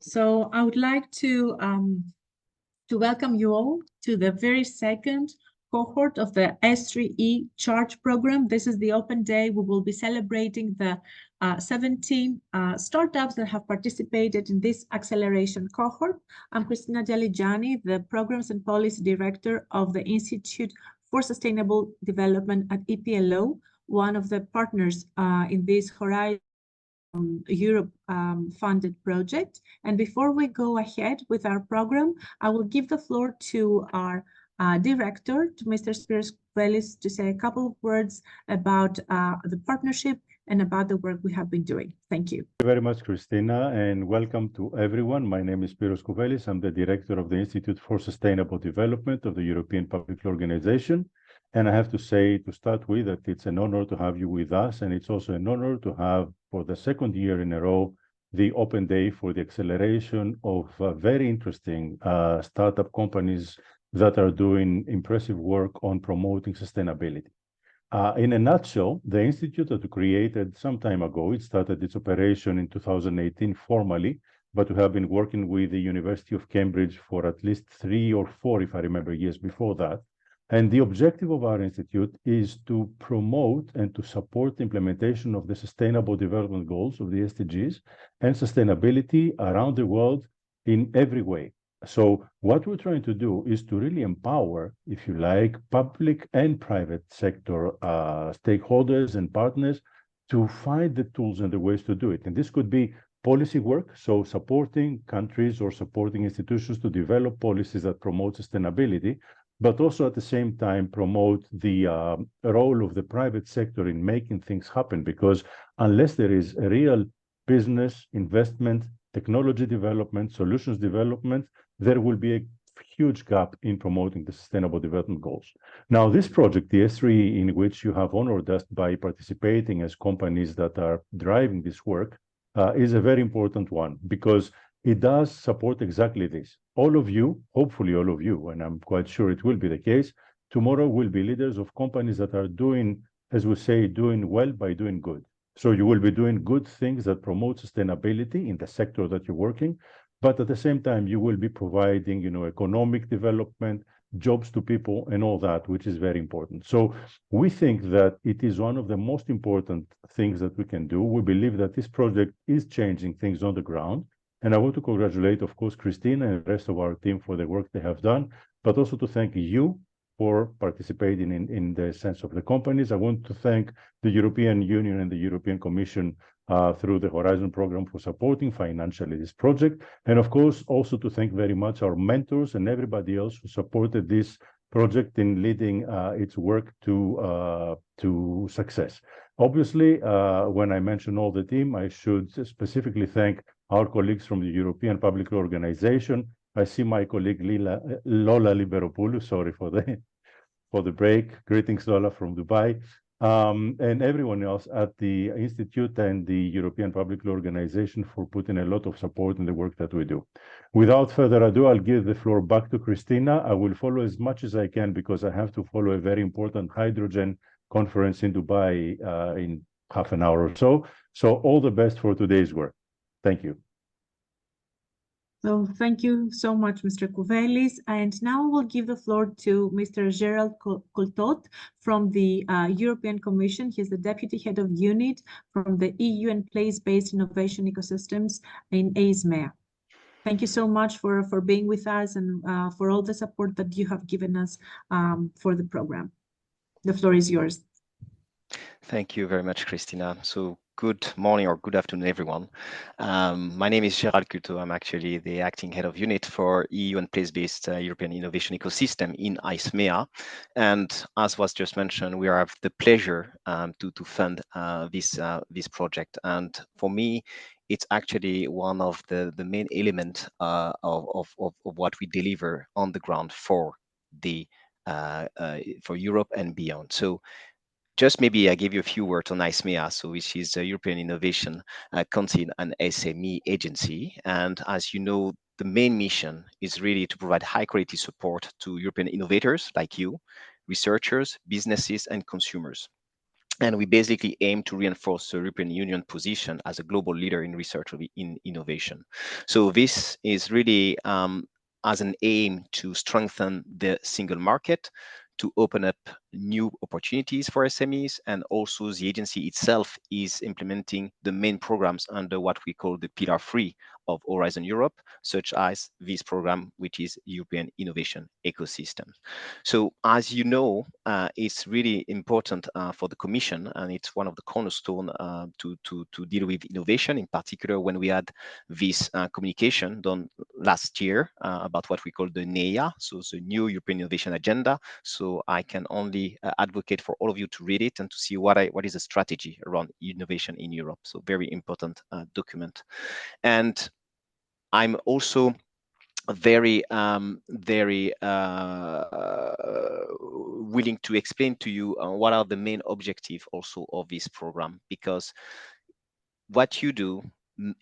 So I would like to welcome you all to the very second cohort of the S3E Charge program. This is the open day. We will be celebrating the 17 startups that have participated in this acceleration cohort. I'm Christina Deligianni, the Programs and Policy Director of the Institute for Sustainable Development at EPLO, one of the partners in this Horizon Europe funded project. And before we go ahead with our program, I will give the floor to our director, to Mr. Spyros Kouvelis, to say a couple of words about the partnership and about the work we have been doing. Thank you. Thank you very much, Christina, and welcome to everyone. My name is Spyros Kouvelis. I'm the director of the Institute for Sustainable Development of the European Public Organization. And I have to say, to start with, that it's an honor to have you with us, and it's also an honor to have, for the second year in a row, the open day for the acceleration of very interesting startup companies that are doing impressive work on promoting sustainability. In a nutshell, the institute that we created some time ago, it started its operation in 2018 formally, but we have been working with the University of Cambridge for at least 3 or 4, if I remember, years before that. And the objective of our institute is to promote and to support the implementation of the Sustainable Development Goals of the SDGs and sustainability around the world in every way. So what we're trying to do is to really empower, if you like, public and private sector stakeholders and partners to find the tools and the ways to do it. And this could be policy work, so supporting countries or supporting institutions to develop policies that promote sustainability, but also at the same time promote the role of the private sector in making things happen, because unless there is a real business investment, technology development, solutions development, there will be a huge gap in promoting the Sustainable Development Goals. Now, this project, the S3E, in which you have honored us by participating as companies that are driving this work, is a very important one, because it does support exactly this. All of you, hopefully all of you, and I'm quite sure it will be the case, tomorrow will be leaders of companies that are doing, as we say, doing well by doing good. So you will be doing good things that promote sustainability in the sector that you're working, but at the same time, you will be providing, economic development, jobs to people and all that, which is very important. So we think that it is one of the most important things that we can do. We believe that this project is changing things on the ground. And I want to congratulate, of course, Christina and the rest of our team for the work they have done, but also to thank you for participating in the sense of the companies. I want to thank the European Union and the European Commission through the Horizon program for supporting financially this project. And of course, also to thank very much our mentors and everybody else who supported this project in leading its work to success. Obviously, when I mention all the team, I should specifically thank our colleagues from the European Public Organization. I see my colleague Lola Liberopoulou, sorry for the break. Greetings, Lola, from Dubai. And everyone else at the Institute and the European Public Organization for putting a lot of support in the work that we do. Without further ado, I'll give the floor back to Christina. I will follow as much as I can because I have to follow a very important hydrogen conference in Dubai in half an hour or so. So all the best for today's work. Thank you. So thank you so much, Mr. Kouvelis. And now we'll give the floor to Mr. Gerald Cultot from the European Commission. He's the Deputy Head of Unit from the EU and Place-Based Innovation Ecosystems in EISMEA. Thank you so much for being with us and for all the support that you have given us for the program. The floor is yours. Thank you very much, Christina. So good morning or good afternoon, everyone. My name is Gerald Cultot. I'm actually the acting head of unit for EU and place-based European innovation ecosystem in EISMEA. And as was just mentioned, we have the pleasure to fund this project. And for me, it's actually one of the main elements of what we deliver on the ground for Europe and beyond. So just maybe I give you a few words on EISMEA, so which is the European Innovation Council and SME agency. And as you know, the main mission is really to provide high quality support to European innovators like you, researchers, businesses, and consumers. And we basically aim to reinforce the European Union position as a global leader in research in innovation. So this is really as an aim to strengthen the single market, to open up new opportunities for SMEs, and also the agency itself is implementing the main programs under what we call the Pillar 3 of Horizon Europe, such as this program, which is European Innovation Ecosystem. So as you know, it's really important for the Commission, and it's one of the cornerstones to deal with innovation, in particular when we had this communication done last year about what we call the NEA, so the New European Innovation Agenda. So I can only advocate for all of you to read it and to see what is the strategy around innovation in Europe. So very important document. And I'm also very willing to explain to you what are the main objectives also of this program, because what you do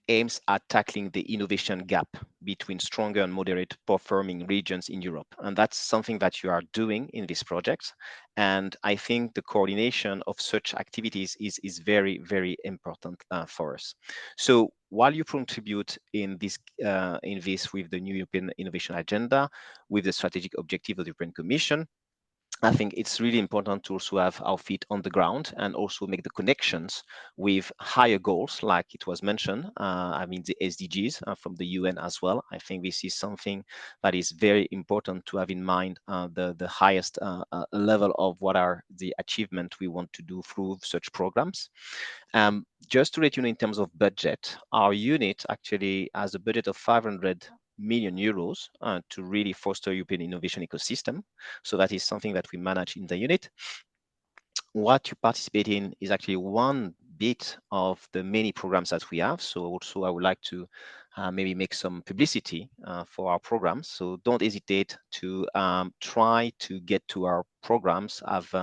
aims at tackling the innovation gap between stronger and moderate performing regions in Europe. And that's something that you are doing in this project. And I think the coordination of such activities is very, very important for us. So while you contribute in this with the new European Innovation Agenda, with the strategic objective of the European Commission, I think it's really important to also have our feet on the ground and also make the connections with higher goals, like it was mentioned. I mean, the SDGs from the UN as well. I think this is something that is very important to have in mind, the highest level of what are the achievements we want to do through such programs. Just to let you know, in terms of budget, our unit actually has a budget of 500 million euros to really foster European innovation ecosystem. So that is something that we manage in the unit. What you participate in is actually one bit of the many programs that we have. So also I would like to maybe make some publicity for our programs. So don't hesitate to try to get to our programs, have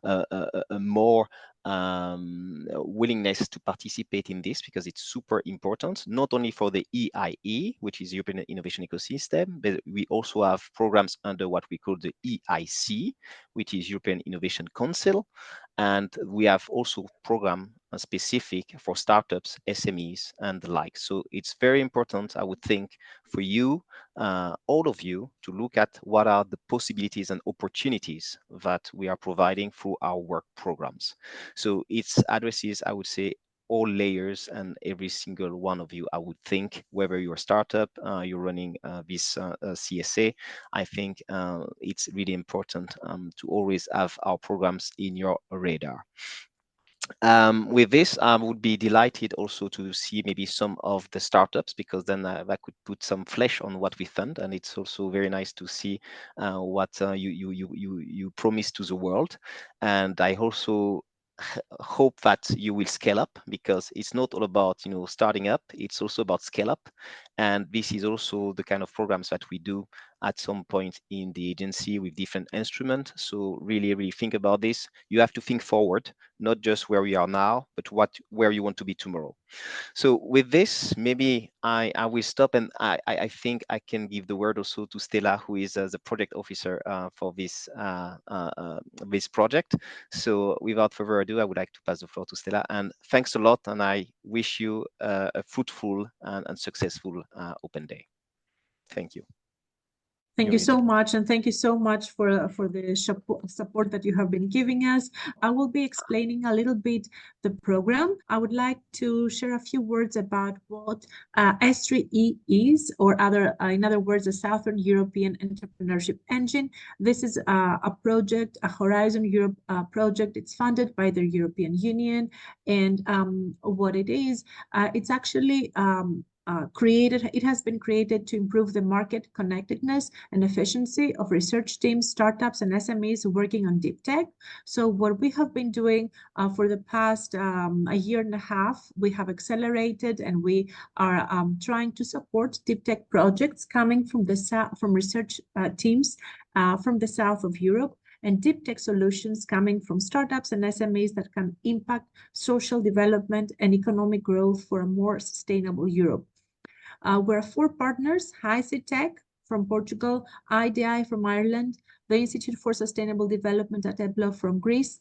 a more willingness to participate in this, because it's super important, not only for the EIE, which is European Innovation Ecosystem, but we also have programs under what we call the EIC, which is European Innovation Council. And we have also program specific for startups, SMEs, and the like. So it's very important, I would think, for you, all of you, to look at what are the possibilities and opportunities that we are providing through our work programs. So it addresses, I would say, all layers and every single one of you, I would think, whether you're a startup, you're running this CSA, I think it's really important to always have our programs in your radar. With this, I would be delighted also to see maybe some of the startups, because then that could put some flesh on what we fund, and it's also very nice to see what you promise to the world. And I also hope that you will scale up, because it's not all about starting up, it's also about scale up. And this is also the kind of programs that we do at some point in the agency with different instruments. So really think about this. You have to think forward, not just where we are now, but where you want to be tomorrow. So with this, maybe I will stop, and I think I can give the word also to Stella, who is the project officer for this project. So without further ado, I would like to pass the floor to Stella. And thanks a lot, and I wish you a fruitful and successful open day. Thank you. Thank you so much, and thank you so much for the support that you have been giving us. I will be explaining a little bit the program. I would like to share a few words about what S3E is, or in other words, the Southern European Entrepreneurship Engine. This is a project, a Horizon Europe project. It's funded by the European Union, and what it is, it's actually it has been created to improve the market connectedness and efficiency of research teams, startups, and SMEs working on deep tech. So what we have been doing for the past a year and a half, we have accelerated, and we are trying to support deep tech projects coming from research teams from the south of Europe, and deep tech solutions coming from startups and SMEs that can impact social development and economic growth for a more sustainable Europe. We're 4 partners: HiCTech from Portugal, IDI from Ireland, the Institute for Sustainable Development at EPLO from Greece,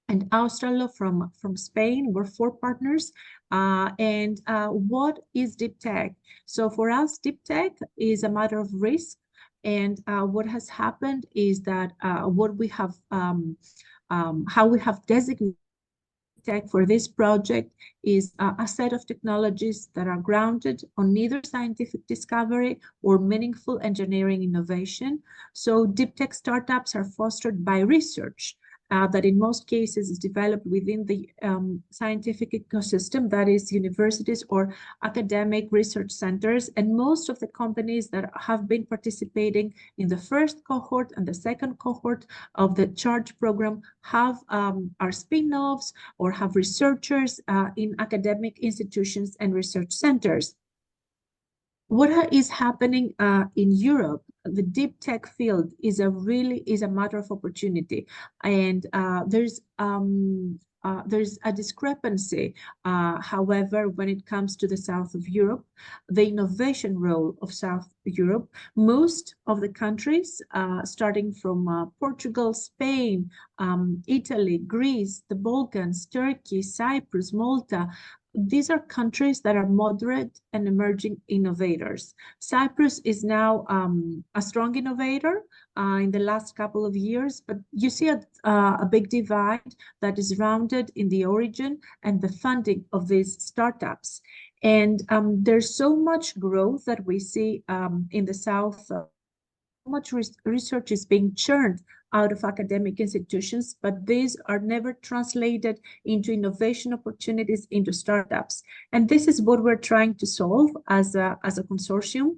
and Australo from Spain. We're 4 partners. What is deep tech? So for us, deep tech is a matter of risk. And what has happened is that how we have designated tech for this project is a set of technologies that are grounded on neither scientific discovery or meaningful engineering innovation. So deep tech startups are fostered by research that in most cases is developed within the scientific ecosystem, that is universities or academic research centers. And most of the companies that have been participating in the first cohort and the second cohort of the Charge program have are spin-offs or have researchers in academic institutions and research centers. What is happening in Europe? The deep tech field is a matter of opportunity, and there's a discrepancy. However, when it comes to the south of Europe, the innovation role of South Europe, most of the countries, starting from Portugal, Spain, Italy, Greece, the Balkans, Turkey, Cyprus, Malta, these are countries that are moderate and emerging innovators. Cyprus is now a strong innovator in the last couple of years, but you see a big divide that is rounded in the origin and the funding of these startups. And there's so much growth that we see in the south. Much research is being churned out of academic institutions, but these are never translated into innovation opportunities into startups. And this is what we're trying to solve as a consortium.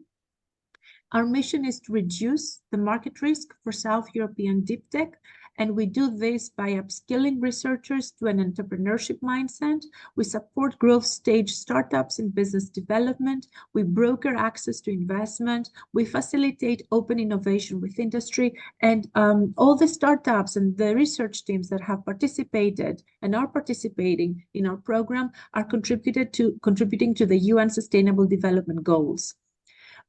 Our mission is to reduce the market risk for South European deep tech, and we do this by upskilling researchers to an entrepreneurship mindset. We support growth stage startups in business development. We broker access to investment. We facilitate open innovation with industry, and all the startups and the research teams that have participated and are participating in our program are contributing to the UN Sustainable Development Goals.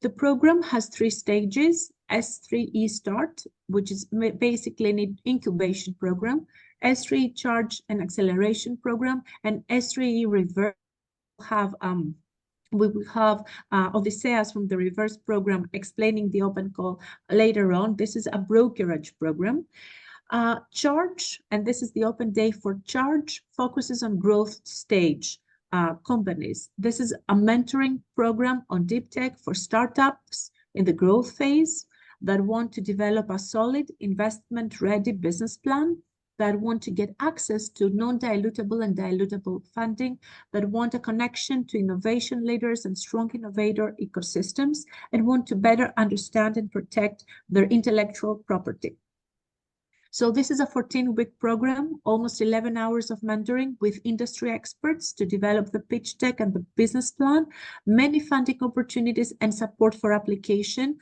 The program has 3 stages: S3E Start, which is basically an incubation program, S3E Charge and Acceleration program, and S3E Reverse. We will have Odysseas from the Reverse program explaining the open call later on. This is a brokerage program. Charge, and this is the open day for Charge, focuses on growth stage companies. This is a mentoring program on deep tech for startups in the growth phase that want to develop a solid investment-ready business plan, that want to get access to non-dilutable and dilutable funding, that want a connection to innovation leaders and strong innovator ecosystems, and want to better understand and protect their intellectual property. So this is a 14-week program, almost 11 hours of mentoring with industry experts to develop the pitch deck and the business plan, many funding opportunities and support for application.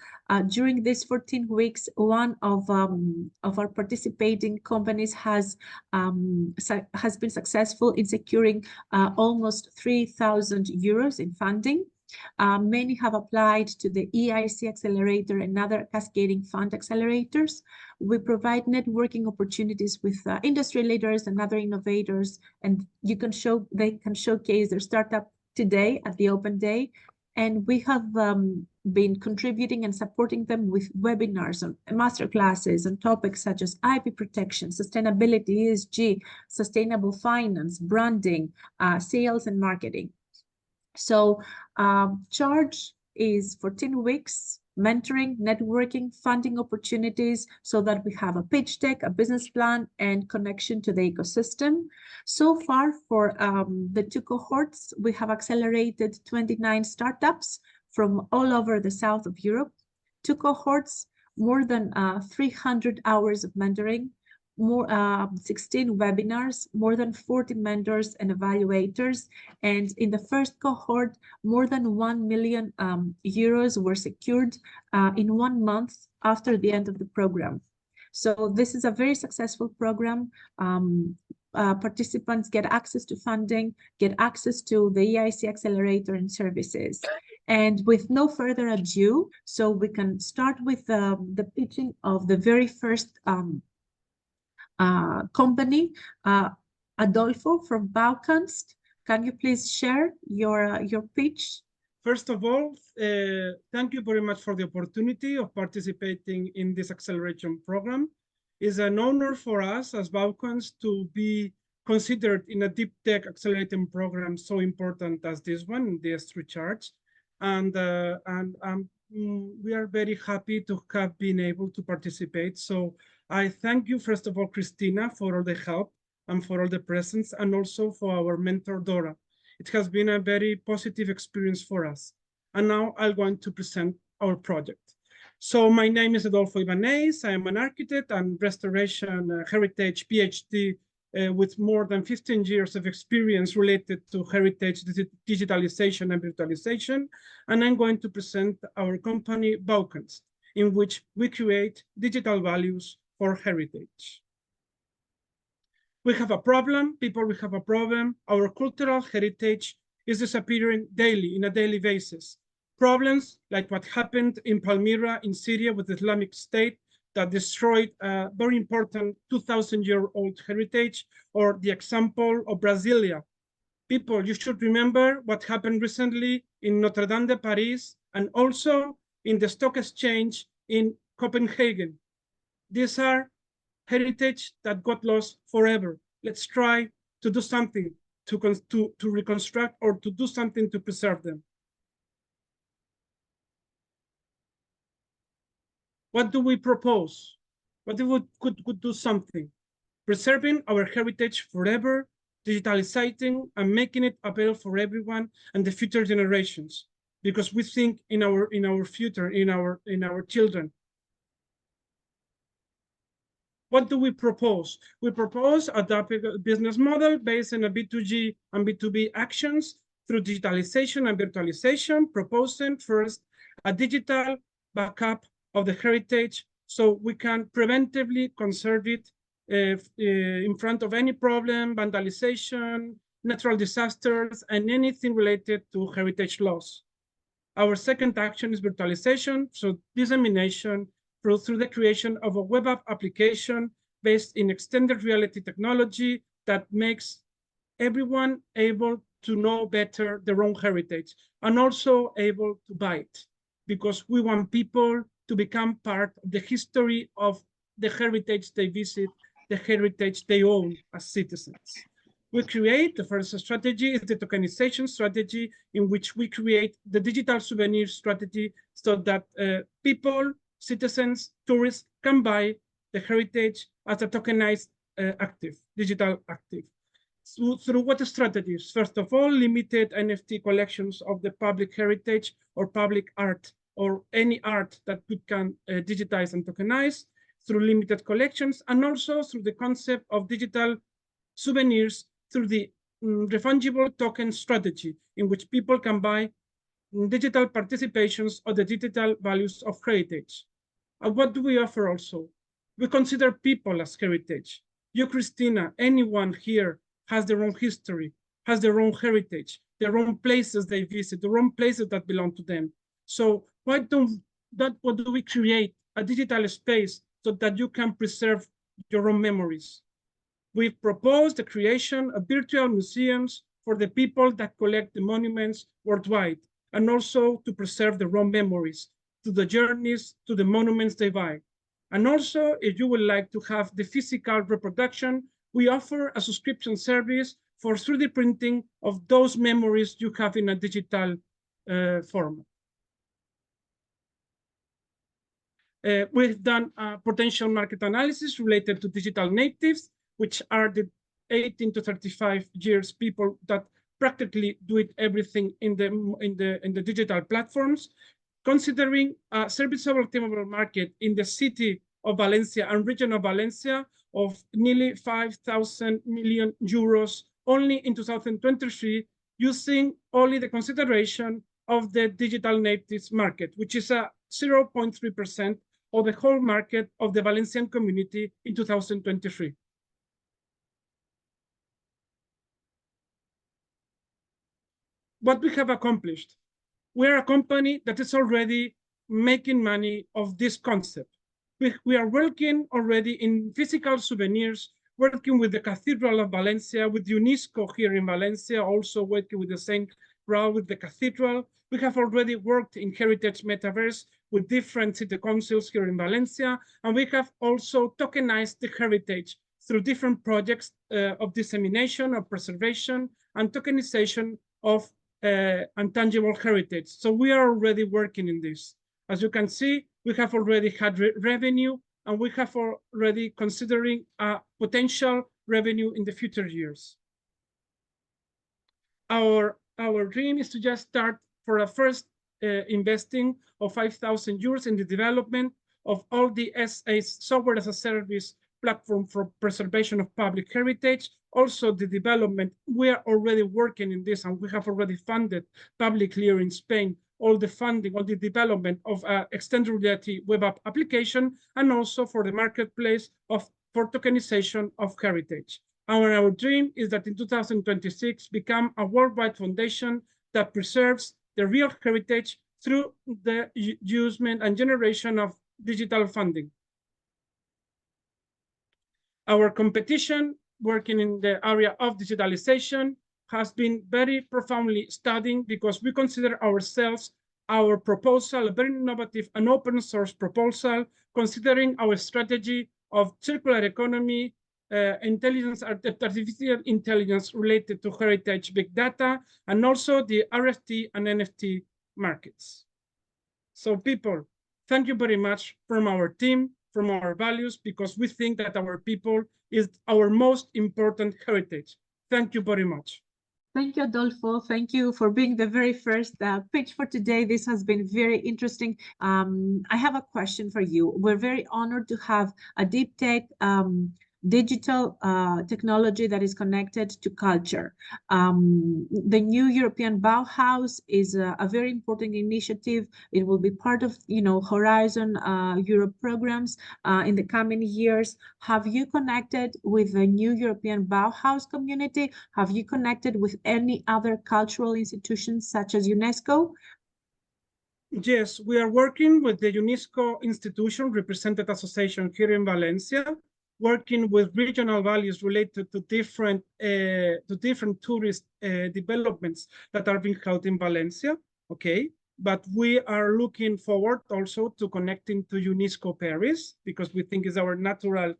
During these 14 weeks, one of our participating companies has been successful in securing almost 3,000 euros in funding. Many have applied to the EIC accelerator and other cascading fund accelerators. We provide networking opportunities with industry leaders and other innovators, and they can showcase their startup today at the open day. And we have been contributing and supporting them with webinars and masterclasses on topics such as IP protection, sustainability, ESG, sustainable finance, branding, sales and marketing. So Charge is 14 weeks, mentoring, networking, funding opportunities, so that we have a pitch deck, a business plan, and connection to the ecosystem. So far for the 2 cohorts, we have accelerated 29 startups from all over the south of Europe. 2 cohorts, more than 300 hours of mentoring, 16 webinars, more than 40 mentors and evaluators. And in the first cohort, more than 1 million euros were secured in 1 month after the end of the program. So this is a very successful program. Participants get access to funding, get access to the EIC accelerator and services. And with no further ado, so we can start with the pitching of the very first company. Adolfo from BAUKUNST, can you please share your pitch? First of all, thank you very much for the opportunity of participating in this acceleration program. It's an honor for us as BAUKUNST to be considered in a deep tech accelerating program so important as this one, the S3 Charge. And we are very happy to have been able to participate. So I thank you, first of all, Christina, for all the help and for all the presence, and also for our mentor, Dora. It has been a very positive experience for us. And now I'm going to present our project. So my name is Adolfo Arnaez. I am an architect and restoration heritage PhD with more than 15 years of experience related to heritage digitalization and virtualization. And I'm going to present our company, BAUKUNST, in which we create digital values for heritage. We have a problem, people, we have a problem. Our cultural heritage is disappearing daily, in a daily basis. Problems like what happened in Palmyra in Syria with the Islamic State that destroyed a very important 2,000-year-old heritage, or the example of Brasilia. People, you should remember what happened recently in Notre Dame de Paris and also in the stock exchange in Copenhagen. These are heritage that got lost forever. Let's try to do something to reconstruct or to do something to preserve them. What do we propose? What if we could do something? Preserving our heritage forever, digitalizing and making it available for everyone and the future generations, because we think in our future, in our children. What do we propose? We propose a business model based on a B2G and B2B actions through digitalization and virtualization, proposing first a digital backup of the heritage so we can preventively conserve it in front of any problem, vandalization, natural disasters, and anything related to heritage loss. Our second action is virtualization, so dissemination through the creation of a web app application based in extended reality technology that makes everyone able to know better their own heritage and also able to buy it, because we want people to become part of the history of the heritage they visit, the heritage they own as citizens. We create, the first strategy is the tokenization strategy, in which we create the digital souvenir strategy so that people, citizens, tourists can buy the heritage as a tokenized active, digital active. So, through what strategies? First of all, limited NFT collections of the public heritage or public art, or any art that we can digitize and tokenize through limited collections, and also through the concept of digital souvenirs through the refundable token strategy, in which people can buy digital participations of the digital values of heritage. And what do we offer also? We consider people as heritage. You, Christina, anyone here has their own history, has their own heritage, their own places they visit, their own places that belong to them. So what do we create a digital space so that you can preserve your own memories? We've proposed the creation of virtual museums for the people that collect the monuments worldwide, and also to preserve their own memories, to the journeys, to the monuments they buy. And also, if you would like to have the physical reproduction, we offer a subscription service for 3D printing of those memories you have in a digital format. We've done a potential market analysis related to digital natives, which are the 18 to 35 years people that practically do it everything in the digital platforms, considering a serviceable attainable market in the city of Valencia and region of Valencia of nearly 5,000 million euros only in 2023, using only the consideration of the digital natives market, which is a 0.3% of the whole market of the Valencian community in 2023. What we have accomplished. We're a company that is already making money of this concept. We are working already in physical souvenirs, working with the Cathedral of Valencia, with UNESCO here in Valencia, also working with the St. Graal, with the Cathedral. We have already worked in Heritage Metaverse with different city councils here in Valencia, and we have also tokenized the heritage through different projects of dissemination, of preservation, and tokenization of intangible heritage. So we are already working in this. As you can see, we have already had revenue, and we have already considering a potential revenue in the future years. Our dream is to just start for a first investing of 5,000 euros in the development of all the software as a service platform for preservation of public heritage. Also the development, we are already working in this, and we have already funded publicly here in Spain all the funding, all the development of extended reality web app application, and also for the marketplace for tokenization of heritage. Our dream is that in 2026 become a worldwide foundation that preserves the real heritage through the use and generation of digital funding. Our competition working in the area of digitalization has been very profoundly studying, because we consider ourselves, our proposal, a very innovative and open source proposal, considering our strategy of circular economy, artificial intelligence related to heritage big data, and also the RFT and NFT markets. So people, thank you very much from our team, from our values, because we think that our people is our most important heritage. Thank you very much. Thank you, Adolfo. Thank you for being the very first pitch for today. This has been very interesting. I have a question for you. We're very honored to have a deep tech digital technology that is connected to culture. The new European Bauhaus is a very important initiative. It will be part of, Horizon Europe programs in the coming years. Have you connected with the new European Bauhaus community? Have you connected with any other cultural institutions such as UNESCO? Yes, we are working with the UNESCO institution represented association here in Valencia, working with regional values related to different tourist developments that are being held in Valencia. Okay, but we are looking forward also to connecting to UNESCO Paris, because we think is our natural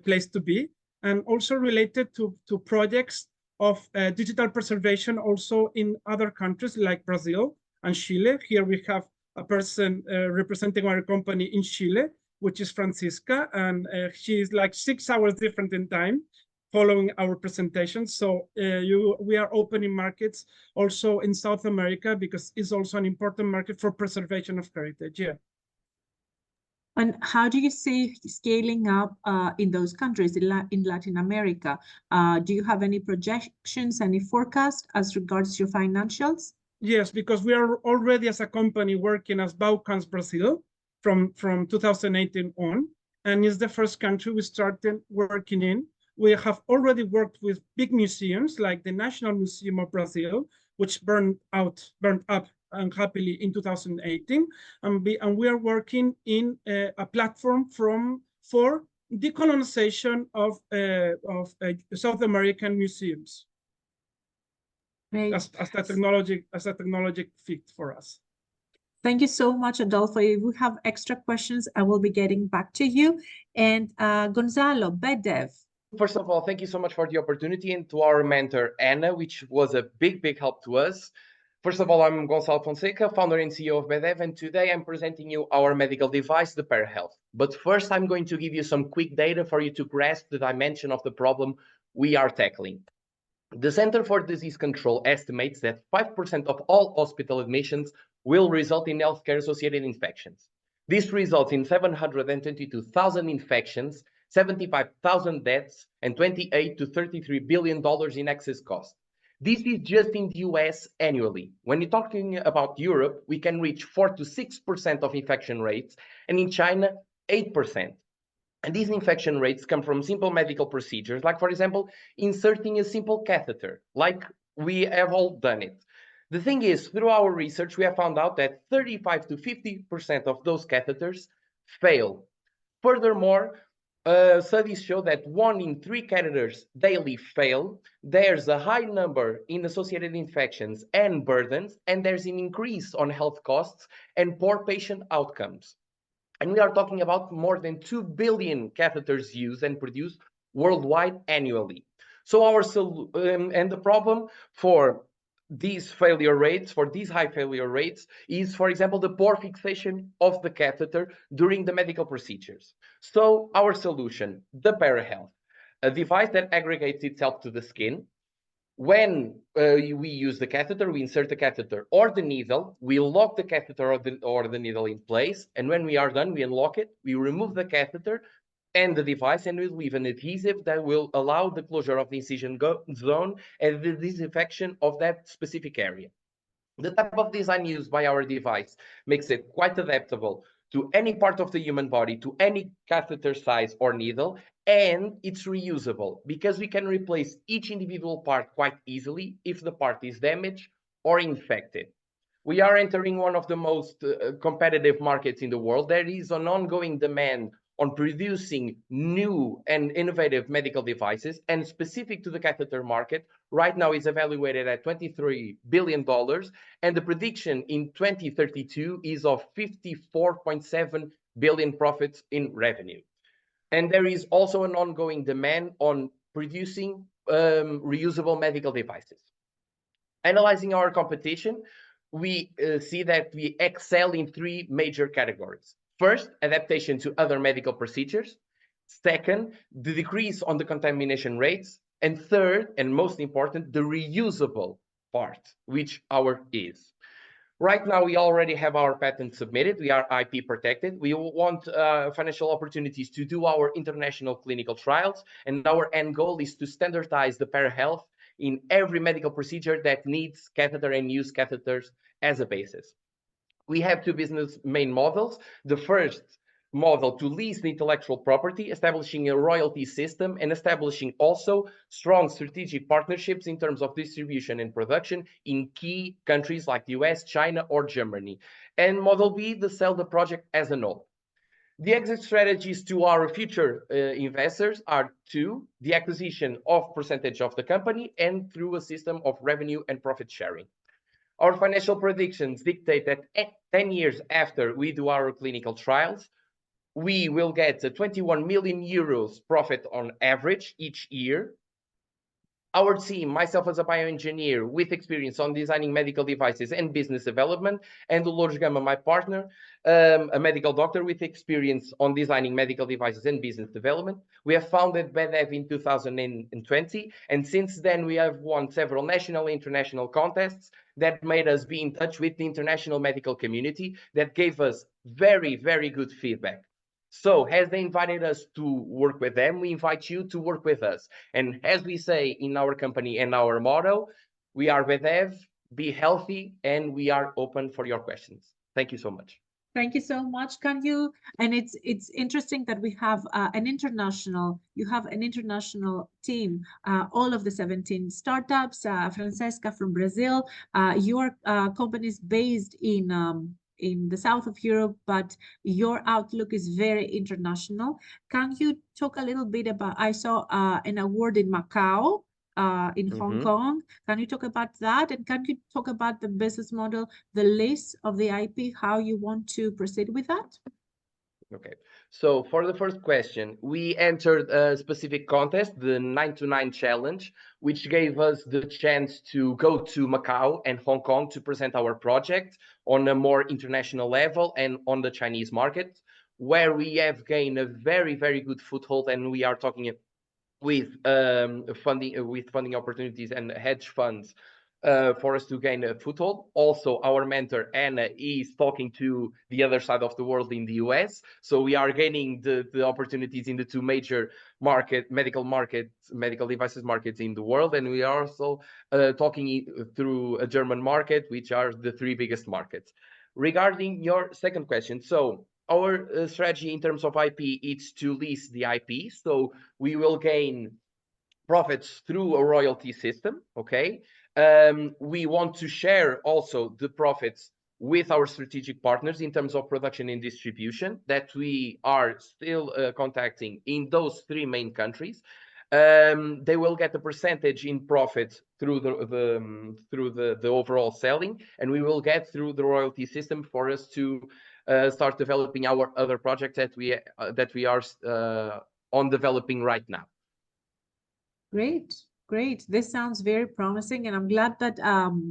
place to be, and also related to projects of digital preservation also in other countries like Brazil and Chile. Here we have a person representing our company in Chile, which is Francisca, and she is like 6 hours different in time following our presentation. So we are opening markets also in South America, because it's also an important market for preservation of heritage. Yeah. And how do you see scaling up in those countries in Latin America? Do you have any projections, any forecast as regards your financials? Yes, because we are already as a company working as BAUKUNST Brazil from 2018 on, and it's the first country we started working in. We have already worked with big museums like the National Museum of Brazil, which burned up unhappily in 2018, and we are working in a platform for decolonization of South American museums. Great. As a technology fit for us. Thank you so much, Adolfo. If we have extra questions, I will be getting back to you. And Gonzalo, BEDEV. First of all, thank you so much for the opportunity, and to our mentor, Anna, which was a big help to us. First of all, I'm Gonzalo Fonseca, founder and CEO of BEDEV, and today I'm presenting you our medical device, the ParaHealth. But first, I'm going to give you some quick data for you to grasp the dimension of the problem we are tackling. The Center for Disease Control estimates that 5% of all hospital admissions will result in healthcare-associated infections. This results in 722,000 infections, 75,000 deaths, and $28 to $33 billion in excess cost. This is just in the US annually. When you're talking about Europe, we can reach 4 to 6% of infection rates, and in China, 8%. And these infection rates come from simple medical procedures, like, for example, inserting a simple catheter, like we have all done it. The thing is, through our research, we have found out that 35 to 50% of those catheters fail. Furthermore, studies show that 1 in 3 catheters daily fail. There's a high number in associated infections and burdens, and there's an increase on health costs and poor patient outcomes. And we are talking about more than 2 billion catheters used and produced worldwide annually. So and the problem for these failure rates, for these high failure rates, is, for example, the poor fixation of the catheter during the medical procedures. So our solution, the ParaHealth, a device that aggregates itself to the skin. When we use the catheter, we insert the catheter or the needle, we lock the catheter or the needle in place, and when we are done, we unlock it, we remove the catheter and the device, and we leave an adhesive that will allow the closure of the incision zone and the disinfection of that specific area. The type of design used by our device makes it quite adaptable to any part of the human body, to any catheter size or needle, and it's reusable because we can replace each individual part quite easily if the part is damaged or infected. We are entering one of the most competitive markets in the world. There is an ongoing demand on producing new and innovative medical devices, and specific to the catheter market, right now is evaluated at $23 billion, and the prediction in 2032 is of 54.7 billion profits in revenue. And there is also an ongoing demand on producing reusable medical devices. Analyzing our competition, we see that we excel in 3 major categories. First, adaptation to other medical procedures. Second, the decrease on the contamination rates. And third, and most important, the reusable part, which our is. Right now, we already have our patent submitted. We are IP protected. We want financial opportunities to do our international clinical trials. And our end goal is to standardize the ParaHealth in every medical procedure that needs catheter and use catheters as a basis. We have 2 business main models. The first model to lease the intellectual property, establishing a royalty system and establishing also strong strategic partnerships in terms of distribution and production in key countries like the US, China, or Germany. And model B, to sell the project as a whole. The exit strategies to our future investors are 2, the acquisition of percentage of the company and through a system of revenue and profit sharing. Our financial predictions dictate that 10 years after we do our clinical trials, we will get a 21 million euros profit on average each year. Our team, myself as a bioengineer with experience on designing medical devices and business development, and Dolores Gama, my partner, a medical doctor with experience on designing medical devices and business development. We have founded BEDEV in 2020, and since then we have won several national and international contests that made us be in touch with the international medical community that gave us very, very good feedback. So as they invited us to work with them, we invite you to work with us. And as we say in our company and our motto, we are BEDEV, be healthy, and we are open for your questions. Thank you so much. Thank you so much. Can you, and it's interesting that we have you have an international team, all of the 17 startups, Francesca from Brazil, your company is based in the south of Europe, but your outlook is very international. Can you talk a little bit about, I saw an award in Macau, in Hong Kong. Can you talk about that? And can you talk about the business model, the list of the IP, how you want to proceed with that? Okay, so for the first question, we entered a specific contest, the 9 to 9 challenge, which gave us the chance to go to Macau and Hong Kong to present our project on a more international level and on the Chinese market, where we have gained a very, very good foothold, and we are talking with funding opportunities and hedge funds for us to gain a foothold. Also, our mentor Anna is talking to the other side of the world in the US, so we are gaining the opportunities in the 2 major medical devices markets in the world, and we are also talking through a German market, which are the 3 biggest markets. Regarding your second question, so our strategy in terms of IP is to lease the IP, so we will gain profits through a royalty system, okay? We want to share also the profits with our strategic partners in terms of production and distribution that we are still contacting in those 3 main countries. They will get a percentage in profit through the overall selling, and we will get through the royalty system for us to start developing our other projects that we are on developing right now. Great, great. This sounds very promising, and I'm glad that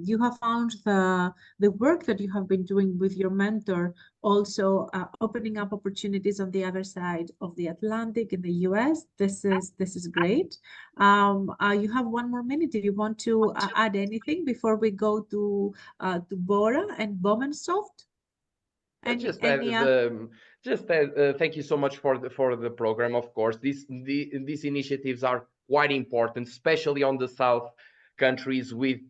you have found the work that you have been doing with your mentor also opening up opportunities on the other side of the Atlantic in the US. This is great. You have 1 more minute. Do you want to add anything before we go to Bora and BOMENSOFT? Thank you so much for the program. Of course, these initiatives are quite important, especially on the South countries. We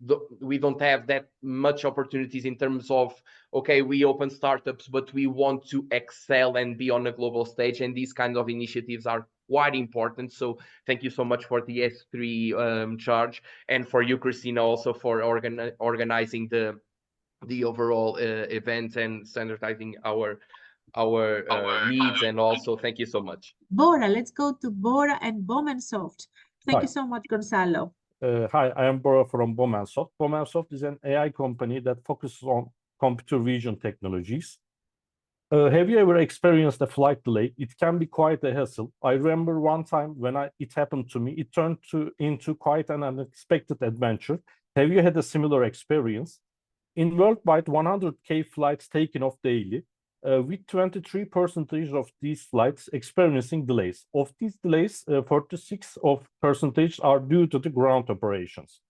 don't have that much opportunities in terms of, okay, we open startups, but we want to excel and be on a global stage, and these kind of initiatives are quite important. So thank you so much for the S3E Charge, and for you, Christina, also for organizing the overall event and standardizing our needs. And also thank you so much. Bora, let's go to Bora and BOMENSOFT. Thank you so much, Gonzalo. Hi, I am Bora from BOMENSOFT. BOMENSOFT is an AI company that focuses on computer vision technologies. Have you ever experienced a flight delay? It can be quite a hassle. I remember one time when it happened to me, it turned into quite an unexpected adventure. Have you had a similar experience? In worldwide, 100K flights taken off daily, with 23% of these flights experiencing delays. Of these delays, 46% are due to the ground operations.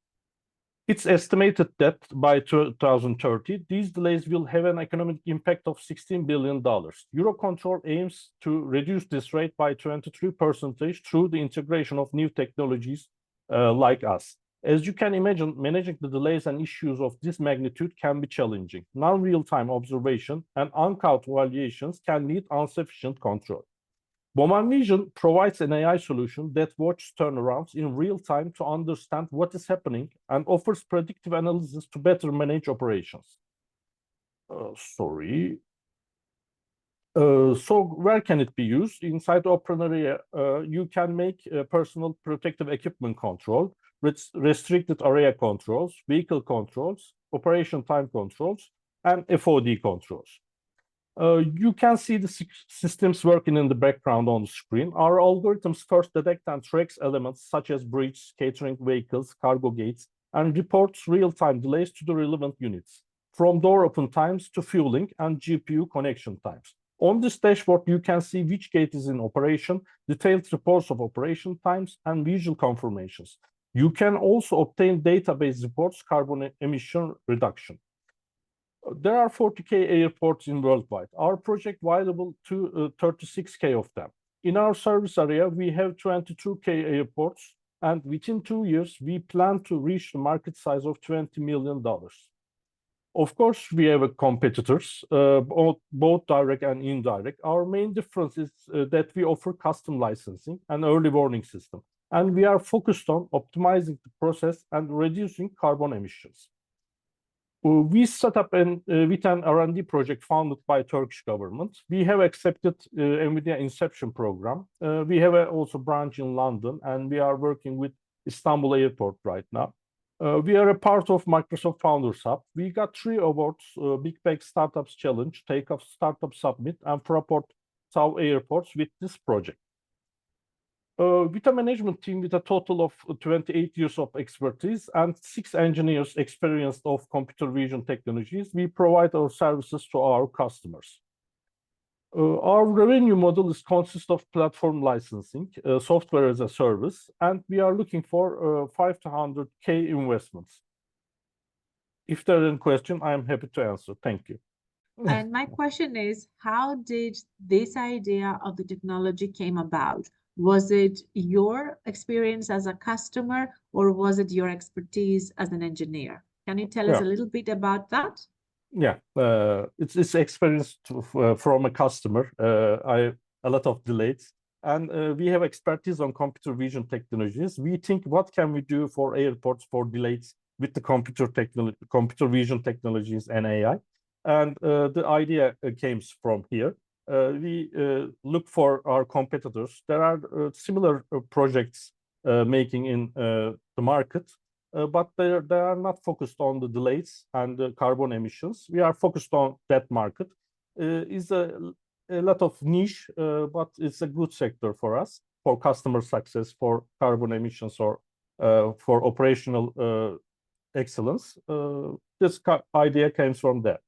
It's estimated that by 2030, these delays will have an economic impact of $16 billion. Eurocontrol aims to reduce this rate by 23% through the integration of new technologies like us. As you can imagine, managing the delays and issues of this magnitude can be challenging. Non-real-time observation and uncount valuations can need insufficient control. BOMENVision provides an AI solution that watches turnarounds in real time to understand what is happening and offers predictive analysis to better manage operations. So where can it be used? Inside the Opera area, you can make personal protective equipment control, restricted area controls, vehicle controls, operation time controls, and FOD controls. You can see the systems working in the background on the screen. Our algorithms first detect and tracks elements such as bridges, catering vehicles, cargo gates, and reports real-time delays to the relevant units, from door open times to fueling and GPU connection times. On this dashboard, you can see which gate is in operation, detailed reports of operation times, and visual confirmations. You can also obtain database reports, carbon emission reduction. There are 40K airports in worldwide. Our project viable to 36K of them. In our service area, we have 22K airports, and within 2 years, we plan to reach the market size of $20 million. Of course, we have competitors, both direct and indirect. Our main difference is that we offer custom licensing and early warning system, and we are focused on optimizing the process and reducing carbon emissions. We set up with an R&D project funded by Turkish government. We have accepted NVIDIA Inception program. We have also a branch in London, and we are working with Istanbul Airport right now. We are a part of Microsoft Founders Hub. We got 3 awards, Big Bang Startups Challenge, Takeoff Startup Summit, and Fraport South Airports with this project. With a management team with a total of 28 years of expertise and 6 engineers experienced of computer vision technologies, we provide our services to our customers. Our revenue model consists of platform licensing, software as a service, and we are looking for 5 to 100K investments. If there is a question, I am happy to answer. Thank you. And my question is, how did this idea of the technology came about? Was it your experience as a customer, or was it your expertise as an engineer? Can you tell us a little bit about that? Yeah, it's experience from a customer. A lot of delays, and we have expertise on computer vision technologies. We think, what can we do for airports for delays with the computer vision technologies and AI? And the idea came from here. We look for our competitors. There are similar projects making in the market, but they are not focused on the delays and the carbon emissions. We are focused on that market. It's a lot of niche, but it's a good sector for us, for customer success, for carbon emissions, or for operational excellence. This idea came from there.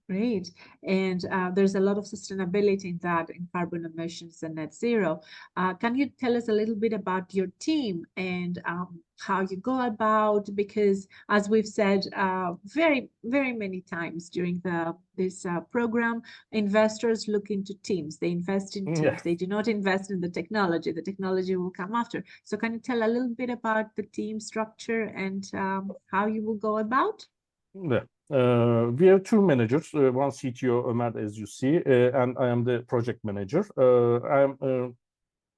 Great. And there's a lot of sustainability in that, in carbon emissions and net zero. Can you tell us a little bit about your team and how you go about? Because as we've said very many times during this program, investors look into teams. They invest in teams. Yeah. They do not invest in the technology. The technology will come after. So can you tell a little bit about the team structure and how you will go about? Yeah. We have two managers, one CTO, Ömer, as you see, and I am the project manager.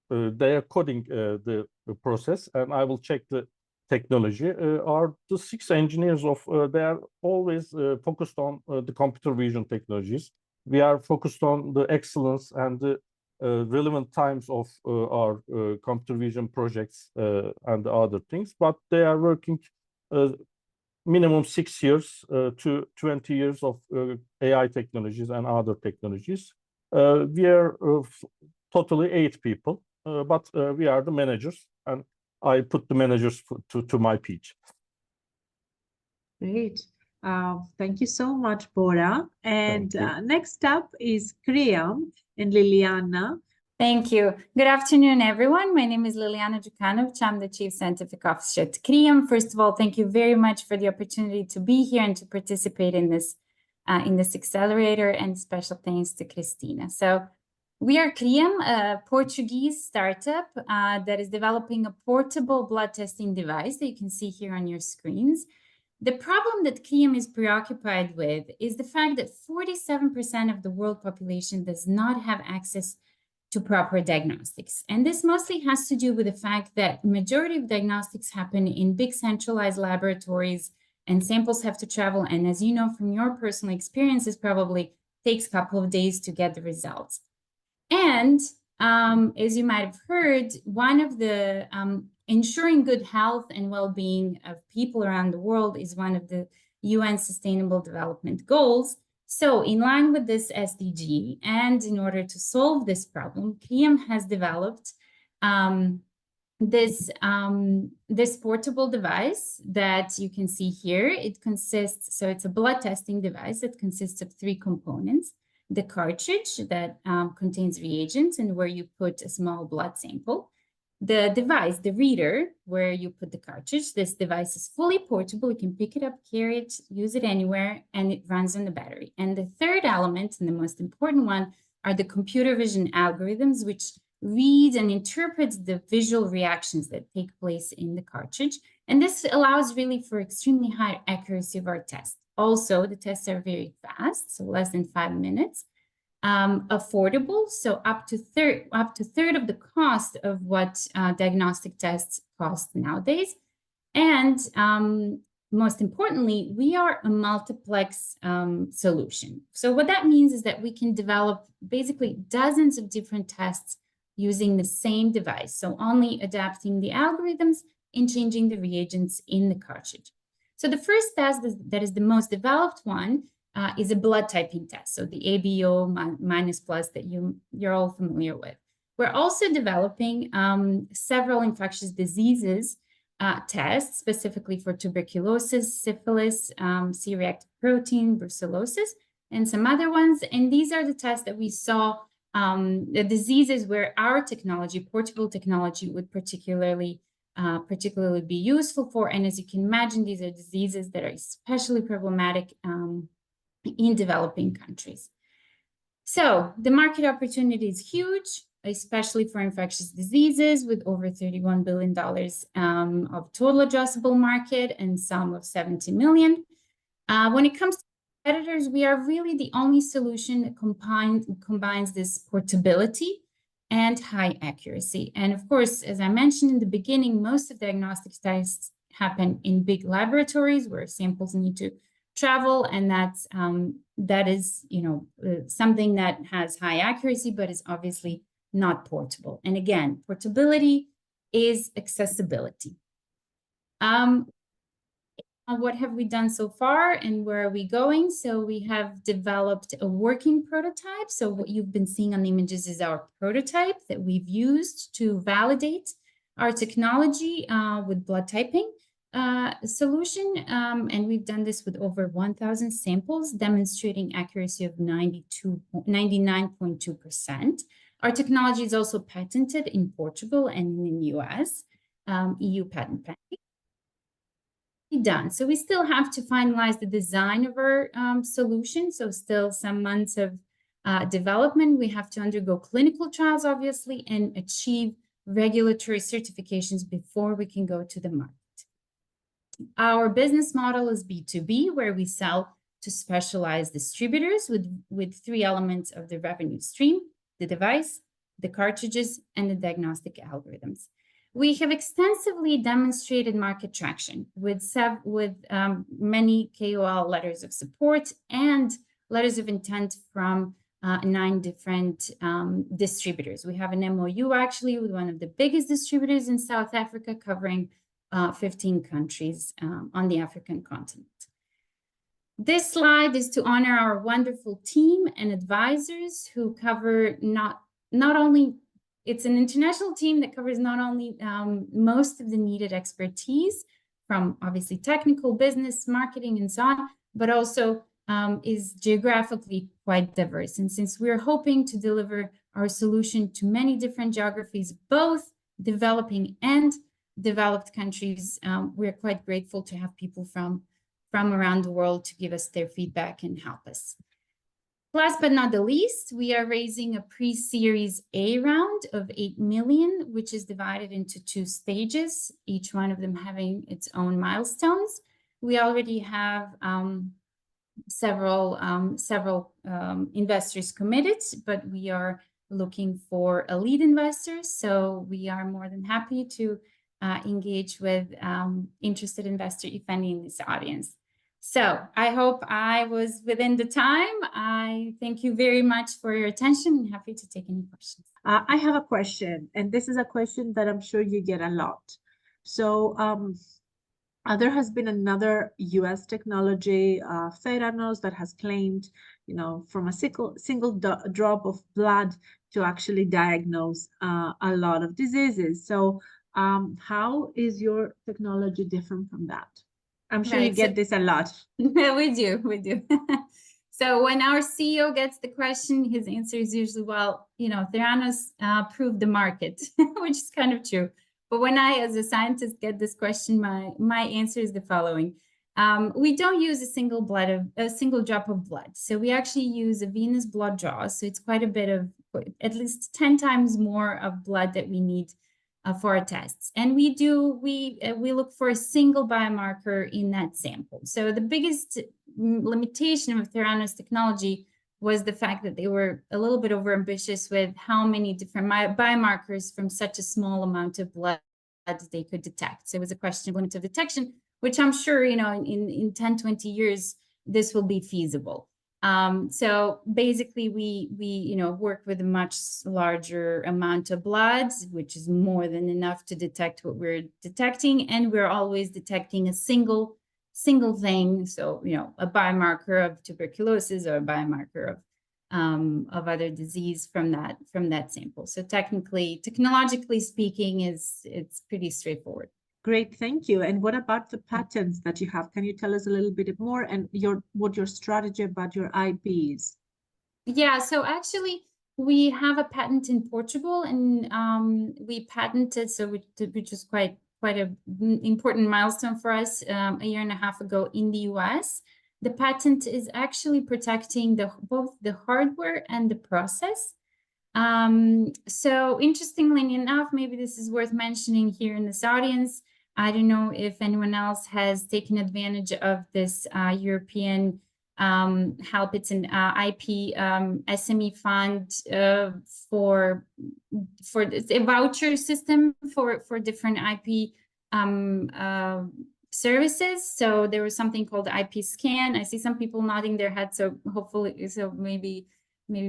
They are coding the process, and I will check the technology. The 6 engineers they are always focused on the computer vision technologies. We are focused on the excellence and the relevant times of our computer vision projects and other things, but they are working minimum 6 years to 20 years of AI technologies and other technologies. We are totally 8 people, but we are the managers, and I put the managers to my pitch. Great. Thank you so much, Bora. And next up is CRIAM and Liliana. Thank you. Good afternoon, everyone. My name is Liliana Djukanovic. I'm the Chief Scientific Officer at CRIAM. First of all, thank you very much for the opportunity to be here and to participate in this accelerator, and special thanks to Christina. So we are CRIAM, a Portuguese startup that is developing a portable blood testing device that you can see here on your screens. The problem that CRIAM is preoccupied with is the fact that 47% of the world population does not have access to proper diagnostics. And this mostly has to do with the fact that majority of diagnostics happen in big centralized laboratories, and samples have to travel. And as you know from your personal experiences, probably takes a couple of days to get the results. And as you might have heard, one of the ensuring good health and well-being of people around the world is one of the UN Sustainable Development Goals. So in line with this SDG, and in order to solve this problem, CRIAM has developed this portable device that you can see here. It consists, so it's a blood testing device that consists of 3 components: the cartridge that contains reagents and where you put a small blood sample; the device, the reader, where you put the cartridge. This device is fully portable. You can pick it up, carry it, use it anywhere, and it runs on the battery. And the third element, and the most important one, are the computer vision algorithms, which read and interpret the visual reactions that take place in the cartridge. And this allows really for extremely high accuracy of our test. Also, the tests are very fast, so less than 5 minutes. Affordable, so up to third of the cost of what diagnostic tests cost nowadays. And most importantly, we are a multiplex solution. So what that means is that we can develop basically dozens of different tests using the same device, so only adapting the algorithms and changing the reagents in the cartridge. So the first test that is the most developed one is a blood typing test, so the ABO minus plus that you're all familiar with. We're also developing several infectious diseases tests, specifically for tuberculosis, syphilis, C-reactive protein, brucellosis, and some other ones. And these are the tests that we saw, the diseases where our technology, portable technology, would particularly be useful for. And as you can imagine, these are diseases that are especially problematic in developing countries. So the market opportunity is huge, especially for infectious diseases, with over $31 billion of total addressable market and some of 70 million. When it comes to competitors, we are really the only solution that combines this portability and high accuracy. And of course, as I mentioned in the beginning, most of diagnostic tests happen in big laboratories where samples need to travel, and that is, you know, something that has high accuracy, but is obviously not portable. And again, portability is accessibility. What have we done so far and where are we going? So we have developed a working prototype. So what you've been seeing on the images is our prototype that we've used to validate our technology with blood typing solution. And we've done this with over 1,000 samples, demonstrating accuracy of 99.2%. Our technology is also patented in Portugal and in the US, EU patent pending. Done. So we still have to finalize the design of our solution. So still some months of development. We have to undergo clinical trials, obviously, and achieve regulatory certifications before we can go to the market. Our business model is B2B, where we sell to specialized distributors with three elements of the revenue stream: the device, the cartridges, and the diagnostic algorithms. We have extensively demonstrated market traction with many KOL letters of support and letters of intent from 9 different distributors. We have an MOU actually with one of the biggest distributors in South Africa, covering 15 countries on the African continent. This slide is to honor our wonderful team and advisors who cover not only, it's an international team that covers not only most of the needed expertise from obviously technical, business, marketing, and so on, but also is geographically quite diverse. And since we're hoping to deliver our solution to many different geographies, both developing and developed countries, we're quite grateful to have people from around the world to give us their feedback and help us. Last but not the least, we are raising a pre-series A round of 8 million, which is divided into 2 stages, each one of them having its own milestones. We already have several investors committed, but we are looking for a lead investor. So we are more than happy to engage with interested investor, if any, in this audience. So I hope I was within the time. I thank you very much for your attention and happy to take any questions. I have a question, and this is a question that I'm sure you get a lot. So there has been another US technology, Theranos, that has claimed, you know, from a single drop of blood to actually diagnose a lot of diseases. So how is your technology different from that? I'm sure you get this a lot. We do. So when our CEO gets the question, his answer is usually, well, you know, Theranos proved the market, which is kind of true. But when I, as a scientist, get this question, my answer is the following. We don't use a single drop of blood. So we actually use a venous blood draw. So it's quite a bit of, at least 10 times more of blood that we need for our tests. And we look for a single biomarker in that sample. So the biggest limitation of Theranos technology was the fact that they were a little bit overambitious with how many different biomarkers from such a small amount of blood they could detect. So it was a question of limit of detection, which I'm sure, you know, in 10, 20 years, this will be feasible. So basically we you know, work with a much larger amount of blood, which is more than enough to detect what we're detecting. And we're always detecting a single thing. So, you know, a biomarker of tuberculosis or a biomarker of other disease from that sample. So technologically speaking, it's pretty straightforward. Great, thank you. And what about the patents that you have? Can you tell us a little bit more and what your strategy about your IPs? Yeah, so actually we have a patent in Portugal, and we patented, so which is quite an important milestone for us a year and a half ago in the US. The patent is actually protecting both the hardware and the process. So interestingly enough, maybe this is worth mentioning here in this audience. I don't know if anyone else has taken advantage of this European help. It's an IP SME fund for a voucher system for different IP services. So there was something called IP scan. I see some people nodding their heads, so hopefully, so maybe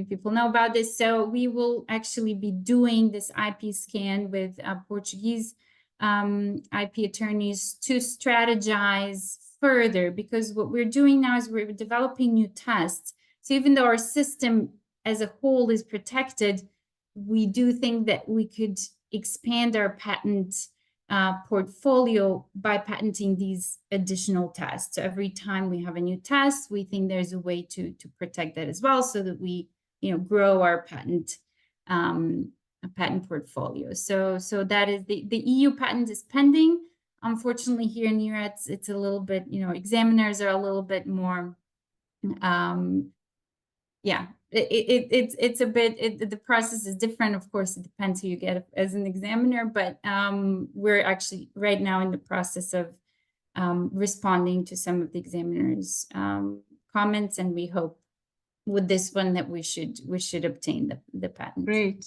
people know about this. So we will actually be doing this IP scan with Portuguese IP attorneys to strategize further, because what we're doing now is we're developing new tests. So even though our system as a whole is protected, we do think that we could expand our patent portfolio by patenting these additional tests. So every time we have a new test, we think there's a way to protect that as well, so that we, grow our patent portfolio. So that is the EU patent is pending. Unfortunately, here in Europe, it's a little bit, examiners are a little bit more, it's a bit, the process is different. Of course, it depends who you get as an examiner, but we're actually right now in the process of responding to some of the examiners' comments, and we hope with this one that we should obtain the patent. Great.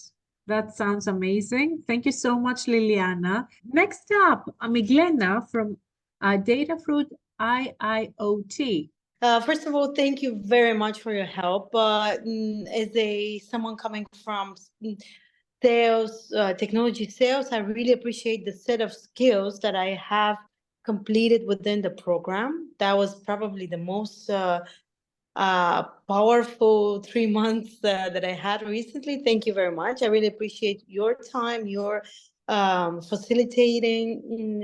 That sounds amazing. Thank you so much, Liliana. Next up, Miglena from DataFruit IIoT. First of all, thank you very much for your help. As someone coming from sales, technology sales, I really appreciate the set of skills that I have completed within the program. That was probably the most powerful 3 months that I had recently. Thank you very much. I really appreciate your time, your facilitating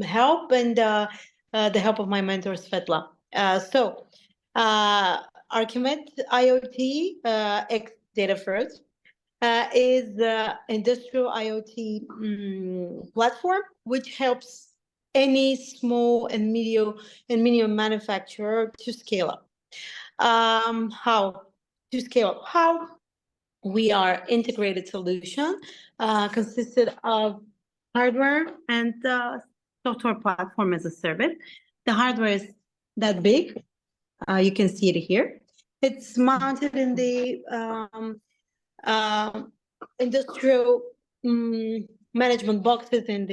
help, and the help of my mentor, Svetla. Archimed IoT X DataFruit is the industrial IoT platform, which helps any small and medium manufacturer to scale up. How to scale up? How we are integrated solution consisted of hardware and software platform as a service. The hardware is that big. You can see it here. It's mounted in the industrial management boxes in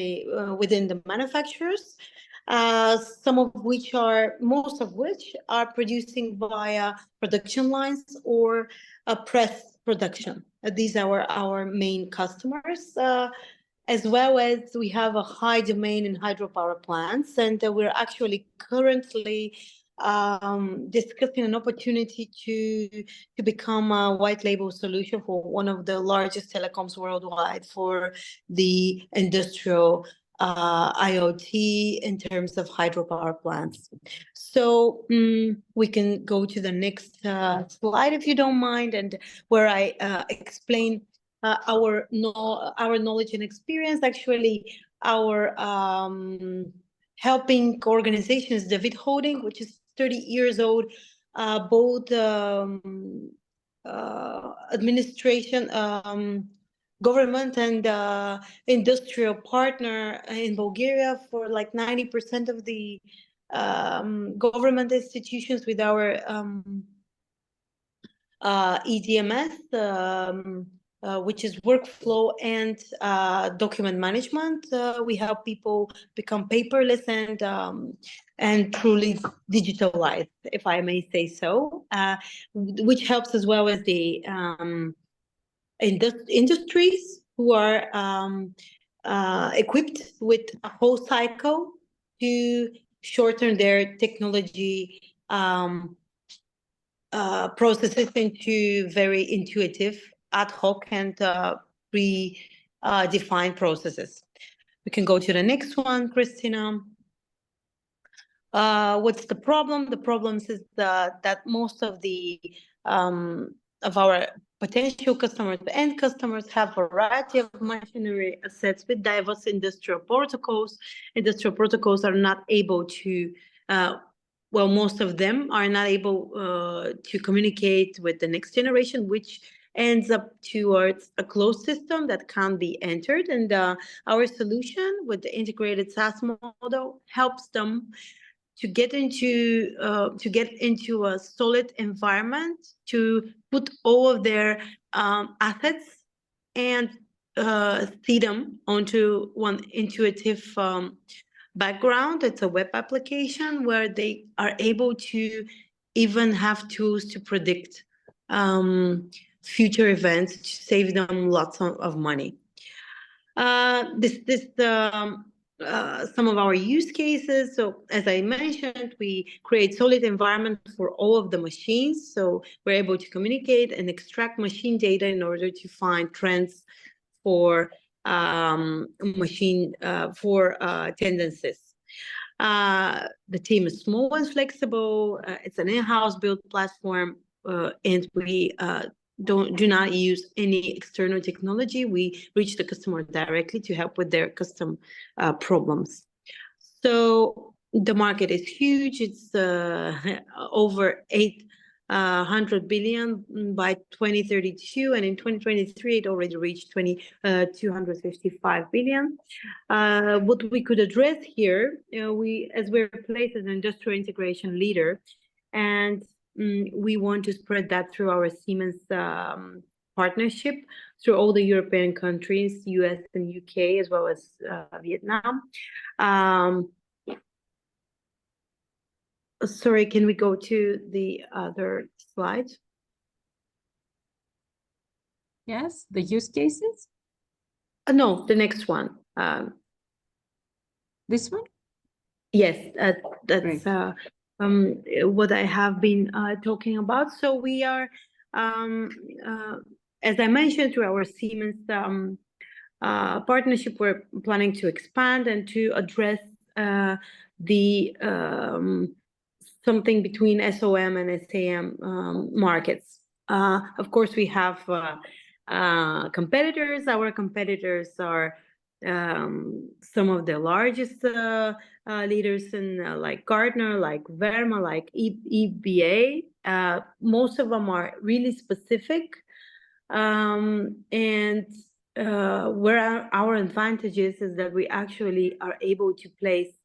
within the manufacturers, most of which are producing via production lines or press production. These are our main customers, as well as we have a high domain in hydropower plants, and we're actually currently discussing an opportunity to become a white label solution for one of the largest telecoms worldwide for the industrial IoT in terms of hydropower plants. So we can go to the next slide if you don't mind, and where I explain our knowledge and experience. Actually, our helping organizations, David Holding, which is 30 years old, both administration, government, and industrial partner in Bulgaria for like 90% of the government institutions with our EDMS, which is workflow and document management. We help people become paperless and truly digitalized, if I may say so, which helps as well as the industries who are equipped with a whole cycle to shorten their technology processes into very intuitive, ad hoc, and pre-defined processes. We can go to the next one, Christina. What's the problem? The problem is that most of our potential customers, the end customers, have a variety of machinery assets with diverse industrial protocols. Industrial protocols are not able to, most of them are not able to communicate with the next generation, which ends up towards a closed system that can't be entered. And our solution with the integrated SaaS model helps them to get into a solid environment, to put all of their assets and feed them onto one intuitive background. It's a web application where they are able to even have tools to predict future events, to save them lots of money. Some of our use cases. So as I mentioned, we create solid environment for all of the machines. So we're able to communicate and extract machine data in order to find trends for tendencies. The team is small and flexible. It's an in-house built platform, and we do not use any external technology. We reach the customer directly to help with their custom problems. So the market is huge. It's over 800 billion by 2032, and in 2023 it already reached 255 billion. What we could address here, as we're placed as an industrial integration leader, and we want to spread that through our Siemens partnership through all the European countries, US and UK, as well as Vietnam. Sorry, can we go to the other slide? Yes, the use cases? No, the next one. This one? Yes, that's what I have been talking about. So we are, as I mentioned, through our Siemens partnership, we're planning to expand and to address something between SOM and SAM markets. Of course, we have competitors. Our competitors are some of the largest leaders in like Gartner, like Verma, like EBA. Most of them are really specific, and where our advantage is that we actually are able to place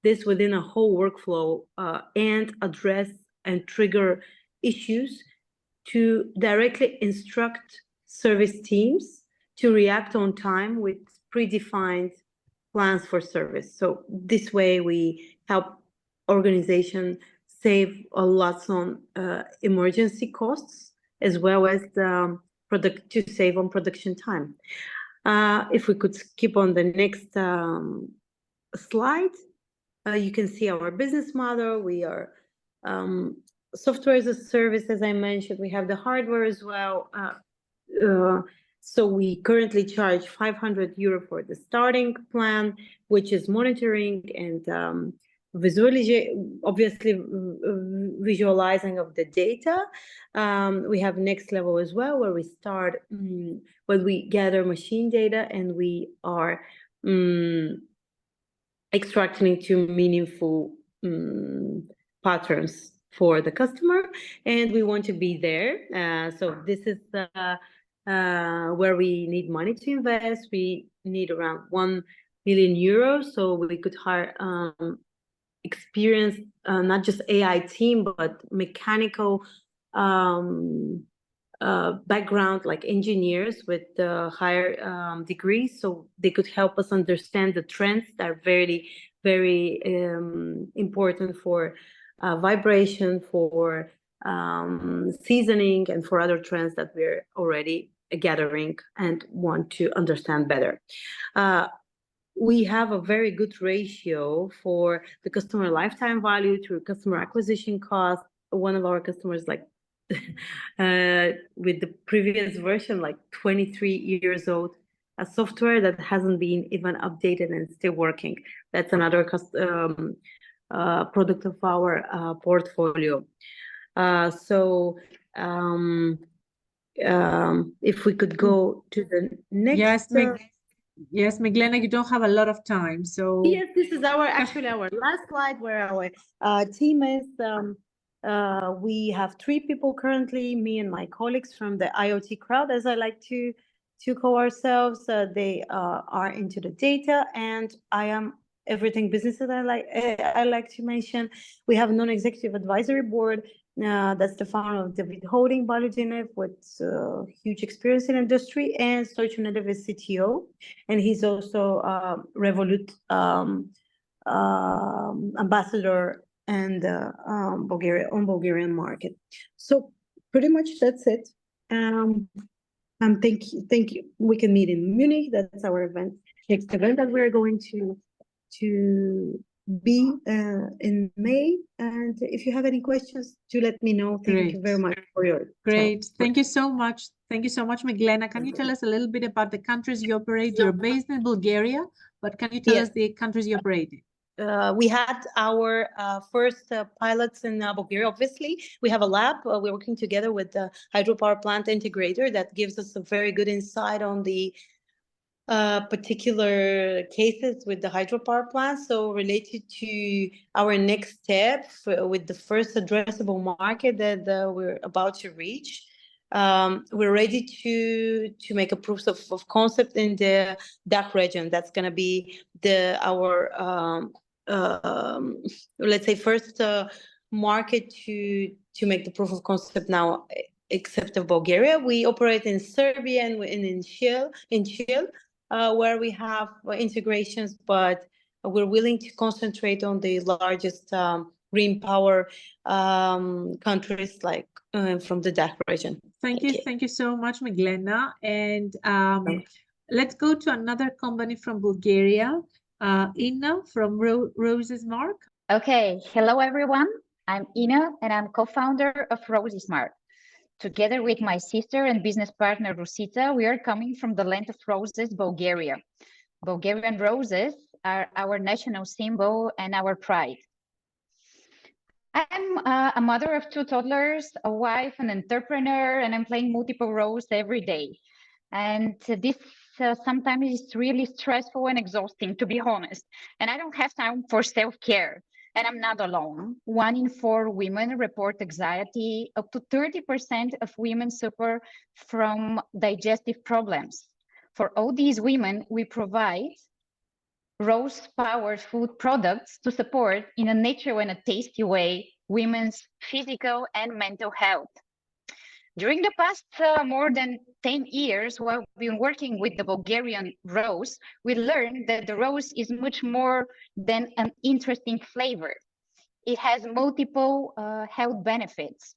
this within a whole workflow and address and trigger issues to directly instruct service teams to react on time with predefined plans for service. So this way we help organizations save a lot on emergency costs, as well as to save on production time. If we could skip on the next slide, you can see our business model. We are software as a service, as I mentioned. We have the hardware as well. So we currently charge 500 euro for the starting plan, which is monitoring and visualizing of the data. We have next level as well, where we start when we gather machine data and we are extracting into meaningful patterns for the customer, and we want to be there. So this is where we need money to invest. We need around 1 million euros, so we could hire experienced, not just AI team, but mechanical background, like engineers with higher degrees, so they could help us understand the trends that are very, very important for vibration, for seasoning, and for other trends that we're already gathering and want to understand better. We have a very good ratio for the customer lifetime value to customer acquisition cost. One of our customers, like with the previous version, like 23 years old, a software that hasn't been even updated and still working. That's another product of our portfolio. If we could go to the next. Yes, Meglena, you don't have a lot of time, so. Yes, this is actually our last slide, where our team is. We have 3 people currently, me and my colleagues from the IoT crowd, as I like to call ourselves. They are into the data, and I am everything business that I like to mention. We have a non-executive advisory board. That's the founder of David Holding, Baludinev, with huge experience in industry, and Stoichnev is CTO, and he's also Revolut ambassador and Bulgarian market. So pretty much that's it. Thank you. We can meet in Munich. That's our event, next event that we're going to be in May. And if you have any questions, do let me know. Thank you very much for your Great. time. Thank you so much. Thank you so much, Miglena. Can you tell us a little bit about the countries you operate? You're based in Bulgaria, but can you tell us the countries you operate in? We had our first pilots in Bulgaria. Obviously, we have a lab. We're working together with the hydropower plant integrator that gives us a very good insight on the particular cases with the hydropower plant. So related to our next step with the first addressable market that we're about to reach, we're ready to make a proof of concept in the DACH region. That's going to be our let's say first market to make the proof of concept now, except of Bulgaria. We operate in Serbia and in Chile, where we have integrations, but we're willing to concentrate on the largest green power countries like from the DACH region. Thank you so much, Miglena. And let's go to another company from Bulgaria, Inna from Rosey Smart. Okay, hello everyone. I'm Inna and I'm co-founder of Rosey Smart. Together with my sister and business partner Rosita, we are coming from the land of roses, Bulgaria. Bulgarian roses are our national symbol and our pride. I'm a mother of 2 toddlers, a wife, an entrepreneur, and I'm playing multiple roles every day. And this sometimes is really stressful and exhausting, to be honest. And I don't have time for self-care. And I'm not alone. 1 in 4 women report anxiety. Up to 30% of women suffer from digestive problems. For all these women, we provide rose-powered food products to support, in a natural and a tasty way, women's physical and mental health. During the past more than 10 years, while we've been working with the Bulgarian rose, we learned that the rose is much more than an interesting flavor. It has multiple health benefits.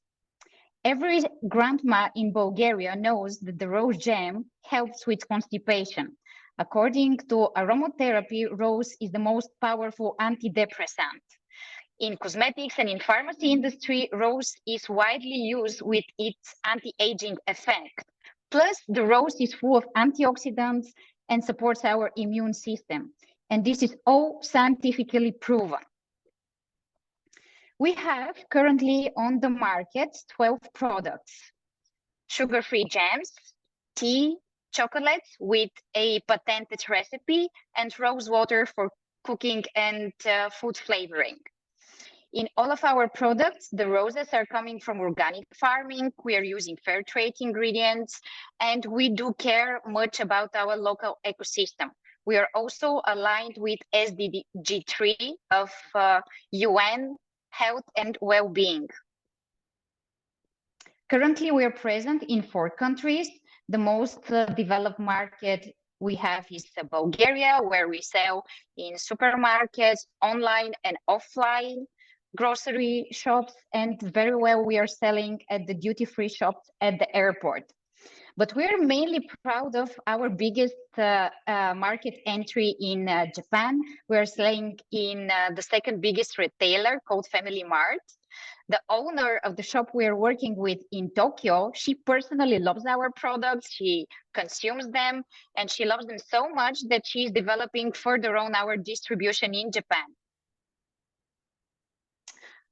Every grandma in Bulgaria knows that the rose jam helps with constipation. According to aromatherapy, rose is the most powerful antidepressant. In cosmetics and in pharmacy industry, rose is widely used with its anti-aging effect. Plus, the rose is full of antioxidants and supports our immune system. And this is all scientifically proven. We have currently on the market 12 products: sugar-free jams, tea, chocolates with a patented recipe, and rose water for cooking and food flavoring. In all of our products, the roses are coming from organic farming. We are using fair trade ingredients, and we do care much about our local ecosystem. We are also aligned with SDG 3 of UN Health and Well-being. Currently, we are present in 4 countries. The most developed market we have is Bulgaria, where we sell in supermarkets, online and offline, grocery shops, and very well we are selling at the duty-free shops at the airport. But we are mainly proud of our biggest market entry in Japan. We are selling in the 2nd biggest retailer called Family Mart. The owner of the shop we are working with in Tokyo, she personally loves our products, she consumes them, and she loves them so much that she's developing further on our distribution in Japan.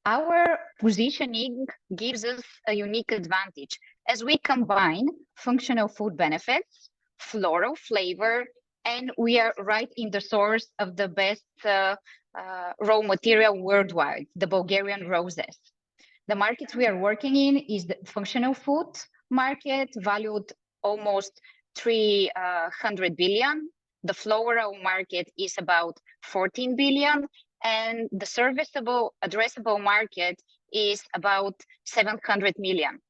Our positioning gives us a unique advantage as we combine functional food benefits, floral flavor, and we are right in the source of the best raw material worldwide, the Bulgarian roses. The market we are working in is the functional food market, valued almost 300 billion. The floral market is about 14 billion. And the serviceable addressable market is about 700 million.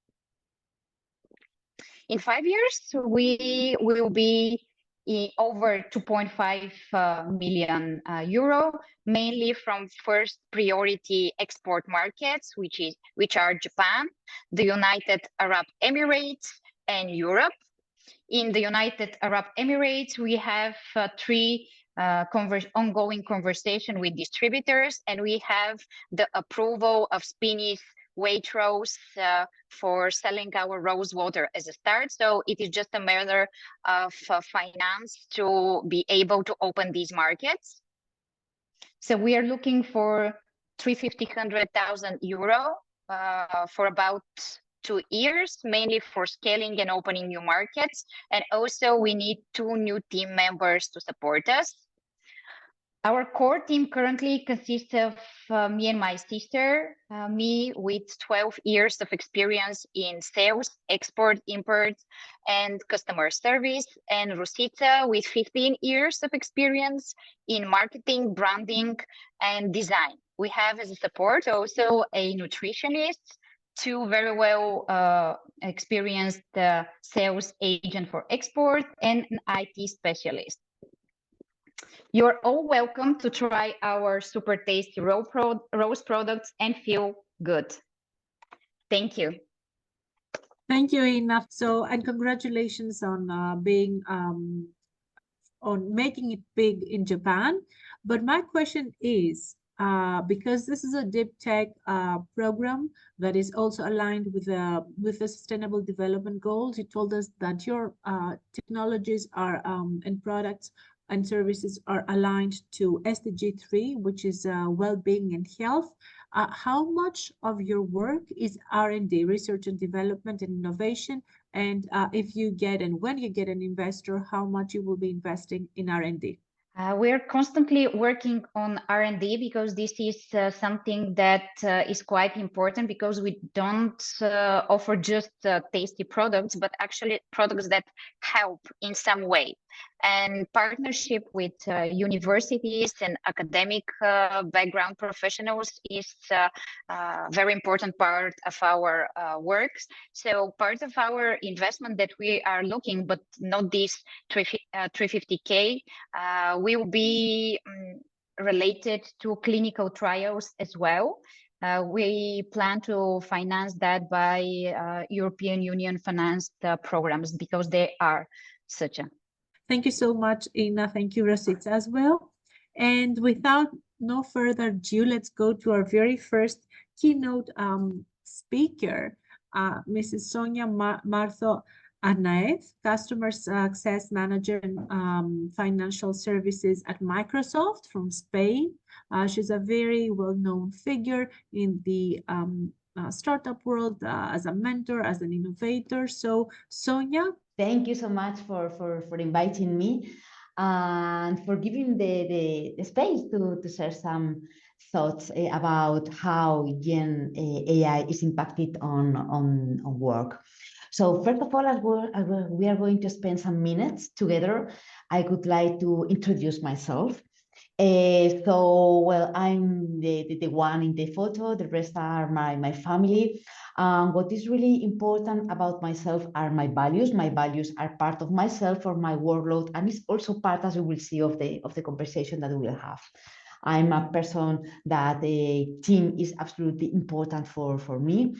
In 5 years, we will be over 2.5 million euro, mainly from first priority export markets, which are Japan, the United Arab Emirates, and Europe. In the United Arab Emirates, we have three ongoing conversation with distributors, and we have the approval of Spanish Waitrose for selling our rose water as a start. So it is just a matter of finance to be able to open these markets. So we are looking for 350,000 euro for about 2 years, mainly for scaling and opening new markets. And also we need 2 new team members to support us. Our core team currently consists of me and my sister, me with 12 years of experience in sales, export, import, and customer service, and Rosita with 15 years of experience in marketing, branding, and design. We have as a support also a nutritionist, 2 very well experienced sales agent for export, and an IT specialist. You're all welcome to try our super tasty rose products and feel good. Thank you. Thank you, Ina. So, and congratulations on on making it big in Japan. But my question is, because this is a deep tech program that is also aligned with the Sustainable Development Goals, you told us that your technologies are and products and services are aligned to SDG 3, which is well-being and health. How much of your work is R&D, research and development and innovation? And if you get and when you get an investor, how much you will be investing in R&D? We're constantly working on R&D because this is something that is quite important, because we don't offer just tasty products, but actually products that help in some way. And partnership with universities and academic background professionals is a very important part of our works. So part of our investment that we are looking, but not this 350K, will be related to clinical trials as well. We plan to finance that by European Union financed programs, because they are such a. Thank you so much, Ina. Thank you, Rosita, as well. And without no further ado, let's go to our very first keynote speaker, Mrs. Sonia Marzo Arnaez, Customer Success Manager and Financial Services at Microsoft from Spain. She's a very well-known figure in the startup world as a mentor, as an innovator. So, Sonia. Thank you so much for inviting me and for giving the space to share some thoughts about how Gen AI is impacted on work. So first of all, as we are going to spend some minutes together, I would like to introduce myself. Well, I'm the one in the photo, the rest are my family. What is really important about myself are my values. My values are part of myself or my workload, and it's also part, as we will see, of the conversation that we will have. I'm a person that the team is absolutely important for me.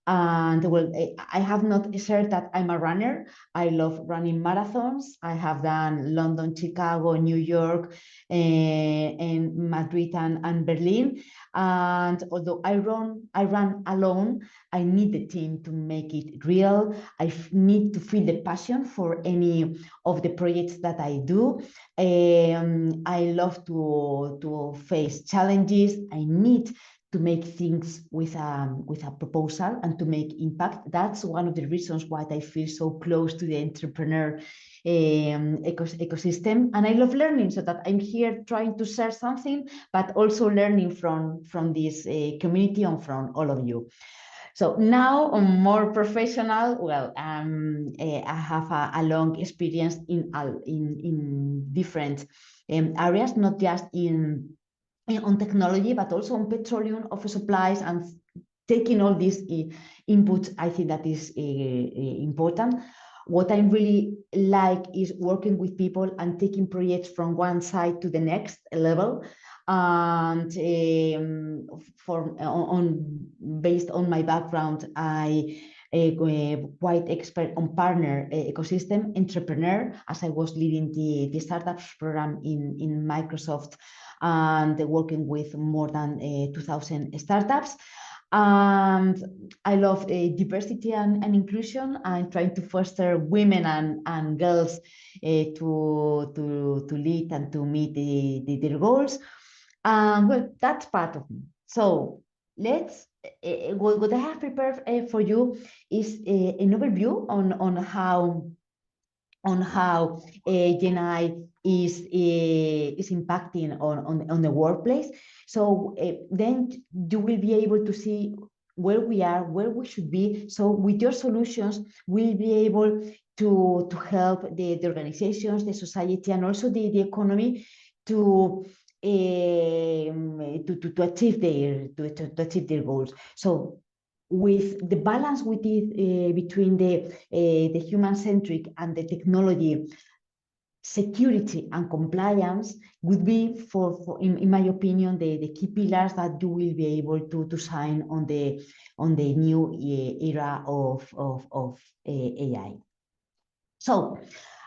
And well, I have not shared that I'm a runner. I love running marathons. I have done London, Chicago, New York, and Madrid and Berlin. And although I run alone, I need the team to make it real. I need to feel the passion for any of the projects that I do. I love to face challenges. I need to make things with a proposal and to make impact. That's one of the reasons why I feel so close to the entrepreneur ecosystem. And I love learning, so that I'm here trying to share something, but also learning from this community and from all of you. So now I'm more professional. Well, I have a long experience in different areas, not just on technology, but also on petroleum, of supplies, and taking all these inputs. I think that is important. What I really like is working with people and taking projects from one side to the next level. And based on my background, I quite expert on partner ecosystem, entrepreneur, as I was leading the startups program in Microsoft and working with more than 2,000 startups. And I love diversity and inclusion. I'm trying to foster women and girls to lead and to meet their goals. Well, that's part of me. So let's, what I have prepared for you is an overview on how GenAI is impacting on the workplace. So then you will be able to see where we are, where we should be. So with your solutions, we'll be able to help the organizations, the society, and also the economy to achieve their goals. So with the balance between the human-centric and the technology, security and compliance would be, in my opinion, the key pillars that you will be able to shine on the new era of AI. So,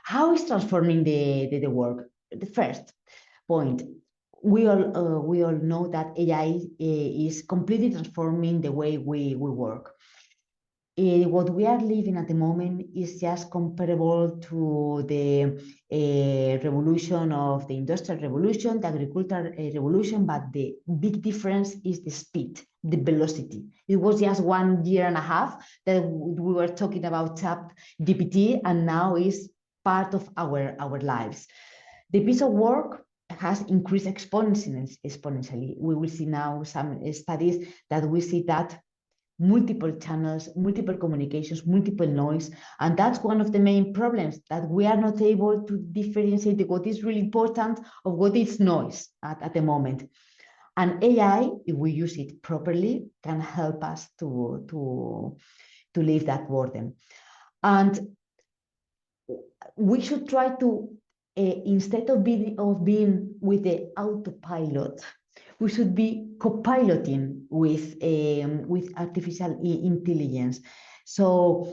how is transforming the work? The first point, we all know that AI is completely transforming the way we work. What we are living at the moment is just comparable to the revolution of the Industrial Revolution, the Agricultural Revolution, but the big difference is the speed, the velocity. It was just 1.5 years that we were talking about ChatGPT, and now is part of our lives. The piece of work has increased exponentially. We will see now some studies that we see that multiple channels, multiple communications, multiple noise. And that's one of the main problems, that we are not able to differentiate what is really important of what is noise at the moment. And AI, if we use it properly, can help us to leave that burden. And we should try to, instead of being with the autopilot, we should be co-piloting with artificial intelligence. So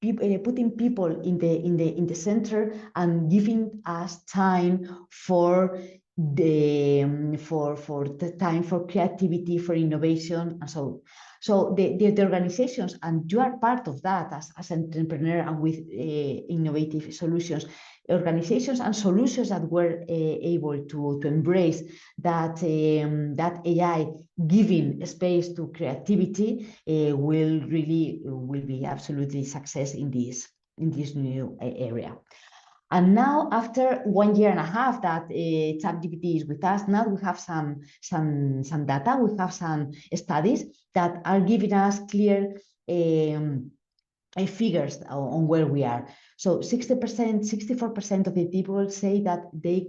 putting people in the center and giving us time for the time for creativity, for innovation, and so the organizations, and you are part of that as an entrepreneur and with innovative solutions. Organizations and solutions that were able to embrace that AI giving space to creativity will be absolutely success in this new area. And now, after 1.5 years that ChatGPT is with us, now we have some data, we have some studies that are giving us clear figures on where we are. So 60%, 64% of the people say that they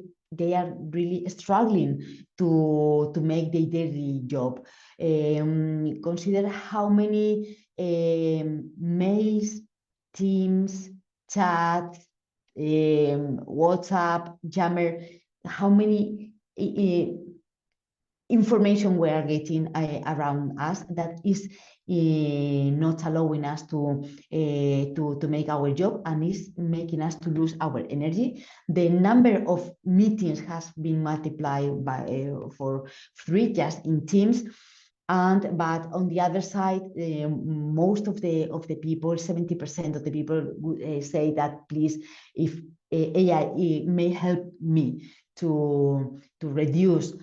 are really struggling to make their daily job. Consider how many mails, Teams, chat, WhatsApp, Jammer, how many information we are getting around us that is not allowing us to make our job, and is making us to lose our energy. The number of meetings has been multiplied by for 3 just in Teams. But on the other side, most of the people, 70% of the people say that, please, if AI may help me to reduce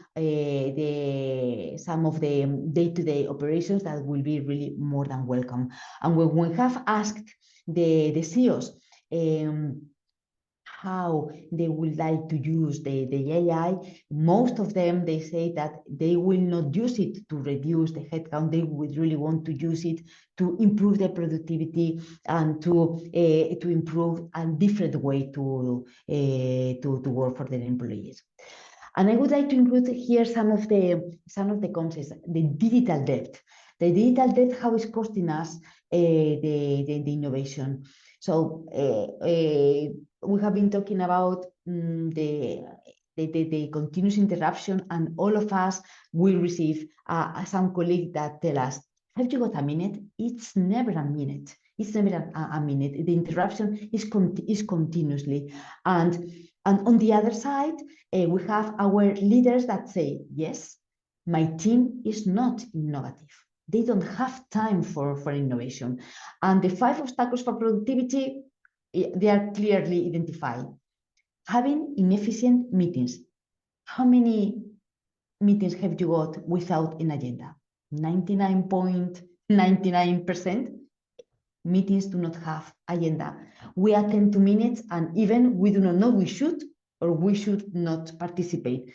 some of the day-to-day operations, that will be really more than welcome. And when we have asked the CEOs how they would like to use the AI, most of them, they say that they will not use it to reduce the headcount. They would really want to use it to improve their productivity and to improve a different way to work for their employees. And I would like to include here some of the concepts, the digital debt. The digital debt, how it's costing us the innovation. So we have been talking about the continuous interruption, and all of us will receive some colleagues that tell us, have you got a minute? It's never a minute. It's never a minute. The interruption is continuously. And on the other side, we have our leaders that say, yes, my team is not innovative. They don't have time for innovation. And the 5 obstacles for productivity, they are clearly identified. Having inefficient meetings. How many meetings have you got without an agenda? 99.99% meetings do not have agenda. We attend 2 minutes, and even we do not know we should or we should not participate.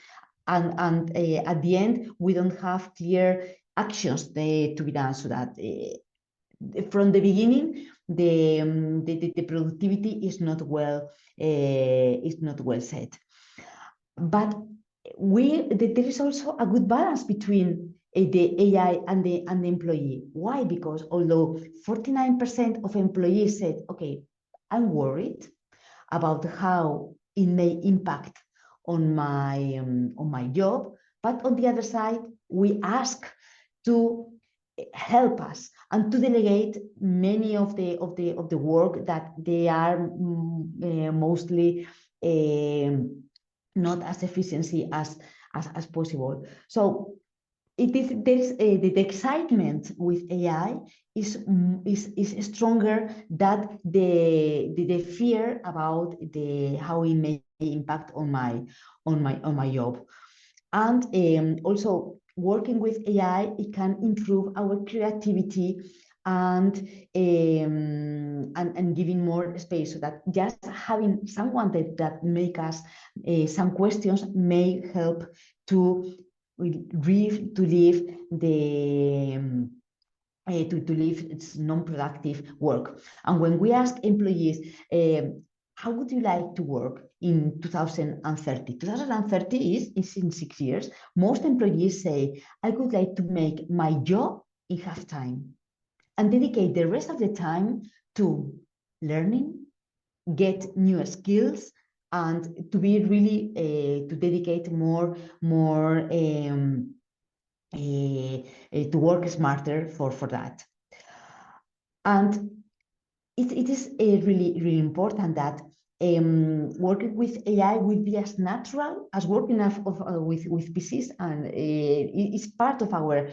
And at the end, we don't have clear actions to be done, so that from the beginning, the productivity is not well set. But there is also a good balance between the AI and the employee. Why? Because although 49% of employees said, okay, I'm worried about how it may impact on my job, but on the other side, we ask to help us and to delegate many of the work that they are mostly not as efficiency as possible. So the excitement with AI is stronger than the fear about how it may impact on my job. And also working with AI, it can improve our creativity and giving more space, so that just having someone that make us some questions may help to live its non-productive work. And when we ask employees, how would you like to work in 2030? 2030 is in 6 years. Most employees say, I would like to make my job in half time and dedicate the rest of the time to learning, get new skills, and to be really to dedicate more to work smarter for that. And it is really important that working with AI will be as natural as working with PCs, and it's part of our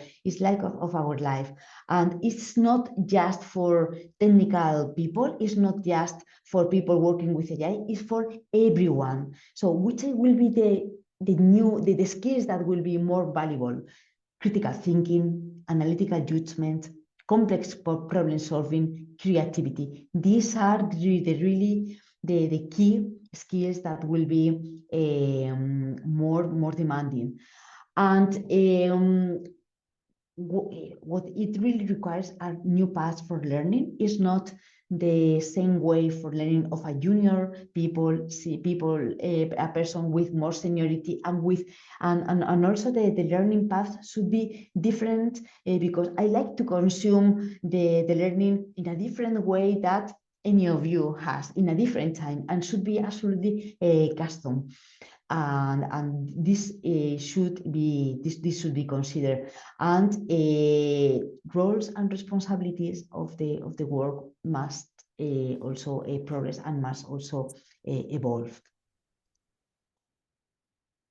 life. And it's not just for technical people, it's not just for people working with AI, it's for everyone. So which will be the skills that will be more valuable? Critical thinking, analytical judgment, complex problem solving, creativity. These are the key skills that will be more demanding. And what it really requires are new paths for learning. It's not the same way for learning of a junior a person with more seniority, and also the learning path should be different, because I like to consume the learning in a different way that any of you has in a different time, and should be absolutely custom. And this should be considered. And roles and responsibilities of the work must also progress and must also evolve.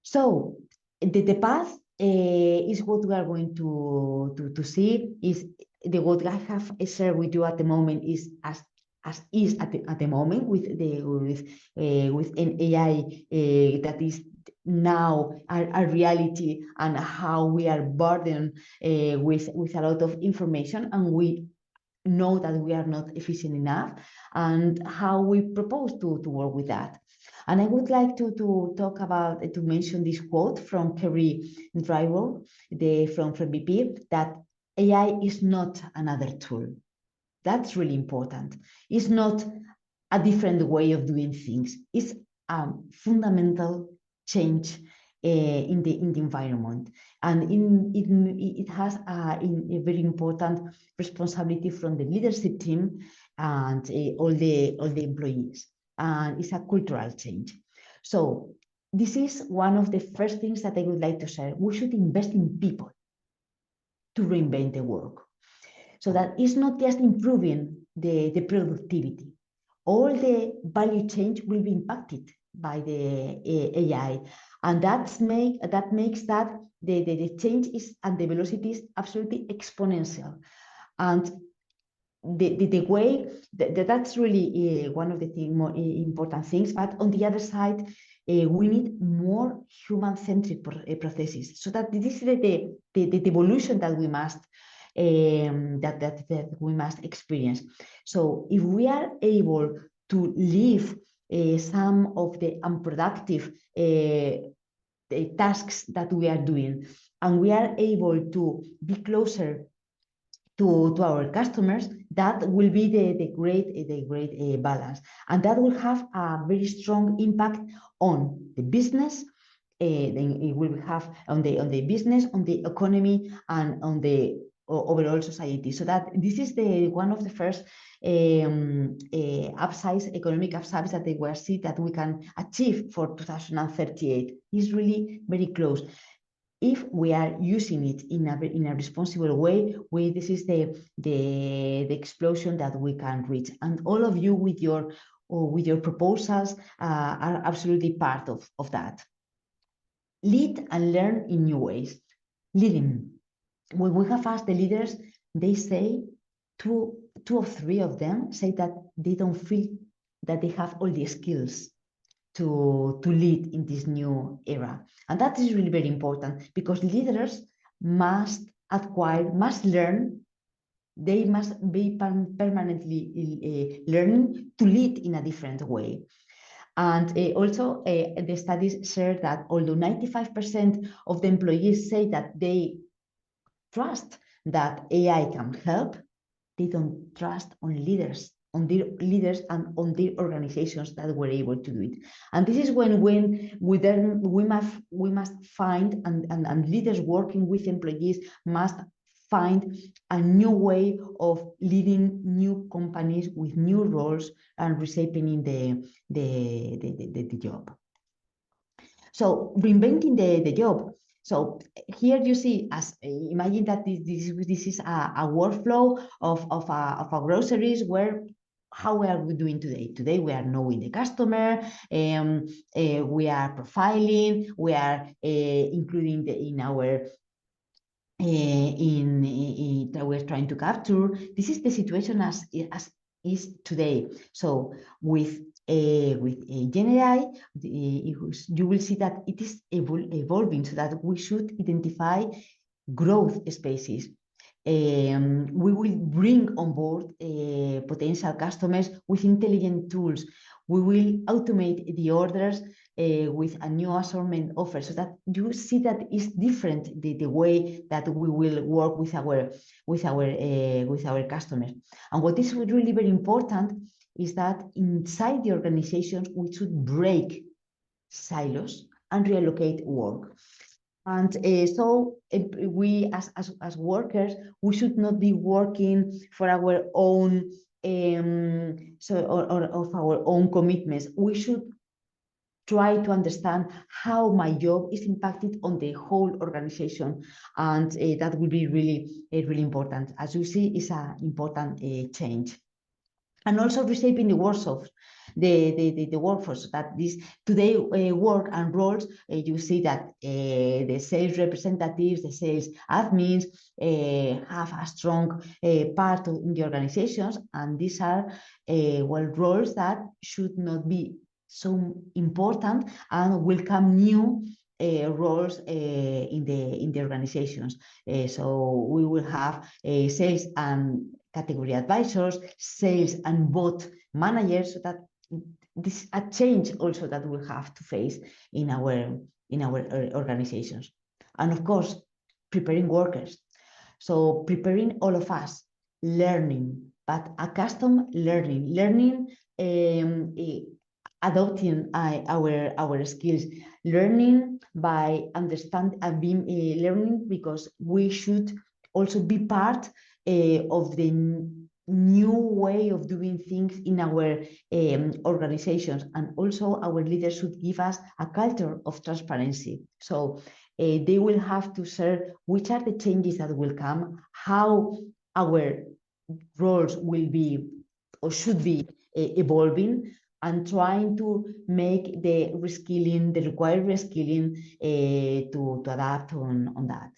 So the path is what we are going to see. Is what I have shared with you at the moment is as is at the moment with an AI that is now a reality, and how we are burdened with a lot of information, and we know that we are not efficient enough, and how we propose to work with that. And I would like to mention this quote from Gerald Cultot, from BP, that AI is not another tool. That's really important. It's not a different way of doing things. It's a fundamental change in the environment, and it has a very important responsibility from the leadership team and all the employees, and it's a cultural change. So this is one of the first things that I would like to share. We should invest in people to reinvent the work, so that it's not just improving the productivity. All the value change will be impacted by the AI, and that makes that the change is, and the velocity is absolutely exponential. And the way that's really one of the more important things. But on the other side, we need more human-centric processes, so that this is the evolution that we must that we must experience. So if we are able to leave some of the unproductive tasks that we are doing, and we are able to be closer to our customers, that will be the great balance, and that will have a very strong impact on the business. Then it will have on the business, on the economy, and on the overall society. So that this is one of the first economic upsides that we see that we can achieve for 2038. Is really very close. If we are using it in a responsible way, this is the explosion that we can reach. And all of you with your proposals are absolutely part of that. Lead and learn in new ways. Leading. When we have asked the leaders, they say two or three of them say that they don't feel that they have all the skills to lead in this new era. And that is really very important, because leaders must learn, they must be permanently learning to lead in a different way. And also the studies share that although 95% of the employees say that they trust that AI can help, they don't trust on leaders, on their leaders and on their organizations that were able to do it. And this is when we must find, and leaders working with employees must find a new way of leading new companies with new roles and reshaping the job. So reinventing the job. So here you see, imagine that this is a workflow of groceries, where how are we doing today? Today we are knowing the customer, we are profiling, we are including in our that we're trying to capture. This is the situation as is today. So with Gen AI, you will see that it is evolving, so that we should identify growth spaces. We will bring on board potential customers with intelligent tools. We will automate the orders with a new assortment offer, so that you see that it's different the way that we will work with our customers. And what is really very important is that inside the organizations we should break silos and reallocate work. And so we as workers, we should not be working for our own of our own commitments. We should try to understand how my job is impacted on the whole organization, and that will be really important. As you see, it's an important change. And also reshaping the workforce, the workforce, that this today work and roles, you see that the sales representatives, the sales admins have a strong part in the organizations, and these are roles that should not be so important, and will come new roles in the organizations. So we will have sales and category advisors, sales and bot managers, so that this is a change also that we'll have to face in our organizations. And of course, preparing workers. So preparing all of us, learning, but a custom learning adopting our skills, learning by understand and being learning because we should also be part of the new way of doing things in our organizations, and also our leaders should give us a culture of transparency. So they will have to share which are the changes that will come, how our roles will be or should be evolving, and trying to make the reskilling, the required reskilling to adapt on that.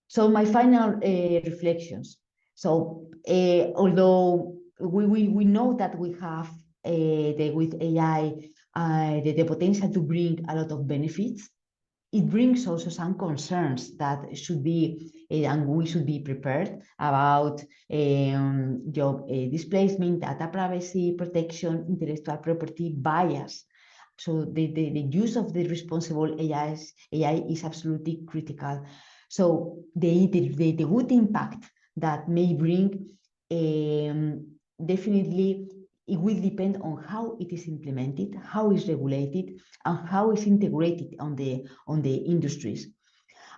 So my final reflections. So although we know that we have with AI the potential to bring a lot of benefits, it brings also some concerns that should be and we should be prepared about job displacement, data privacy protection, intellectual property bias. So the use of the responsible AI is absolutely critical. So the good impact that may bring definitely it will depend on how it is implemented, how it's regulated, and how it's integrated on the industries.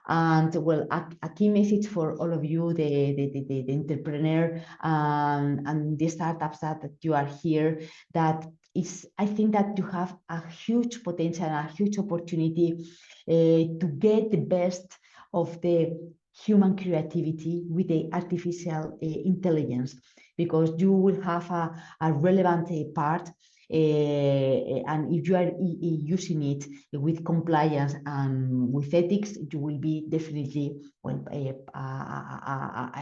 And well, a key message for all of you, the entrepreneur and the startups that you are here, that is, I think that you have a huge potential, a huge opportunity to get the best of the human creativity with the artificial intelligence, because you will have a relevant part, and if you are using it with compliance and with ethics, you will be definitely a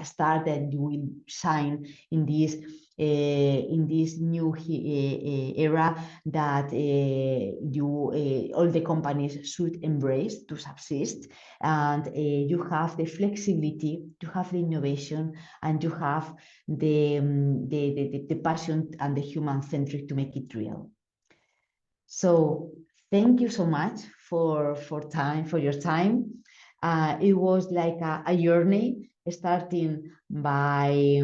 star that you will shine in this new era that all the companies should embrace to subsist, and you have the flexibility, you have the innovation, and you have the passion and the human-centric to make it real. So thank you so much for your time. It was like a journey starting by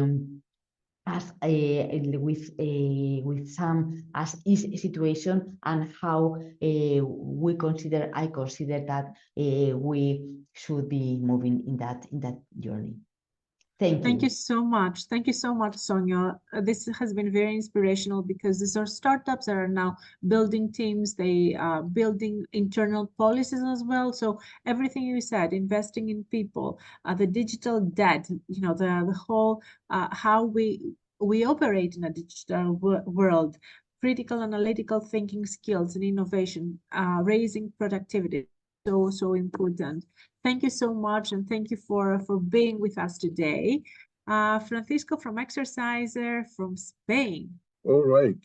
with some as is situation, and how I consider that we should be moving in that journey. Thank you. Thank you so much. Thank you so much, Sonia. This has been very inspirational, because these are startups that are now building teams. They are building internal policies as well. So everything you said, investing in people, the digital debt, you know, the whole how we operate in a digital world, critical analytical thinking skills and innovation, raising productivity, so important. Thank you so much, and thank you for being with us today. Francisco from eXRciser from Spain. All right.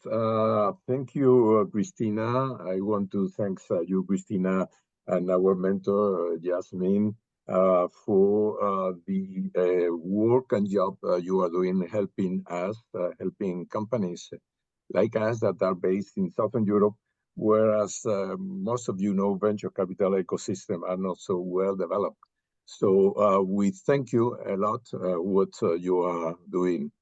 Thank you, Christina. I want to thank you, Christina, and our mentor, Jasmine, for the work and job you are doing, helping us, helping companies like us that are based in Southern Europe, whereas most of you know venture capital ecosystem are not so well developed. So we thank you a lot what you are doing.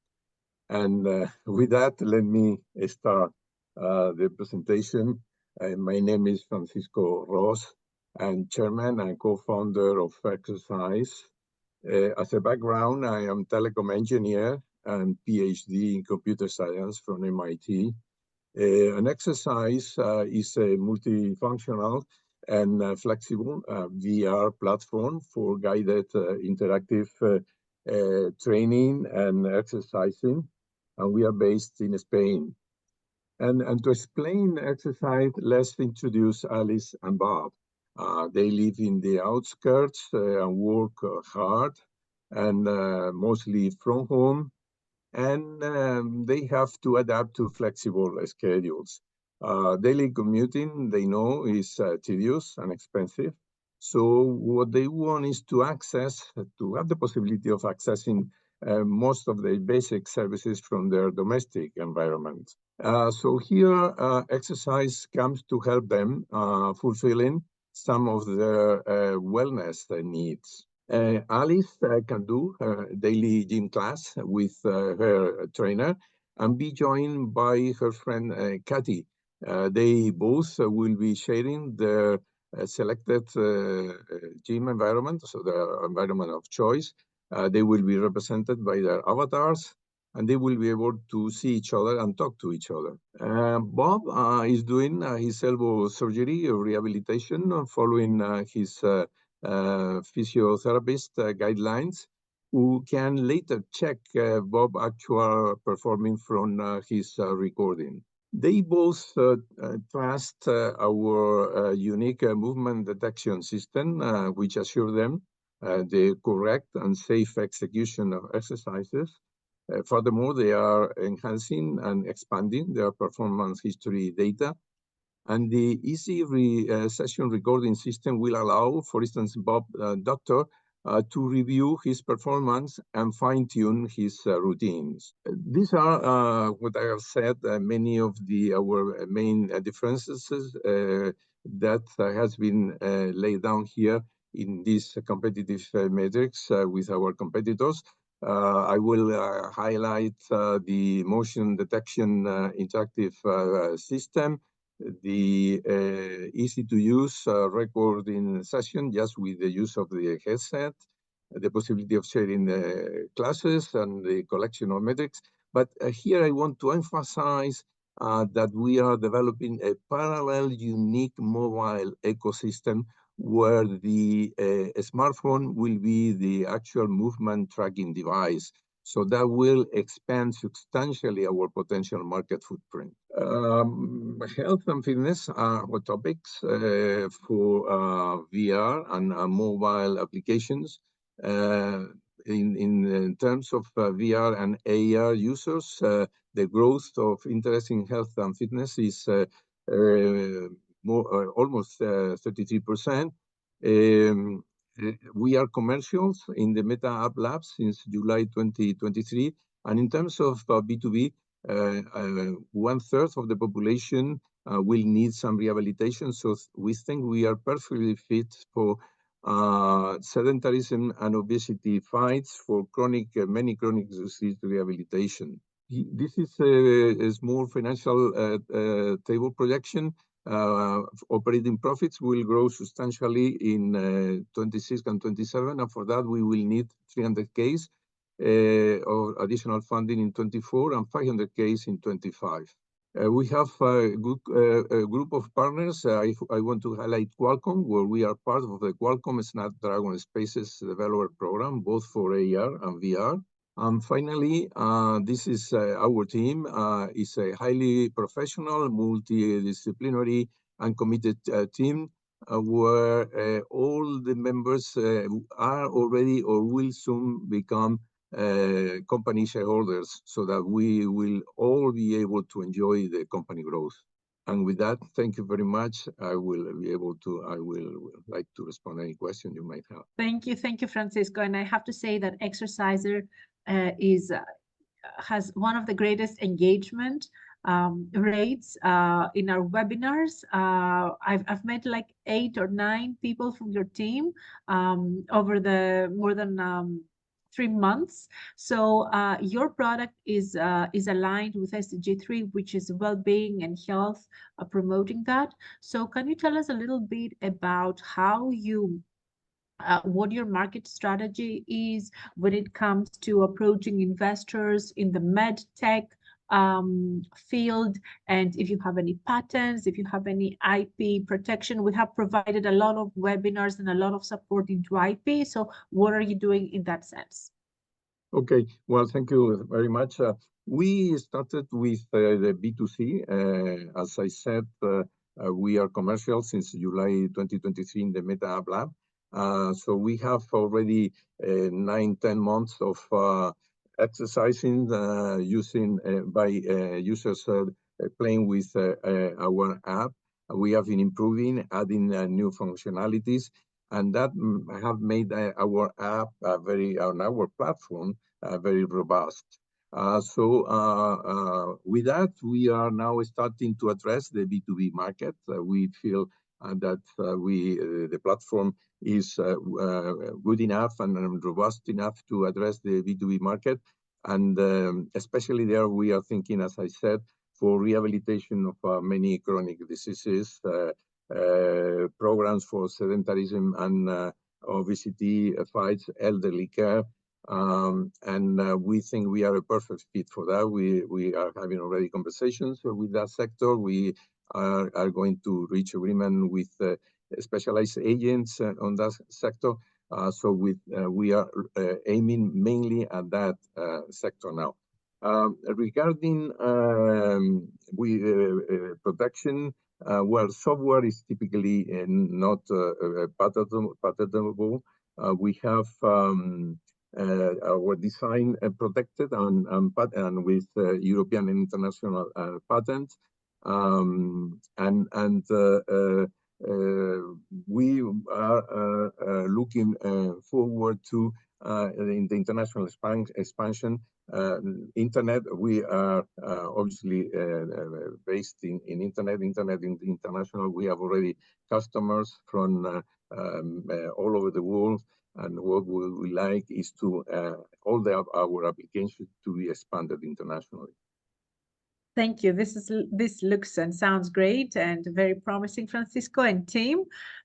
And with that, let me start the presentation. My name is Francisco Ros. I'm chairman and co-founder of eXRciser. As a background, I am telecom engineer and PhD in computer science from MIT. An eXRciser is a multifunctional and flexible VR platform for guided interactive training and exercising, and we are based in Spain. And to explain eXRciser, let's introduce Alice and Bob. They live in the outskirts and work hard, and mostly from home. And they have to adapt to flexible schedules. Daily commuting, they know, is tedious and expensive. So what they want is to have the possibility of accessing most of the basic services from their domestic environment. So here, eXRciser comes to help them fulfilling some of their wellness needs. Alice can do her daily gym class with her trainer, and be joined by her friend Kathy. They both will be sharing their selected gym environment, so the environment of choice. They will be represented by their avatars, and they will be able to see each other and talk to each other. Bob is doing his elbow surgery rehabilitation following his physiotherapist guidelines, who can later check Bob actual performing from his recording. They both trust our unique movement detection system, which assure them the correct and safe execution of exercises. Furthermore, they are enhancing and expanding their performance history data. And the easy session recording system will allow, for instance, Bob Doctor to review his performance and fine-tune his routines. These are what I have said, many of our main differences that has been laid down here in these competitive metrics with our competitors. I will highlight the motion detection interactive system, the easy to use recording session just with the use of the headset, the possibility of sharing classes and the collection of metrics. But here I want to emphasize that we are developing a parallel unique mobile ecosystem where the smartphone will be the actual movement tracking device. So that will expand substantially our potential market footprint. Health and fitness are hot topics for VR and mobile applications. In terms of VR and AR users, the growth of interest in health and fitness is almost 33%. We are commercials in the Meta App Lab since July 2023. And in terms of B2B, 1/3 of the population will need some rehabilitation. So we think we are perfectly fit for sedentarism and obesity fights, for many chronic disease rehabilitation. This is a small financial table projection. Operating profits will grow substantially in 26 and 27, and for that we will need 300Ks of additional funding in 24 and 500Ks in 25. We have a group of partners. I want to highlight Qualcomm, where we are part of the Qualcomm Snapdragon Spaces Developer Program, both for AR and VR. And finally, this is our team. It's a highly professional, multidisciplinary, and committed team where all the members are already or will soon become company shareholders, so that we will all be able to enjoy the company growth. And with that, thank you very much. I will like to respond to any question you might have. Thank you, Francisco. And I have to say that eXRciser has one of the greatest engagement rates in our webinars. I've met like 8 or 9 people from your team over the more than 3 months. So your product is aligned with SDG 3, which is well-being and health, promoting that. So can you tell us a little bit about how you what your market strategy is when it comes to approaching investors in the med tech field, and if you have any patents, if you have any IP protection? We have provided a lot of webinars and a lot of support into IP. So what are you doing in that sense? Okay, well, thank you very much. We started with the B2C. As I said, we are commercial since July 2023 in the Meta App Lab. So we have already 9-10 months of exercising using by users playing with our app. We have been improving, adding new functionalities, and that have made our app on our platform very robust. So with that, we are now starting to address the B2B market. We feel that the platform is good enough and robust enough to address the B2B market. And especially there, we are thinking, as I said, for rehabilitation of many chronic diseases, programs for sedentarism and obesity, fights, elderly care. We think we are a perfect fit for that. We are having already conversations with that sector. We are going to reach agreement with specialized agents on that sector. We are aiming mainly at that sector now. Regarding protection, where software is typically not patentable, we have our design protected and with European and international patents. We are looking forward to in the international expansion. Internet, we are obviously based in Internet International. We have already customers from all over the world. And what we would like is to all our applications to be expanded internationally. Thank you. This looks and sounds great and very promising, Francisco and team.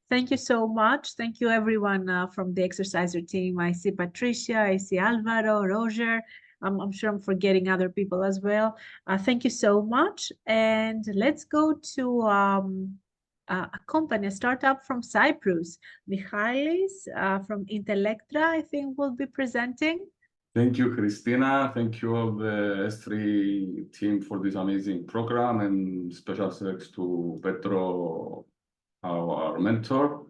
Thank you so much. Thank you, everyone from the eXRciser team. I see Patricia, I see Alvaro, Roger. I'm sure I'm forgetting other people as well. Thank you so much. And let's go to a company, a startup from Cyprus. Michalis from Intellectra, I think, will be presenting. Thank you, Christina. Thank you all the S3 team for this amazing program, and special thanks to Petro, our mentor.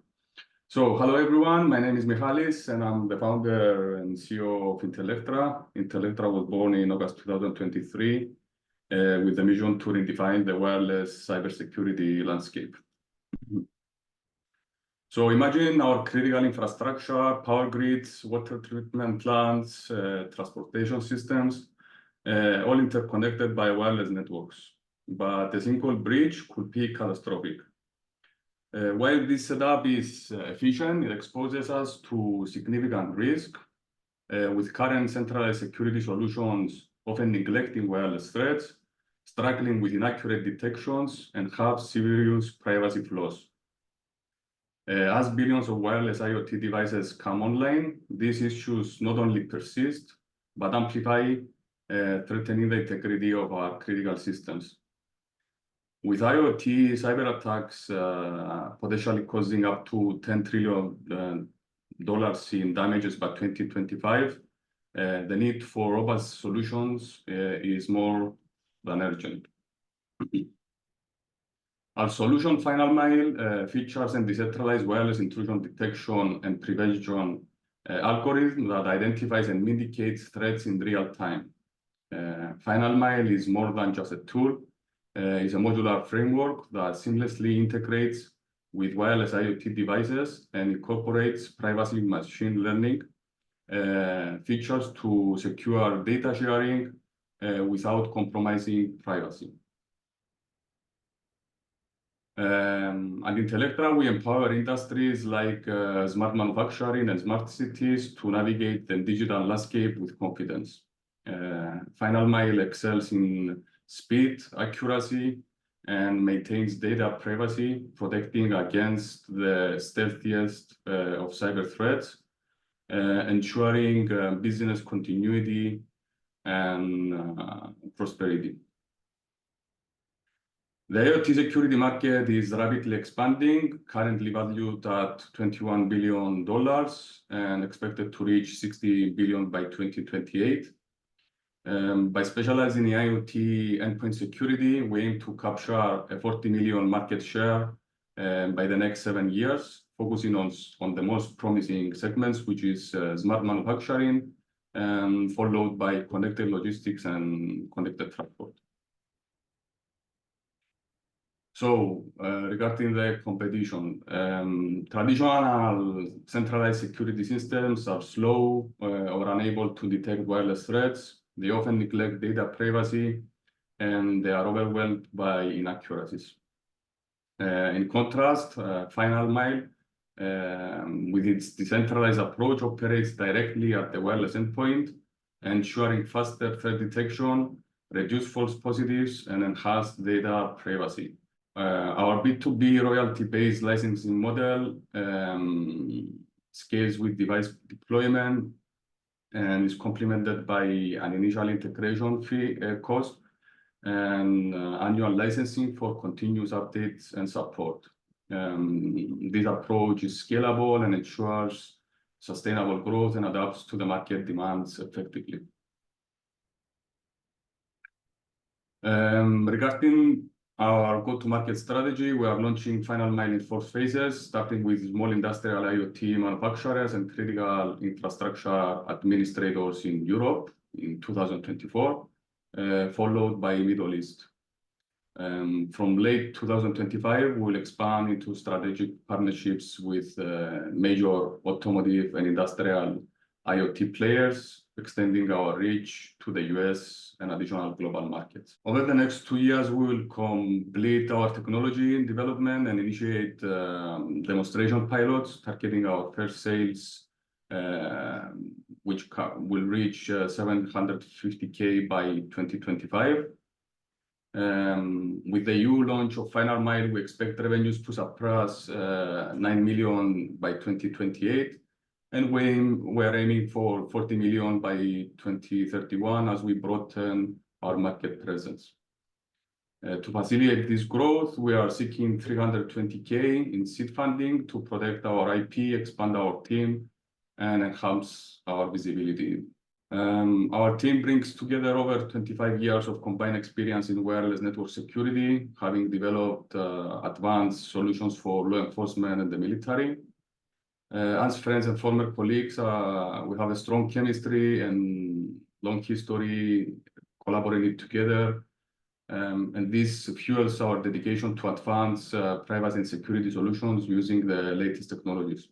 So, hello everyone. My name is Michalis, and I'm the founder and CEO of Intellectra. Intellectra was born in August 2023 with the mission to redefine the wireless cybersecurity landscape. So imagine our critical infrastructure, power grids, water treatment plants, transportation systems, all interconnected by wireless networks. But a single breach could be catastrophic. While this setup is efficient, it exposes us to significant risk, with current centralized security solutions often neglecting wireless threats, struggling with inaccurate detections, and have serious privacy flaws. As billions of wireless IoT devices come online, these issues not only persist, but amplify, threatening the integrity of our critical systems. With IoT, cyber attacks potentially causing up to $10 trillion in damages by 2025, the need for robust solutions is more than urgent. Our solution, Final Mile, features and decentralized wireless intrusion detection and prevention algorithm that identifies and mitigates threats in real time. Final Mile is more than just a tool. It's a modular framework that seamlessly integrates with wireless IoT devices and incorporates privacy machine learning features to secure data sharing without compromising privacy. At Intellectra, we empower industries like smart manufacturing and smart cities to navigate the digital landscape with confidence. Final Mile excels in speed, accuracy, and maintains data privacy, protecting against the stealthiest of cyber threats, ensuring business continuity and prosperity. The IoT security market is rapidly expanding, currently valued at $21 billion and expected to reach $60 billion by 2028. By specializing in IoT endpoint security, we aim to capture a 40 million market share by the next 7 years, focusing on the most promising segments, which is smart manufacturing, followed by connected logistics and connected transport. So, regarding the competition, traditional centralized security systems are slow or unable to detect wireless threats. They often neglect data privacy, and they are overwhelmed by inaccuracies. In contrast, Final Mile, with its decentralized approach, operates directly at the wireless endpoint, ensuring faster threat detection, reduce false positives, and enhance data privacy. Our B2B royalty-based licensing model scales with device deployment and is complemented by an initial integration fee cost and annual licensing for continuous updates and support. This approach is scalable and ensures sustainable growth and adapts to the market demands effectively. Regarding our go-to-market strategy, we are launching final mile in 4 phases, starting with small industrial IoT manufacturers and critical infrastructure administrators in Europe in 2024, followed by Middle East. From late 2025, we'll expand into strategic partnerships with major automotive and industrial IoT players, extending our reach to the US and additional global markets. Over the next 2 years, we will complete our technology development and initiate demonstration pilots, targeting our first sales, which will reach 750K by 2025. With the EU launch of Final Mile, we expect revenues to surpass 9 million by 2028. And we're aiming for 40 million by 2031 as we broaden our market presence. To facilitate this growth, we are seeking 320K in seed funding to protect our IP, expand our team, and enhance our visibility. Our team brings together over 25 years of combined experience in wireless network security, having developed advanced solutions for law enforcement and the military. As friends and former colleagues, we have a strong chemistry and long history collaborating together. And this fuels our dedication to advance privacy and security solutions using the latest technologies.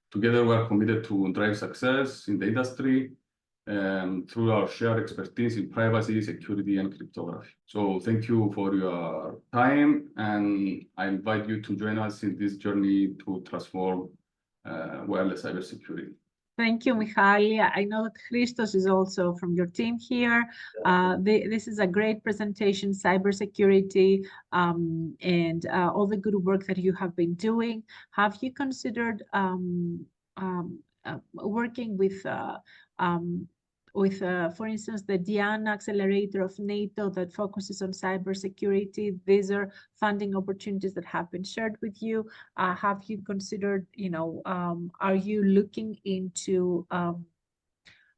Together, we are committed to drive success in the industry through our shared expertise in privacy, security, and cryptography. So thank you for your time, and I invite you to join us in this journey to transform wireless cybersecurity. Thank you, Michaly. I know that Christos is also from your team here. This is a great presentation, cybersecurity, and all the good work that you have been doing. Have you considered working with, for instance, the Diana accelerator of NATO that focuses on cybersecurity? These are funding opportunities that have been shared with you. Have you considered, are you looking into, or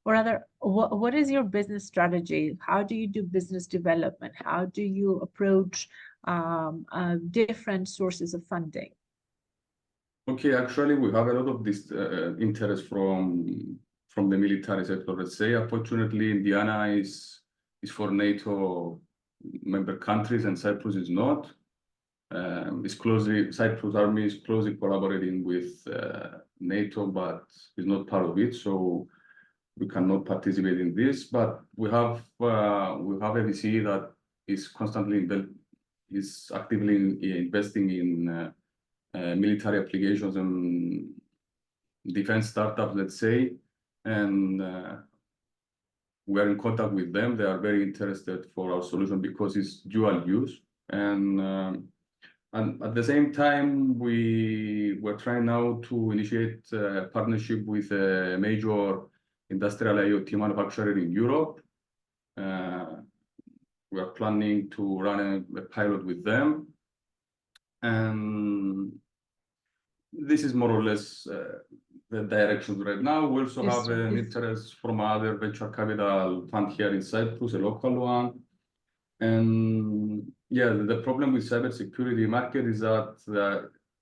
rather, what is your business strategy? How do you do business development? How do you approach different sources of funding? Okay, actually, we have a lot of this interest from the military sector, let's say. Unfortunately, Indiana is for NATO member countries and Cyprus is not. Cyprus Army is closely collaborating with NATO, but is not part of it, so we cannot participate in this. But we have a VC that is actively investing in military applications and defense startups, let's say. And we are in contact with them. They are very interested for our solution because it's dual use. And at the same time, we're trying now to initiate a partnership with a major industrial IoT manufacturer in Europe. We are planning to run a pilot with them. And this is more or less the direction right now. We also have an interest from other venture capital fund here in Cyprus, a local one. And yeah, the problem with cybersecurity market is that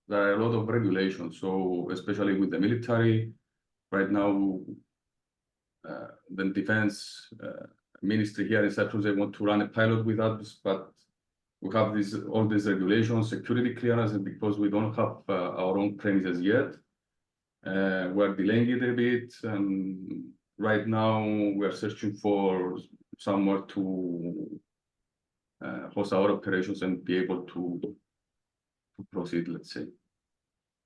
there are a lot of regulations. So especially with the military, right now, the defense ministry here in Cyprus, they want to run a pilot with us, but we have all these regulations, security clearance, and because we don't have our own premises yet, we're delaying it a bit. And right now, we're searching for somewhere to host our operations and be able to proceed, let's say.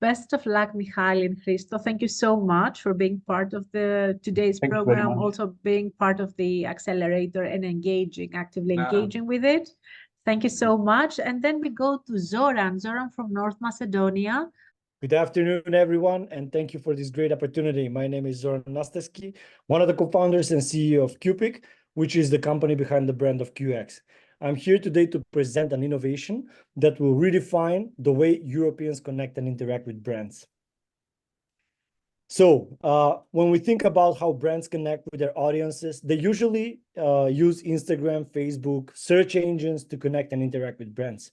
Best of luck, Michal and Christo. Thank you so much for being part of today's Thank you very program, much. also being part of the accelerator and actively engaging with it. Thank you so much. And then we go to Zoran from North Macedonia. Good afternoon, everyone, and thank you for this great opportunity. My name is Zoran Nasteski, one of the co-founders and CEO of Cupic, which is the company behind the brand of QX. I'm here today to present an innovation that will redefine the way Europeans connect and interact with brands. So when we think about how brands connect with their audiences, they usually use Instagram, Facebook, search engines to connect and interact with brands.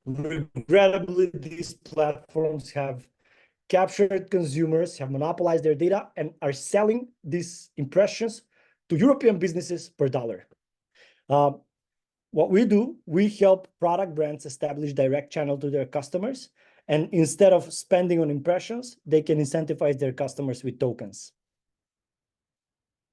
Regrettably, these platforms have captured consumers, have monopolized their data, and are selling these impressions to European businesses per dollar. What we do, we help product brands establish direct channel to their customers, and instead of spending on impressions, they can incentivize their customers with tokens.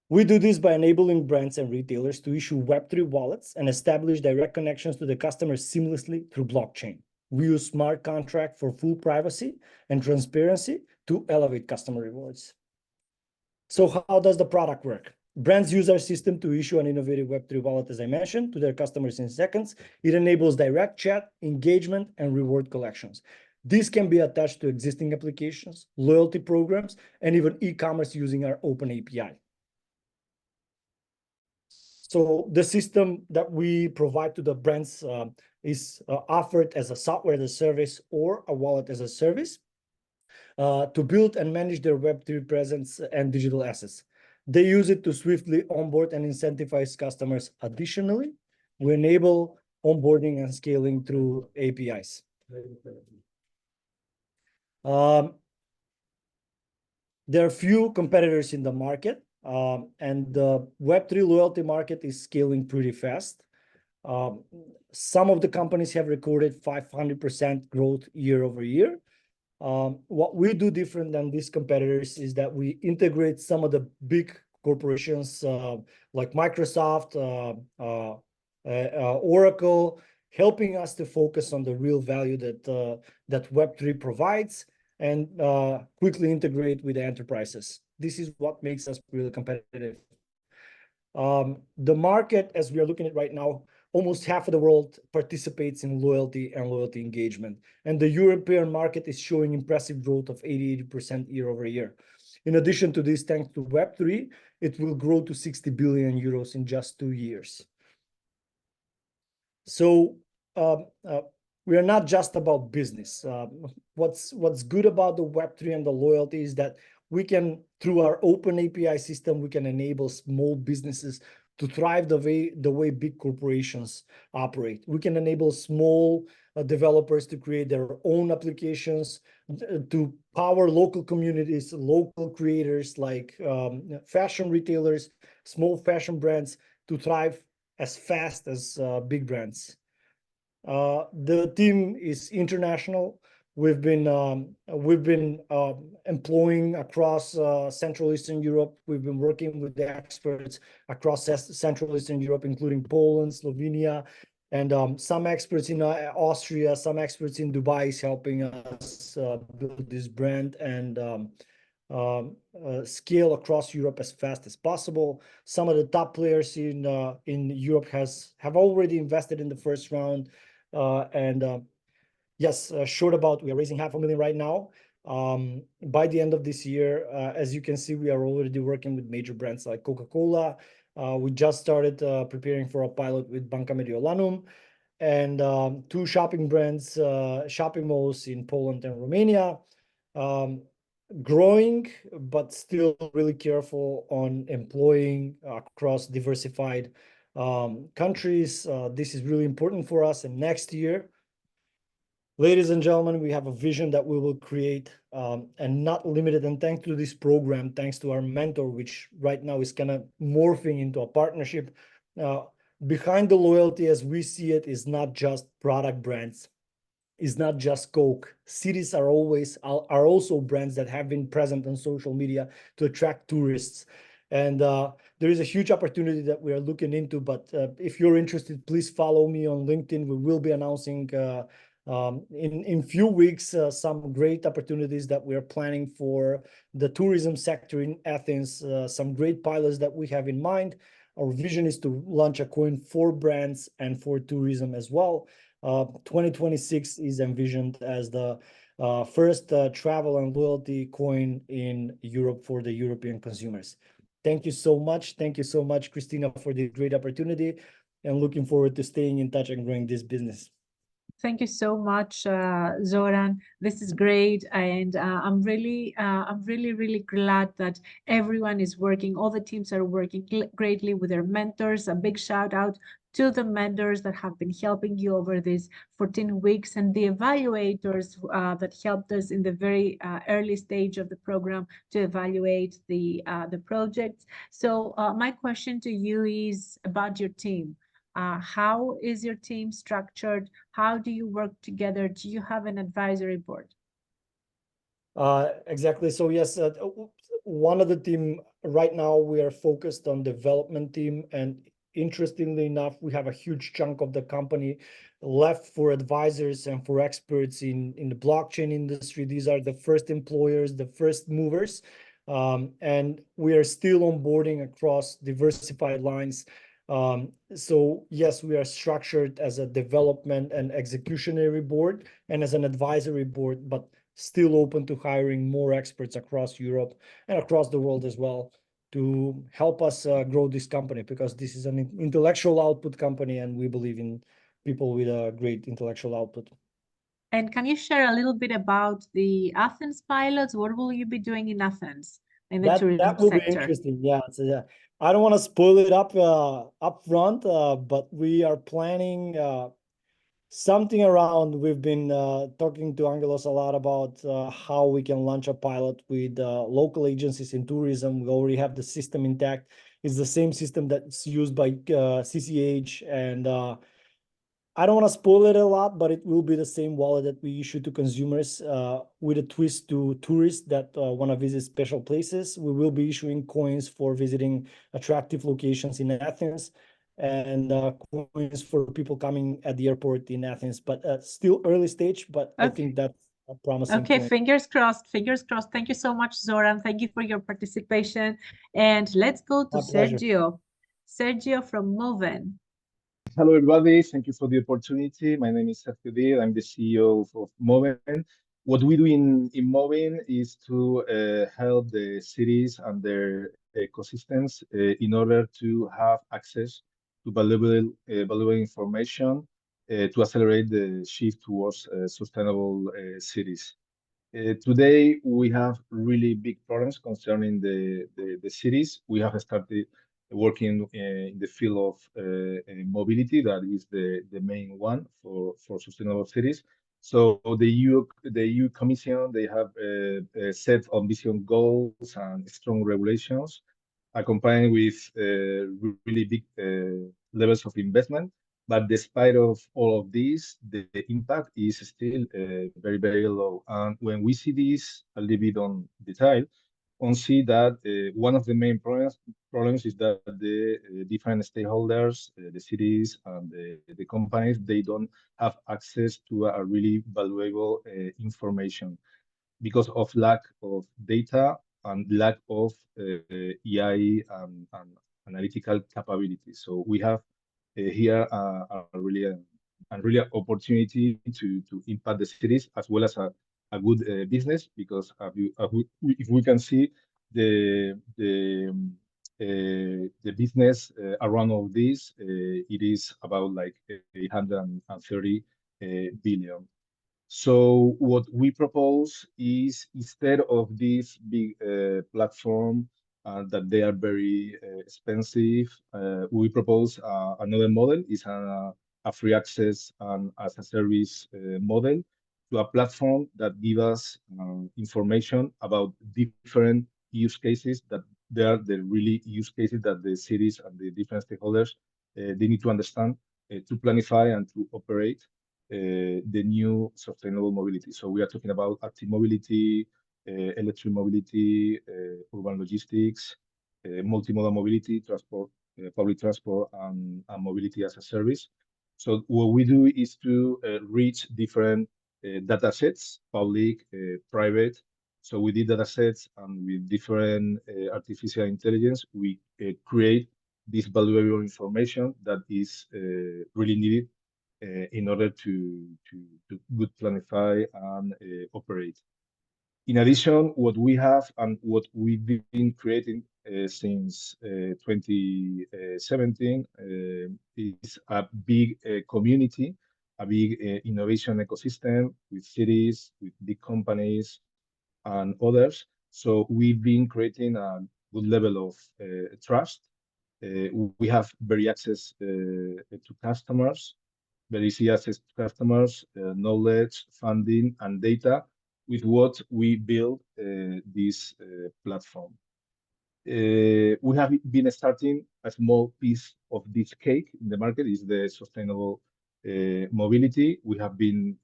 We do this by enabling brands and retailers to issue Web3 wallets and establish direct connections to the customers seamlessly through blockchain. We use smart contract for full privacy and transparency to elevate customer rewards. So how does the product work? Brands use our system to issue an innovative Web3 wallet, as I mentioned, to their customers in seconds. It enables direct chat, engagement, and reward collections. This can be attached to existing applications, loyalty programs, and even e-commerce using our open API. So the system that we provide to the brands is offered as a software as a service or a wallet as a service to build and manage their Web3 presence and digital assets. They use it to swiftly onboard and incentivize customers. Additionally, we enable onboarding and scaling through APIs. There are few competitors in the market. And the Web3 loyalty market is scaling pretty fast. Some of the companies have recorded 500% growth year over year. What we do different than these competitors is that we integrate some of the big corporations like Microsoft, Oracle, helping us to focus on the real value that Web3 provides and quickly integrate with the enterprises. This is what makes us really competitive. The market, as we are looking at right now, almost half of the world participates in loyalty and loyalty engagement. And the European market is showing impressive growth of 80% year over year. In addition to this, thanks to Web3, it will grow to 60 billion euros in just 2 years. So we are not just about business. What's good about the Web3 and the loyalty is that we can, through our open API system, we can enable small businesses to thrive the way big corporations operate. We can enable small developers to create their own applications, to power local communities, local creators like fashion retailers, small fashion brands to thrive as fast as big brands. The team is international. We've been employing across Central Eastern Europe. We've been working with the experts across Central Eastern Europe, including Poland, Slovenia, and some experts in Austria, some experts in Dubai is helping us build this brand and scale across Europe as fast as possible. Some of the top players in Europe have already invested in the first round, yes, short about, we are raising $500,000 right now. By the end of this year, as you can see, we are already working with major brands like Coca-Cola. We just started preparing for a pilot with Banca Mediolanum and 2 shopping brands, shopping malls in Poland and Romania. Growing, but still really careful on employing across diversified countries. This is really important for us. And next year, ladies and gentlemen, we have a vision that we will create and not limited. And thanks to this program, thanks to our mentor, which right now is kind of morphing into a partnership. Behind the loyalty, as we see it, is not just product brands. It's not just Coke. Cities are also brands that have been present on social media to attract tourists. And there is a huge opportunity that we are looking into. But if you're interested, please follow me on LinkedIn. We will be announcing In few weeks, some great opportunities that we are planning for the tourism sector in Athens, some great pilots that we have in mind. Our vision is to launch a coin for brands and for tourism as well. 2026 is envisioned as the first travel and loyalty coin in Europe for the European consumers. Thank you so much. Thank you so much, Christina, for the great opportunity, and looking forward to staying in touch and growing this business. Thank you so much, Zoran. This is great, and I'm really, really glad that everyone is working. All the teams are working greatly with their mentors. A big shout out to the mentors that have been helping you over these 14 weeks, and the evaluators that helped us in the very early stage of the program to evaluate the projects. So my question to you is about your team. How is your team structured? How do you work together? Do you have an advisory board? Exactly. So yes, one of the team right now, we are focused on development team, and interestingly enough, we have a huge chunk of the company left for advisors and for experts in the blockchain industry. These are the first employers, the first movers, and we are still onboarding across diversified lines. So yes, we are structured as a development and executionary board and as an advisory board, but still open to hiring more experts across Europe and across the world as well to help us grow this company, because this is an intellectual output company, and we believe in people with a great intellectual output. And can you share a little bit about the Athens pilots? What will you be doing in Athens in the tourism that will sector? be interesting. Yeah, so yeah, I don't want to spoil it up front, but we are planning something around. We've been talking to Angelos a lot about how we can launch a pilot with local agencies in tourism. We already have the system intact. It's the same system that's used by CCH, and I don't want to spoil it a lot, but it will be the same wallet that we issue to consumers with a twist to tourists that want to visit special places. We will be issuing coins for visiting attractive locations in Athens, and coins for people coming at the airport in Athens, but still early stage, but okay. I think that's a promising Okay, point. fingers crossed, fingers crossed. Thank you so much, Zoran. Thank you for your participation. And let's go to Sergio. Sergio from MOVEN. Hello, everybody. Thank you for the opportunity. My name is Sergio. I'm the CEO of MOVEN. What we do in MOVEN is to help the cities and their ecosystems in order to have access to valuable information to accelerate the shift towards sustainable cities. Today, we have really big problems concerning the cities. We have started working in the field of mobility. That is the main one for sustainable cities. So the EU Commission, they have set ambitious goals and strong regulations, accompanied with really big levels of investment. But despite of all of this, the impact is still very, very low. And when we see this a little bit on detail, we see that one of the main problems is that the different stakeholders, the cities and the companies, they don't have access to a really valuable information because of lack of data and lack of AI and analytical capabilities. So we have here a really opportunity to impact the cities as well as a good business, because if we can see the business around all this, it is about like 830 billion. So what we propose is, instead of this big platform that they are very expensive, we propose another model. Is a free access and as a service model to a platform that gives us information about different use cases, that they are the really use cases that the cities and the different stakeholders they need to understand to planify and to operate the new sustainable mobility. So we are talking about active mobility, electric mobility, urban logistics, multimodal mobility, transport, public transport, and mobility as a service. So what we do is to reach different data sets, public, private. So with the data sets and with different artificial intelligence, we create this valuable information that is really needed in order to good planify and operate. In addition, what we have and what we've been creating since 2017 is a big community, a big innovation ecosystem with cities, with big companies, and others. So we've been creating a good level of trust. We have very access to customers, very easy access to customers, knowledge, funding, and data with what we build this platform. We have been starting a small piece of this cake in the market is the sustainable mobility. We have been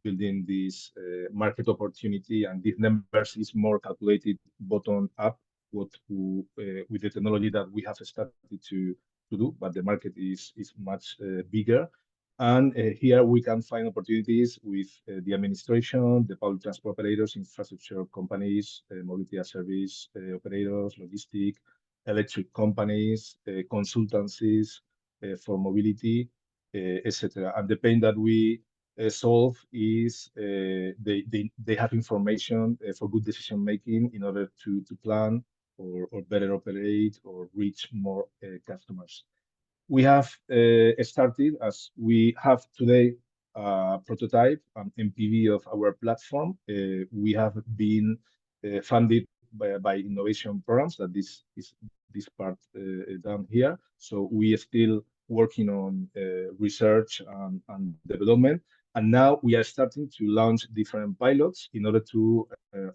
building this market opportunity, and these numbers is more calculated bottom up with the technology that we have started to do, but the market is much bigger. And here we can find opportunities with the administration, the public transport operators, infrastructure companies, mobility as service operators, logistic, electric companies, consultancies for mobility, etc. And the pain that we solve is they have information for good decision making in order to plan or better operate or reach more customers. We have started, as we have today, a prototype, MPV of our platform. We have been funded by innovation programs that this part down here. So we are still working on research and development. And now we are starting to launch different pilots in order to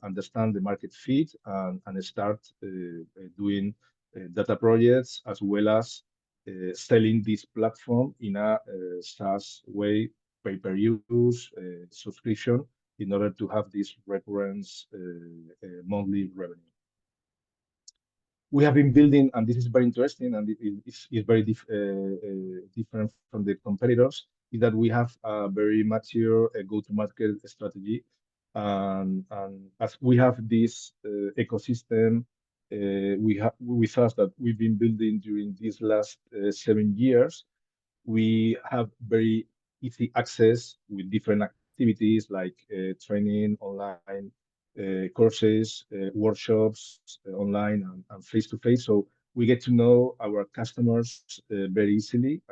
understand the market fit and start doing data projects as well as selling this platform in a SaaS way, pay-per-use subscription, in order to have this recurrence monthly revenue. We have been building, and this is very interesting, and it's very different from the competitors, is that we have a very mature go-to-market strategy. And as we have this ecosystem, with us that we've been building during these last 7 years, we have very easy access with different activities like training, online courses, workshops, online and face-to-face. So we get to know our customers very easily.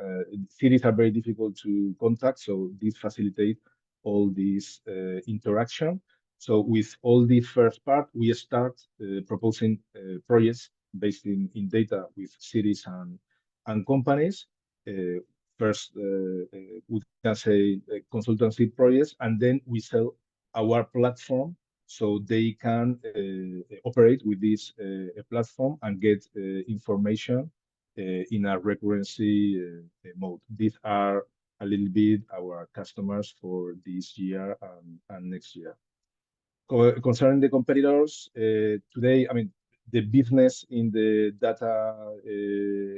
Cities are very difficult to contact, so this facilitates all this interaction. So with all the first part, we start proposing projects based in data with cities and companies. First, we can say consultancy projects, and then we sell our platform so they can operate with this platform and get information in a recurrency mode. These are a little bit our customers for this year and next year. Concerning the competitors, today, I mean, the business in the data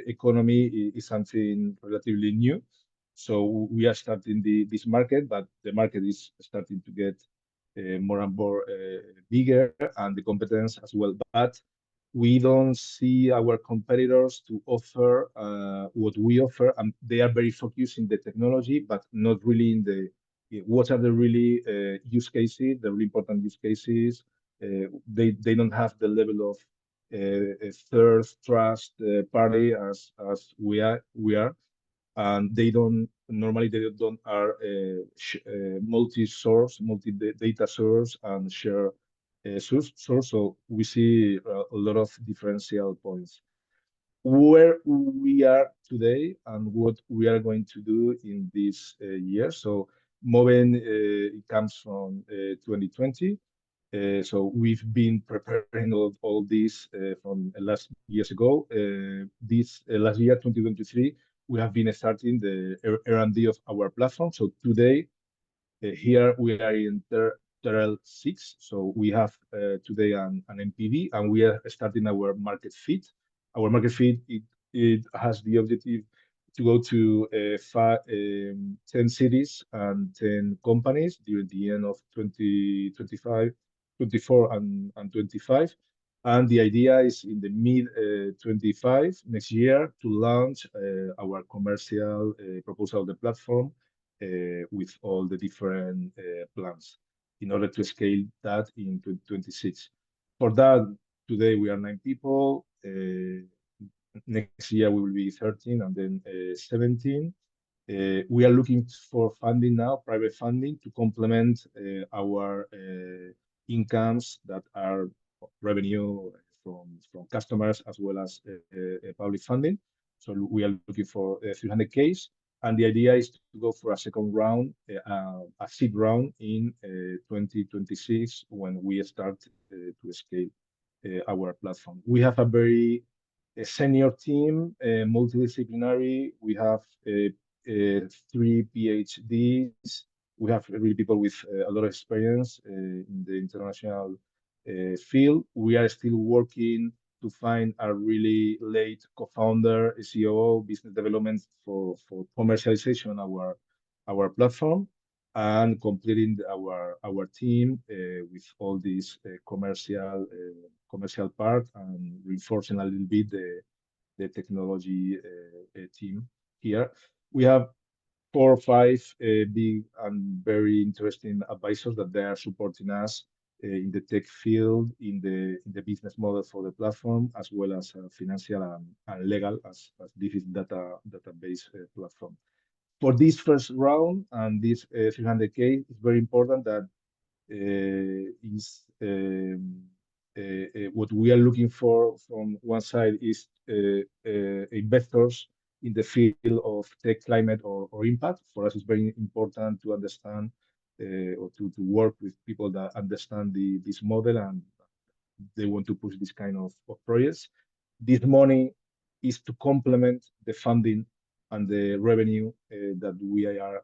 economy is something relatively new. So we are starting this market, but the market is starting to get more and more bigger, and the competence as well. But we don't see our competitors to offer what we offer, and they are very focused in the technology, but not really in the what are the really use cases, the really important use cases. They don't have the level of third trust party as we are, and they don't are multi-source, multi-data source and share source. So we see a lot of differential points. Where we are today and what we are going to do in this year. So MOVEN it comes from 2020. So we've been preparing all this from last years ago. This last year, 2023, we have been starting the R&D of our platform. So today, here we are in Terrell 6. So we have today an MPV, and we are starting our market fit. Our market fit, it has the objective to go to 10 cities and 10 companies during the end of 2025, 24 and 25. And the idea is in the mid 25 next year to launch our commercial proposal of the platform with all the different plans in order to scale that in 2026. For that, today we are 9 people. Next year we will be 13 and then 17. We are looking for funding now, private funding, to complement our incomes that are revenue from customers as well as public funding. So we are looking for 300K, and the idea is to go for a second round, a seed round in 2026 when we start to scale our platform. We have a very senior team, multidisciplinary. We have 3 PhDs. We have really people with a lot of experience in the international field. We are still working to find a really late co-founder, COO, business development for commercialization our platform, and completing our team with all this commercial part and reinforcing a little bit the technology team here. We have 4 or 5 big and very interesting advisors that they are supporting us in the tech field, in the business model for the platform, as well as financial and legal, as this is database platform. For this first round and this 300K, it's very important that what we are looking for from one side is investors in the field of tech, climate, or impact. For us, it's very important to understand or to work with people that understand this model and they want to push this kind of projects. This money is to complement the funding and the revenue that we are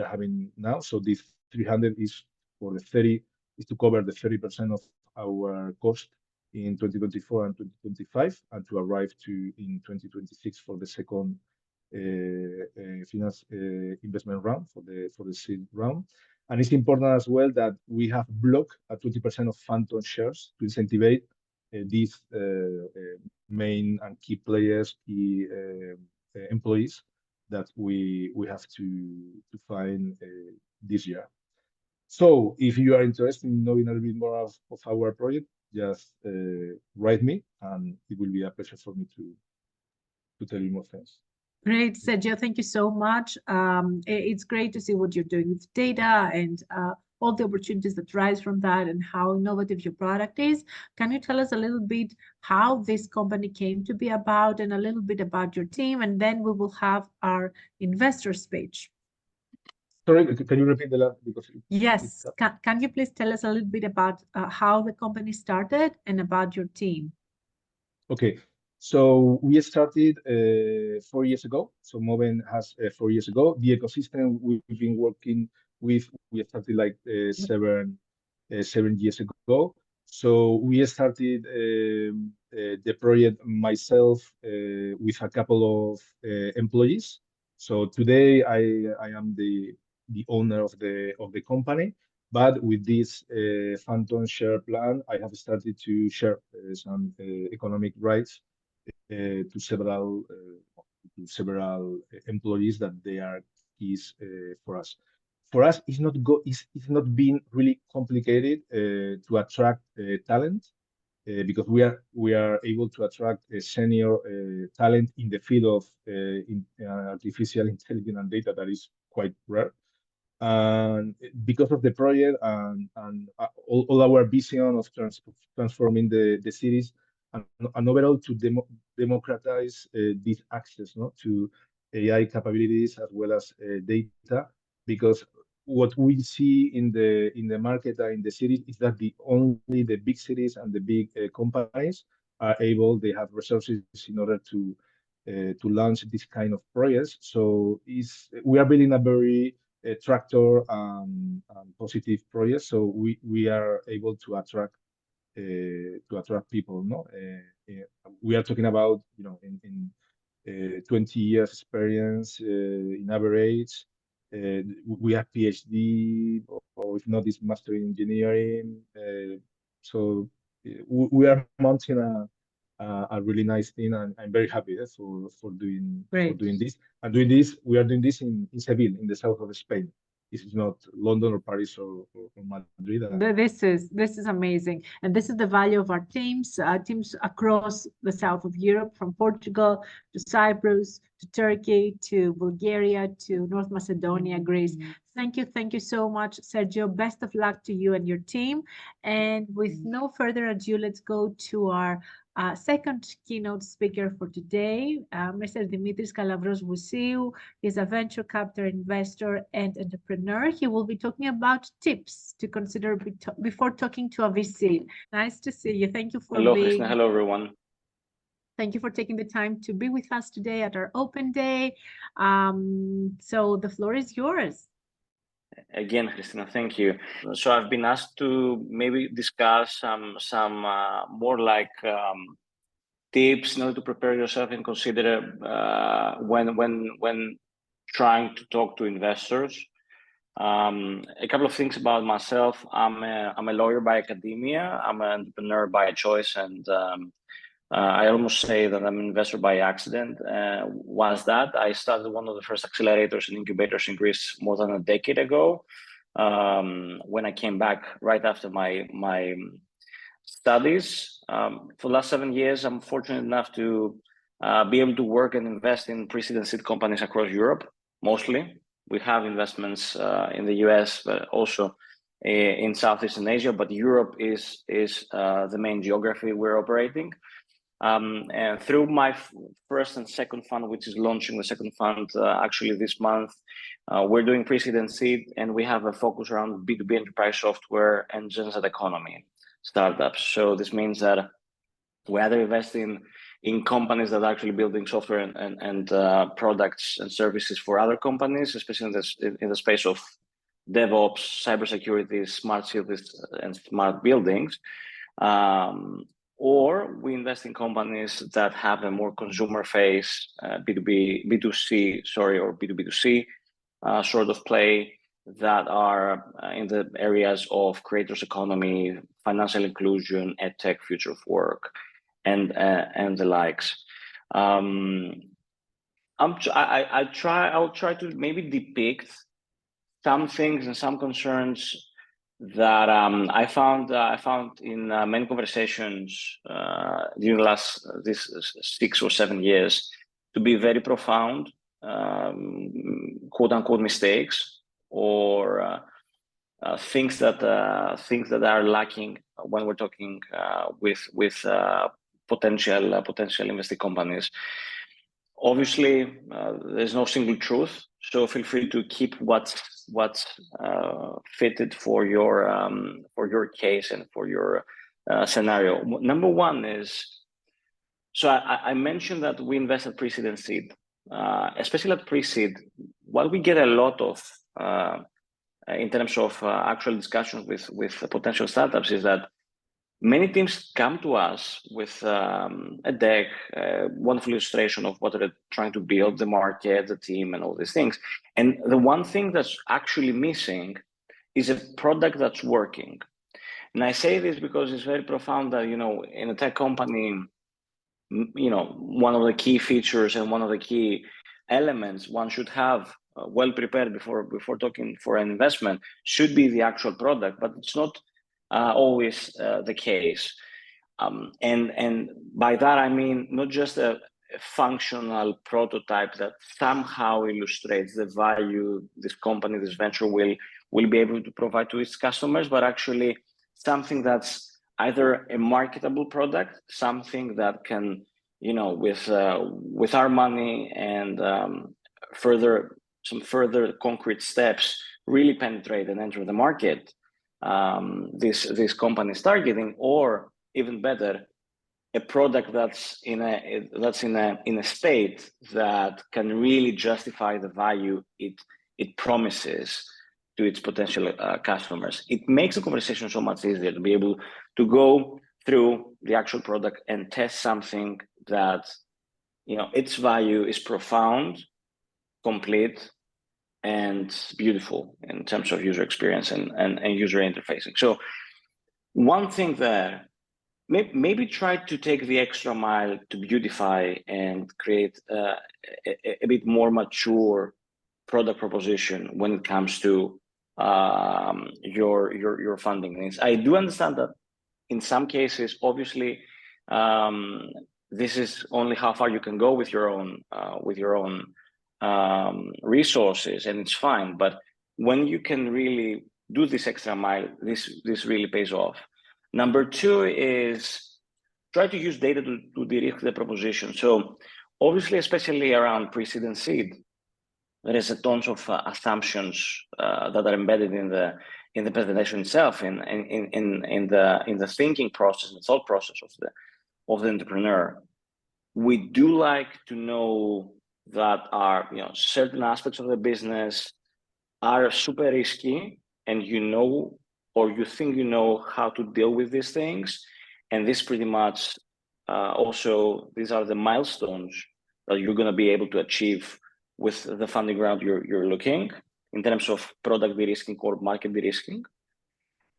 having now. So this 300 is for is to cover the 30% of our cost in 2024 and 2025, and to arrive in 2026 for the second investment round, for the seed round. And it's important as well that we have blocked a 20% of phantom shares to incentivize these main and key players, key employees that we have to find this year. So if you are interested in knowing a little bit more of our project, just write me, and it will be a pleasure for me to tell you more things. Great, Sergio, thank you so much. It's great to see what you're doing with data and all the opportunities that rise from that and how innovative your product is. Can you tell us a little bit how this company came to be about and a little bit about your team? And then we will have our investors page. Sorry, can you repeat the last? Yes, can you please tell us a little bit about how the company started and about your team? Okay, so we started 4 years ago. So MOVEN has 4 years ago. The ecosystem we've been working with, we started like 7 years ago. So we started the project myself with a couple of employees. So today I am the owner of the company, but with this phantom share plan, I have started to share some economic rights to several employees that they are keys for us. For us, it's not been really complicated to attract talent because we are able to attract a senior talent in the field of artificial intelligence and data that is quite rare. And because of the project and all our vision of transforming the cities and overall to democratize this access to AI capabilities as well as data, because what we see in the market and in the cities is that only the big cities and the big companies are able, they have resources in order to launch this kind of projects. So we are building a very tractor and positive project. So we are able to attract people. We are talking about 20 years experience in average. We have PhD, or if not, it's master in engineering. So we are mounting a really nice thing, and I'm very happy for doing this. And we are doing this in Seville, in the south of Spain. This is not London or Paris or Madrid. This is amazing, and this is the value of our teams across the south of Europe, from Portugal to Cyprus to Turkey to Bulgaria to North Macedonia, Greece. Thank you so much, Sergio. Best of luck to you and your team. And with no further ado, let's go to our second keynote speaker for today, Mr. Dimitris Kalavros-Gousiou. He's a venture capital investor and entrepreneur. He will be talking about tips to consider before talking to a VC. Nice to see you. Thank you for Hello, being... Christina. Hello, everyone. Thank you for taking the time to be with us today at our open day. So the floor is yours. Again, Christina, thank you. So I've been asked to maybe discuss some more like tips in order to prepare yourself and consider when trying to talk to investors. A couple of things about myself. I'm a lawyer by academia. I'm an entrepreneur by choice, and I almost say that I'm an investor by accident. Was that I started one of the first accelerators and incubators in Greece more than a decade ago, when I came back right after my studies. For the last 7 years, I'm fortunate enough to be able to work and invest in pre-seed and seed companies across Europe, mostly. We have investments in the US, but also in Southeastern Asia, but Europe is the main geography we're operating. And through my first and second fund, which is launching the second fund actually this month, we're doing pre-seed and seed, and we have a focus around B2B enterprise software and general economy startups. So this means that we either invest in companies that are actually building software and products and services for other companies, especially in the space of DevOps, cybersecurity, smart cities, and smart buildings. Or we invest in companies that have a more consumer face, B2C, or B2B2C sort of play, that are in the areas of creators economy, financial inclusion, edtech, future of work, and the likes. I'll try to maybe depict some things and some concerns that I found in many conversations during these 6 or 7 years to be very profound, quote unquote mistakes, or things that are lacking when we're talking with potential investing companies. Obviously, there's no single truth, so feel free to keep what's fitted for your case and for your scenario. Number one is, so I mentioned that we invest at pre-seed and seed, especially at pre-seed. What we get a lot of in terms of actual discussions with potential startups is that many teams come to us with a deck, wonderful illustration of what they're trying to build, the market, the team, and all these things. And the one thing that's actually missing is a product that's working. And I say this because it's very profound that, in a tech company, one of the key features and one of the key elements one should have well prepared before talking for an investment should be the actual product, but it's not always the case. And by that, I mean not just a functional prototype that somehow illustrates the value this company, this venture will be able to provide to its customers, but actually something that's either a marketable product, something that can, with our money and some further concrete steps, really penetrate and enter the market this company is targeting, or even better, a product that's in a state that can really justify the value it promises to its potential customers. It makes the conversation so much easier to be able to go through the actual product and test something that its value is profound, complete, and beautiful in terms of user experience and user interfacing. So one thing there, maybe try to take the extra mile to beautify and create a bit more mature product proposition when it comes to your funding needs. I do understand that in some cases, obviously, this is only how far you can go with your own resources, and it's fine. But when you can really do this extra mile, this really pays off. Number two is try to use data to direct the proposition. So obviously, especially around pre-seed and seed, there is a tons of assumptions that are embedded in the presentation itself, in the thinking process and thought process of the entrepreneur. We do like to know that certain aspects of the business are super risky, and or you think you know how to deal with these things. And this pretty much also, these are the milestones that you're going to be able to achieve with the funding round you're looking in terms of product de-risking or market de-risking.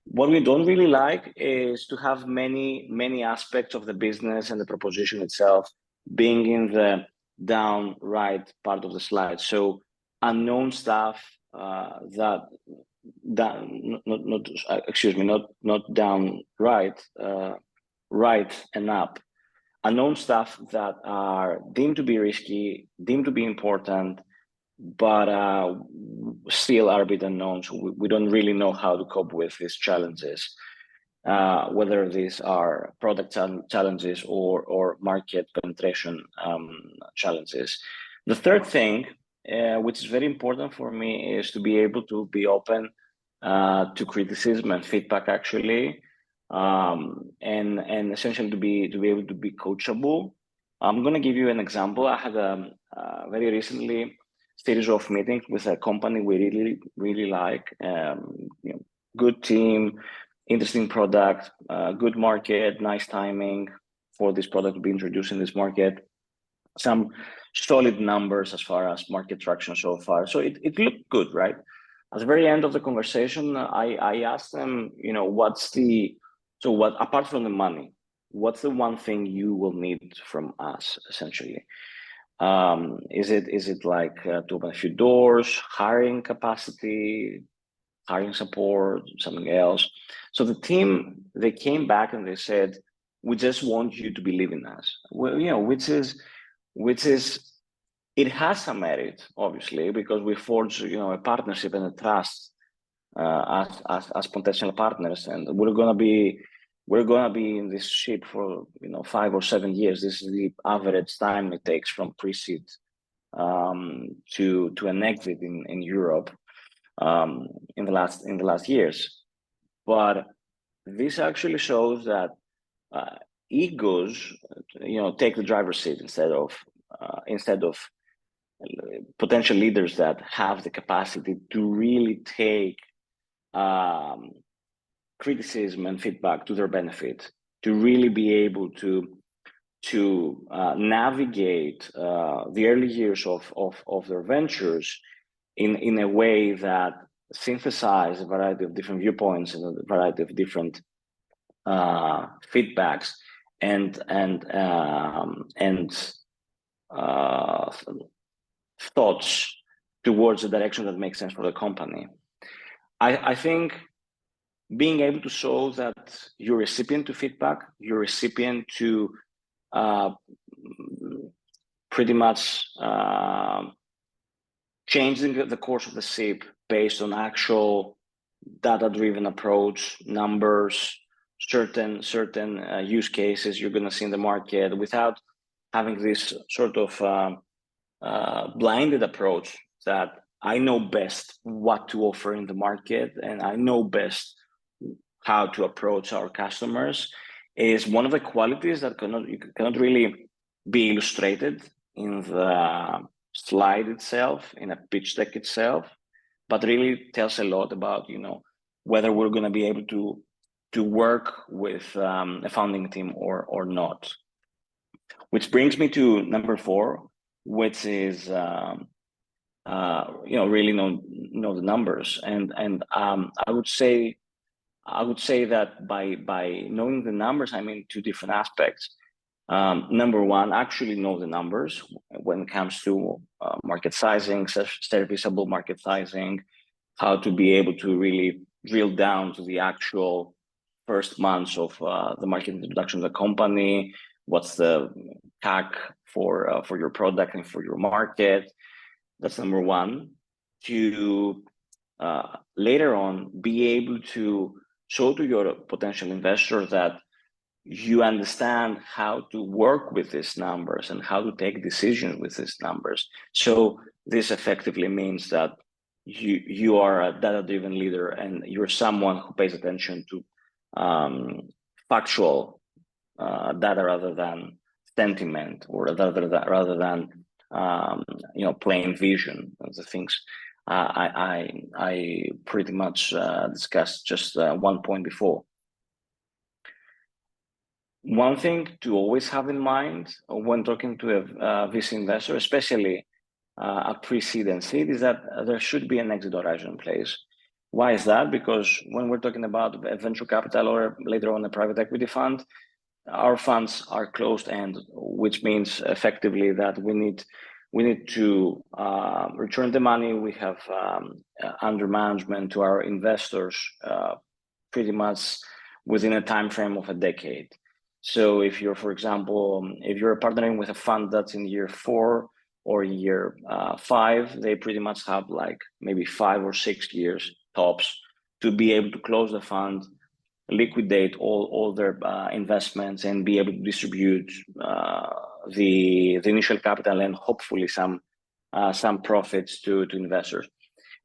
What we don't really like is to have many aspects of the business and the proposition itself being in the down right part of the slide. So unknown stuff not down right, right and up. Unknown stuff that are deemed to be risky, deemed to be important, but still are a bit unknown. So we don't really know how to cope with these challenges, whether these are product challenges or market penetration challenges. The third thing, which is very important for me, is to be able to be open to criticism and feedback, actually, and essentially to be able to be coachable. I'm going to give you an example. I had very recently series of meetings with a company we really like, good team, interesting product, good market, nice timing for this product to be introduced in this market, some solid numbers as far as market traction so far. So it looked good, right? At the very end of the conversation, I asked them, apart from the money, what's the one thing you will need from us, essentially? Is it like to open a few doors, hiring capacity, hiring support, something else? So the team, they came back and they said, we just want you to believe in us. Well, which is it has some merit, obviously, because we forged a partnership and a trust as potential partners, and we're gonna be in this ship for 5 or 7 years. This is the average time it takes from pre-seed to an exit in Europe in the last years. But this actually shows that egos take the driver's seat instead of potential leaders that have the capacity to really take criticism and feedback to their benefit, to really be able to navigate the early years of their ventures in a way that synthesize a variety of different viewpoints and a variety of different feedbacks and thoughts towards the direction that makes sense for the company. I think being able to show that you're recipient to feedback, you're recipient to pretty much changing the course of the ship based on actual data-driven approach, numbers, certain use cases you're going to see in the market, without having this sort of blinded approach that I know best what to offer in the market and I know best how to approach our customers, is one of the qualities that cannot really be illustrated in the slide itself, in a pitch deck itself, but really tells a lot about whether we're going to be able to work with a founding team or not. Which brings me to number 4, which is really know the numbers, and I would say that by knowing the numbers, I mean 2 different aspects. Number 1, actually know the numbers when it comes to market sizing, serviceable market sizing, how to be able to really drill down to the actual first months of the market introduction of the company. What's the CAC for your product and for your market? That's number 1. To later on be able to show to your potential investor that you understand how to work with these numbers and how to take decisions with these numbers. So this effectively means that you are a data-driven leader and you're someone who pays attention to factual data rather than sentiment, or rather than plain vision of the things. I pretty much discussed just 1 point before. One thing to always have in mind when talking to a VC investor, especially a pre-seed and seed, is that there should be an exit horizon in place. Why is that? Because when we're talking about a venture capital or later on a private equity fund, our funds are closed-end, which means effectively that we need to return the money we have under management to our investors pretty much within a time frame of a decade. So if you're, for example, if you're partnering with a fund that's in year 4 or year 5, they pretty much have like maybe 5 or 6 years tops to be able to close the fund, liquidate all their investments, and be able to distribute the initial capital and hopefully some profits to investors.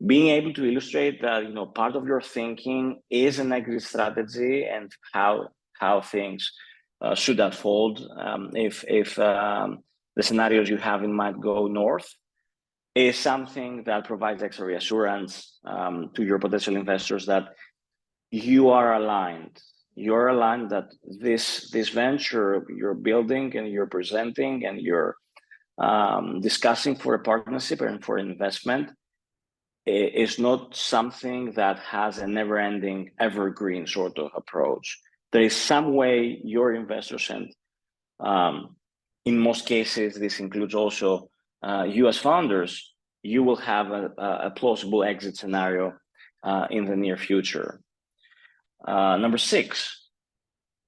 Being able to illustrate that part of your thinking is an exit strategy and how things should unfold if the scenarios you have in mind go north, is something that provides extra reassurance to your potential investors that you are aligned. You're aligned that this venture you're building and you're presenting and you're discussing for a partnership and for investment is not something that has a never-ending, evergreen sort of approach. There is some way your investors, and in most cases, this includes also you as founders, you will have a plausible exit scenario in the near future. Number 6,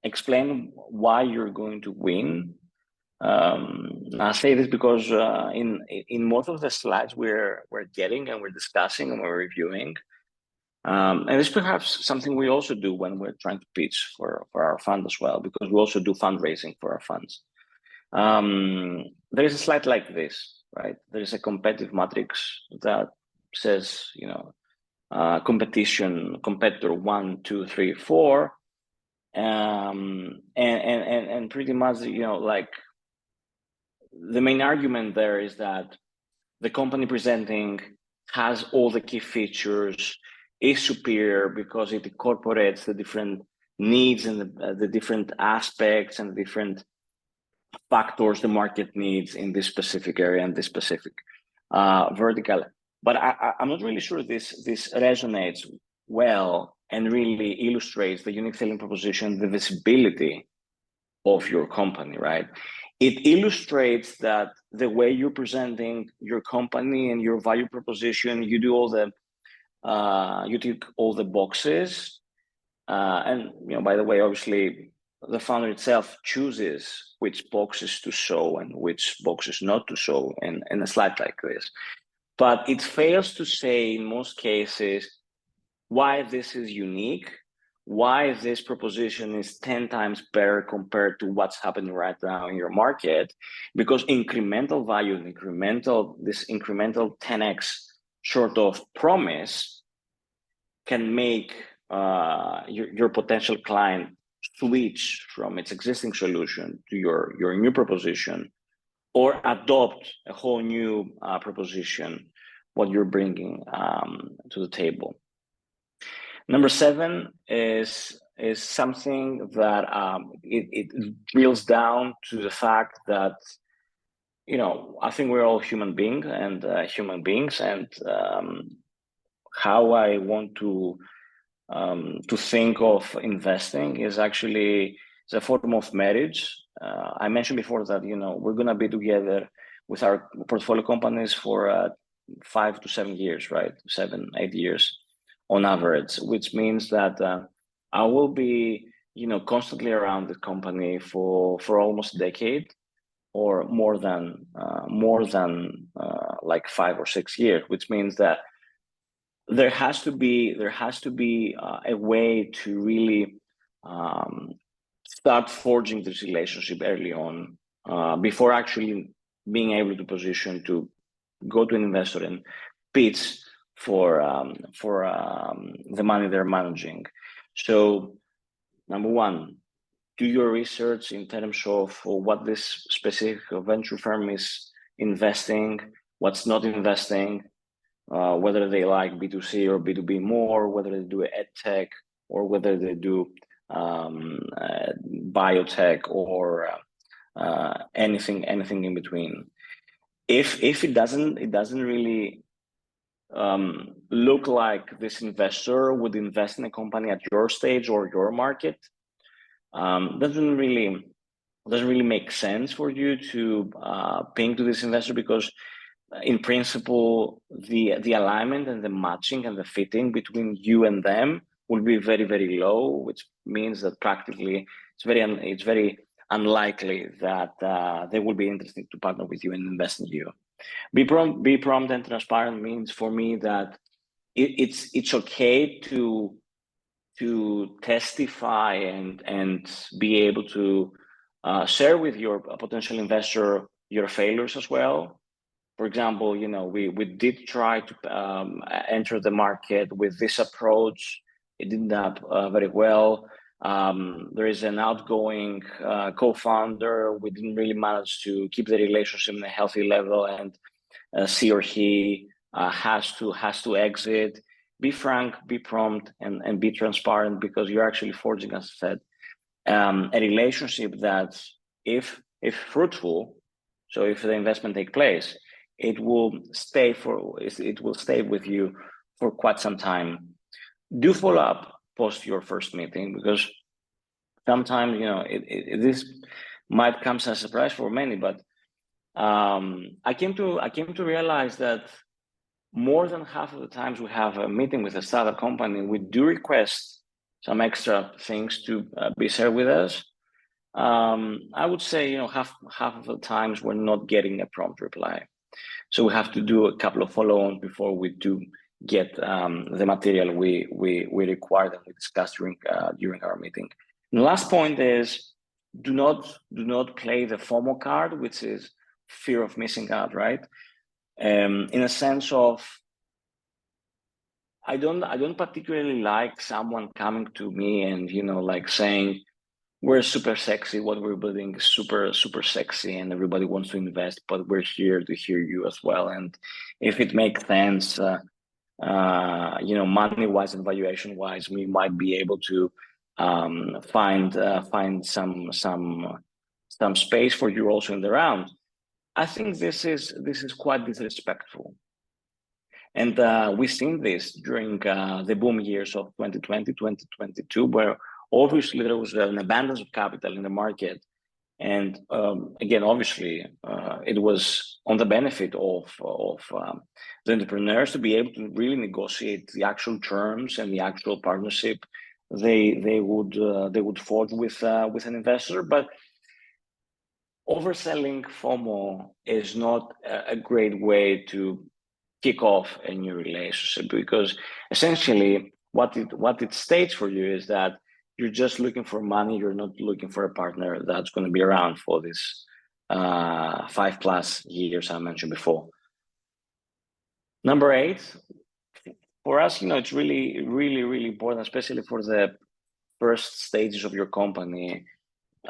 explain why you're going to win. I say this because in most of the slides we're getting and we're discussing and we're reviewing, and it's perhaps something we also do when we're trying to pitch for our fund as well, because we also do fundraising for our funds. There is a slide like this, right? There is a competitive matrix that says, competitor 1, 2, 3, 4, and pretty much, like the main argument there is that the company presenting has all the key features, is superior because it incorporates the different needs and the different aspects and different factors the market needs in this specific area and this specific vertical. But I'm not really sure this resonates well and really illustrates the unique selling proposition, the visibility of your company, right? It illustrates that the way you're presenting your company and your value proposition, you do all the you tick all the boxes, and by the way, obviously the founder itself chooses which boxes to show and which boxes not to show in a slide like this. But it fails to say in most cases why this is unique, why this proposition is 10 times better compared to what's happening right now in your market, because incremental value, this incremental 10x sort of promise can make your potential client switch from its existing solution to your new proposition, or adopt a whole new proposition, what you're bringing to the table. Number 7 is is something that it drills down to the fact that, you know, I think we're all human beings, and how I want to think of investing is actually the form of marriage. I mentioned before that, you know, we're gonna be together with our portfolio companies for 5 to 7 years, right? 7, 8 years on average, which means that I will be, you know, constantly around the company for almost a decade, or more than like 5 or 6 years, which means that there has to be a way to really start forging this relationship early on, before actually being able to position to go to an investor and pitch for the money they're managing. So number one, do your research in terms of what this specific venture firm is investing, what's not investing, whether they like B2C or B2B more, whether they do ed tech, or whether they do biotech, or anything in between. If it doesn't really look like this investor would invest in a company at your stage or your market, doesn't really make sense for you to ping to this investor, because in principle the alignment and the matching and the fitting between you and them will be very, very low, which means that practically it's very unlikely that they will be interested to partner with you and invest in you. Be prompt and transparent means for me that it's okay to testify and be able to share with your potential investor your failures as well. For example, you know, we did try to enter the market with this approach. It didn't end up very well. There is an outgoing co-founder. We didn't really manage to keep the relationship in a healthy level, and she or he has to exit. Be frank, be prompt, and be transparent, because you're actually forging, as I said, a relationship that, if fruitful, so if the investment takes place, it will stay with you for quite some time. Do follow up post your first meeting, because sometimes, you know, this might come as a surprise for many, but I came to realize that more than half of the times we have a meeting with a startup company, we do request some extra things to be shared with us. I would say, you know, half of the times we're not getting a prompt reply. So we have to do a couple of follow-ons before we do get the material we require that we discussed during our meeting. And the last point is, do not play the FOMO card, which is fear of missing out, right? In a sense of, I don't particularly like someone coming to me and, you know, like saying, we're super sexy, what we're building is super, super sexy, and everybody wants to invest, but we're here to hear you as well. And if it makes sense, you know, money-wise and valuation-wise, we might be able to find some space for you also in the round. I think this is quite disrespectful. And we've seen this during the boom years of 2020, 2022, where obviously there was an abundance of capital in the market. And again, obviously, it was on the benefit of the entrepreneurs to be able to really negotiate the actual terms and the actual partnership they would forge with an investor. But overselling FOMO is not a great way to kick off a new relationship, because essentially what it states for you is that you're just looking for money. You're not looking for a partner that's going to be around for this 5+ years I mentioned before. Number 8, for us, you know, it's really, really, really important, especially for the first stages of your company,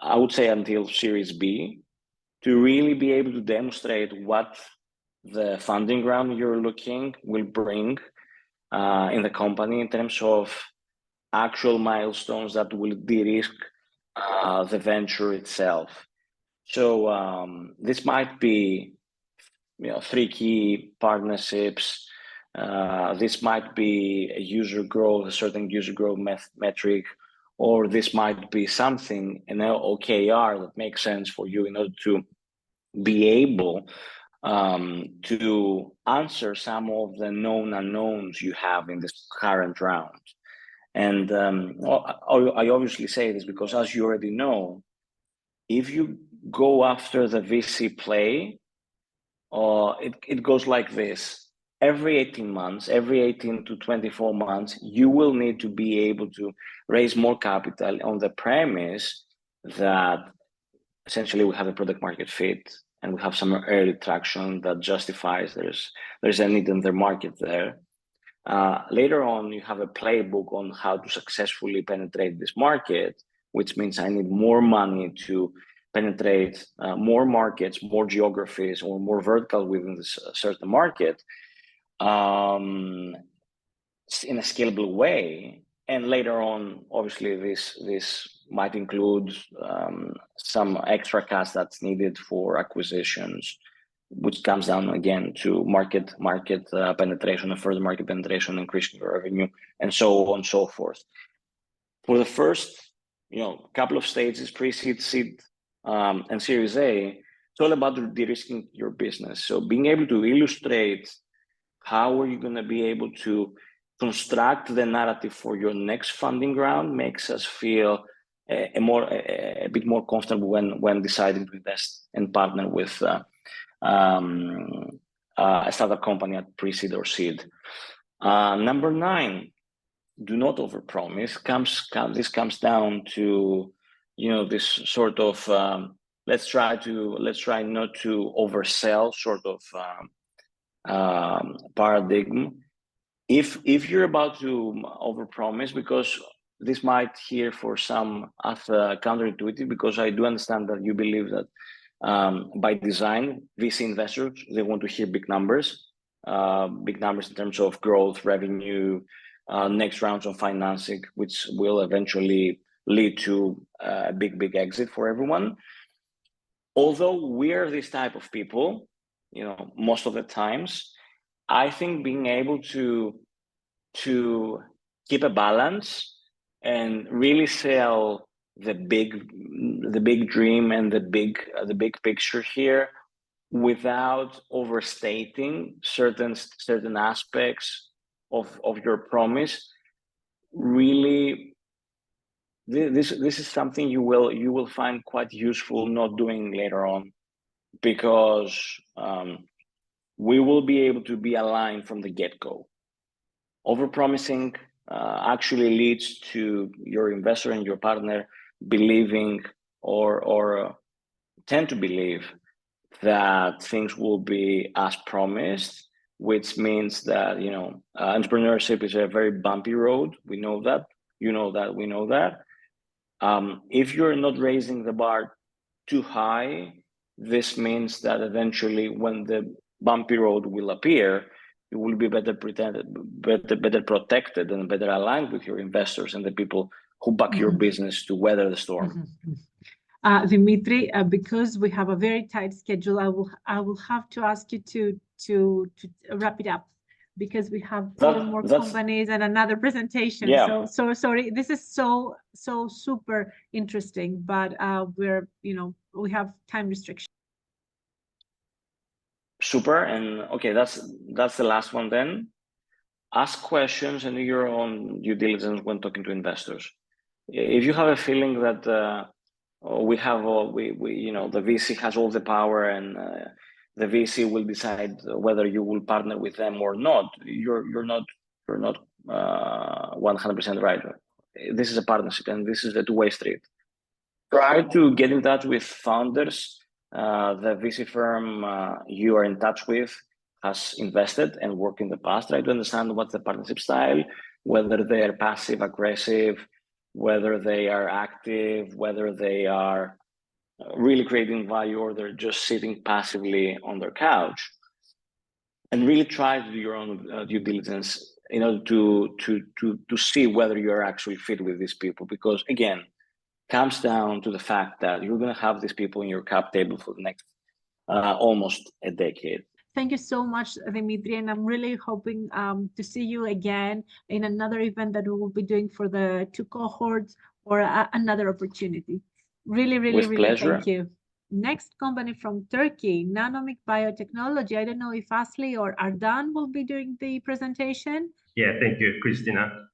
I would say until Series B, to really be able to demonstrate what the funding round you're looking will bring in the company in terms of actual milestones that will de-risk the venture itself. So this might be, 3 key partnerships. This might be a user growth, a certain user growth metric, or this might be something, an OKR that makes sense for you in order to be able to answer some of the known unknowns you have in this current round. And I obviously say this because, as you already know, if you go after the VC play, it goes like this. Every 18 months, every 18 to 24 months, you will need to be able to raise more capital on the premise that essentially we have a product market fit and we have some early traction that justifies there's a need in the market there. Later on, you have a playbook on how to successfully penetrate this market, which means I need more money to penetrate more markets, more geographies, or more vertical within this certain market in a scalable way. And later on, obviously, this might include some extra cash that's needed for acquisitions, which comes down again to market penetration and further market penetration, increasing your revenue, and so on and so forth. For the first, couple of stages, pre-seed, seed, and Series A, it's all about de-risking your business. So being able to illustrate how are you going to be able to construct the narrative for your next funding round makes us feel a bit more comfortable when deciding to invest and partner with a startup company at pre-seed or seed. Number 9, do not overpromise. This comes down to this sort of let's try not to oversell sort of paradigm. If you're about to overpromise, because this might hear for some as counterintuitive, because I do understand that you believe that by design, VC investors, they want to hear big numbers in terms of growth, revenue, next rounds of financing, which will eventually lead to a big exit for everyone. Although we're this type of people, most of the times, I think being able to keep a balance and really sell the big dream and the big picture here without overstating certain aspects of your promise, really, this is something you will find quite useful not doing later on, because we will be able to be aligned from the get-go. Overpromising actually leads to your investor and your partner believing or tend to believe that things will be as promised, which means that entrepreneurship is a very bumpy road. We know that, we know that. If you're not raising the bar too high, this means that eventually when the bumpy road will appear, you will be better protected and better aligned with your investors and the people who back your business to weather the storm. Dimitri, because we have a very tight schedule, I will have to ask you to wrap it up, because we have 4 more companies and another presentation. Yeah. So sorry, this is so super interesting, but we have time restrictions. Super. And okay, that's the last one then. Ask questions and your own due diligence when talking to investors. If you have a feeling that the VC has all the power and the VC will decide whether you will partner with them or not, you're not 100% right. This is a partnership and this is a two-way street. Try to get in touch with founders. The VC firm you are in touch with has invested and worked in the past. Try to understand what's the partnership style, whether they are passive, aggressive, whether they are active, whether they are really creating value or they're just sitting passively on their couch. And really try to do your own due diligence. in order to see whether you're actually fit with these people. Because again, comes down to the fact that you're going to have these people in your cap table for the next almost a decade. Thank you so much, Dimitri, and I'm really hoping to see you again in another event that we will be doing for the 2 cohorts or another opportunity. Really, pleasure. thank you. Next company from Turkey, Nanomic Biotechnology. I don't know if Asli or Ardan will be doing the presentation. Yeah, thank you, Christina,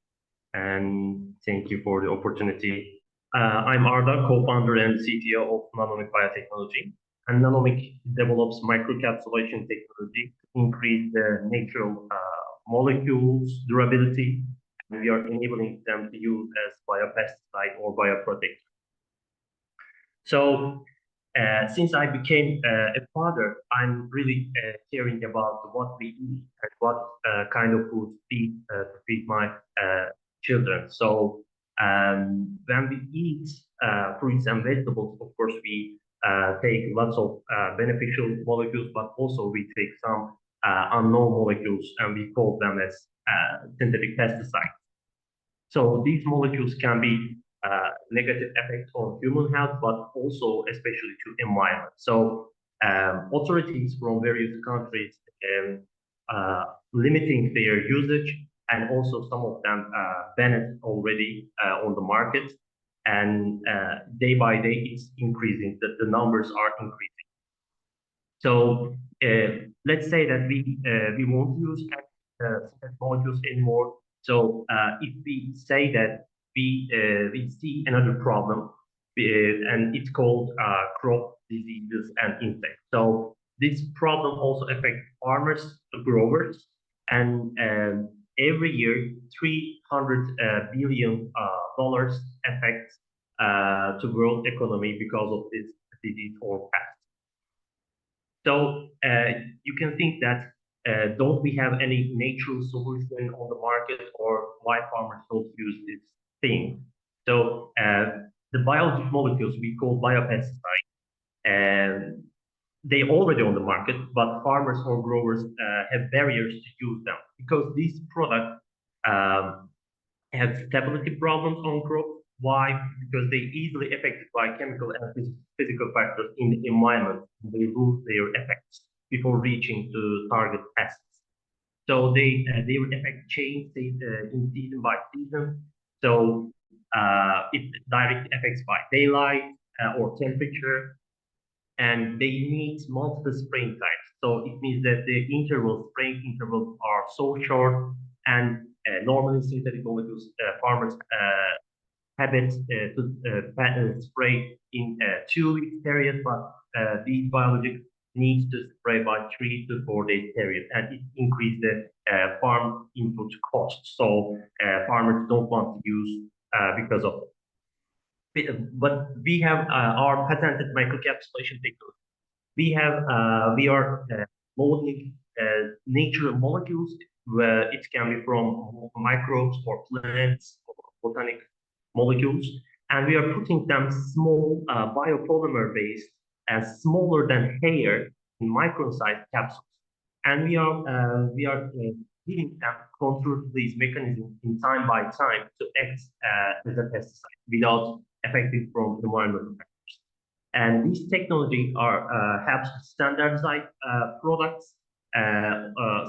and thank you for the opportunity. I'm Arda, co-founder and CTO of Nanomic Biotechnology. And Nanomic develops microcapsulation technology to increase the natural molecules durability, and we are enabling them to use as biopesticide or bioprotector. So since I became a father, I'm really caring about what we eat and what kind of food to feed my children. So when we eat fruits and vegetables, of course, we take lots of beneficial molecules, but also we take some unknown molecules, and we call them as synthetic pesticides. So these molecules can be negative effects on human health, but also especially to environment. So authorities from various countries limiting their usage, and also some of them banned already on the market. And day by day, it's increasing. The numbers are increasing. So let's say that we won't use synthetic molecules anymore. So if we say that we see another problem, and it's called crop diseases and insects. So this problem also affects farmers, growers, and every year $300 billion affects to world economy because of this disease or pest. So you can think that don't we have any natural solution on the market, or why farmers don't use this thing? So the biological molecules we call biopesticides, and they already on the market, but farmers or growers have barriers to use them because these products have stability problems on crop. Why? Because they easily affected by chemical and physical factors in the environment. They lose their effects before reaching to target pests. So they will affect change in season by season. So it directly affects by daylight or temperature, and they need multiple spraying times. So it means that the spraying intervals are so short, and normally synthetic molecules farmers have it to spray in a 2-week period, but these biologics need to spray by 3 to 4 days period, and it increases the farm input cost. So farmers don't want to use because of it. But we have our patented microcapsulation technology. We are modeling natural molecules, where it can be from microbes or plants or botanic molecules, and we are putting them small biopolymer based and smaller than hair in micron-sized capsules, and we are giving them control these mechanisms in time by time to act as a pesticide without affecting from environmental factors. And this technology helps standardize products,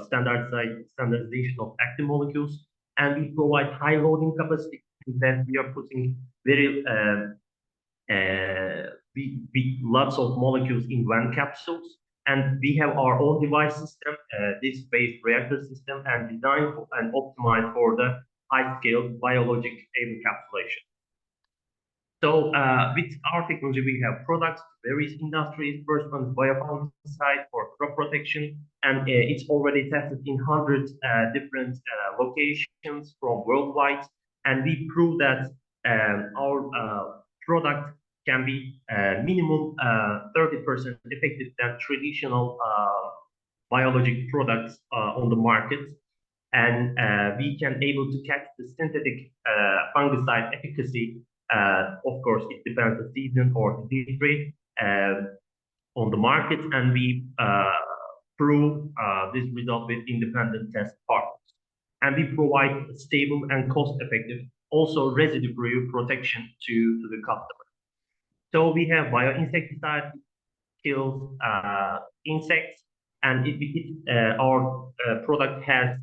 standardization of active molecules, and we provide high loading capacity. That we are putting very lots of molecules in one capsules, and we have our own device system, disk-based reactor system, and designed and optimized for the high-scale biologic encapsulation. So with our technology, we have products to various industries. First one is biofungicide for crop protection, and it's already tested in 100 different locations from worldwide. And we prove that our product can be minimum 30% effective than traditional biologic products on the market. And we can able to catch the synthetic fungicide efficacy. Of course, it depends on the season or disease rate on the market. And we prove this result with independent test partners. and we provide stable and cost-effective, also residue-free protection to the customer. So we have bioinsecticide, kills insects, and our product has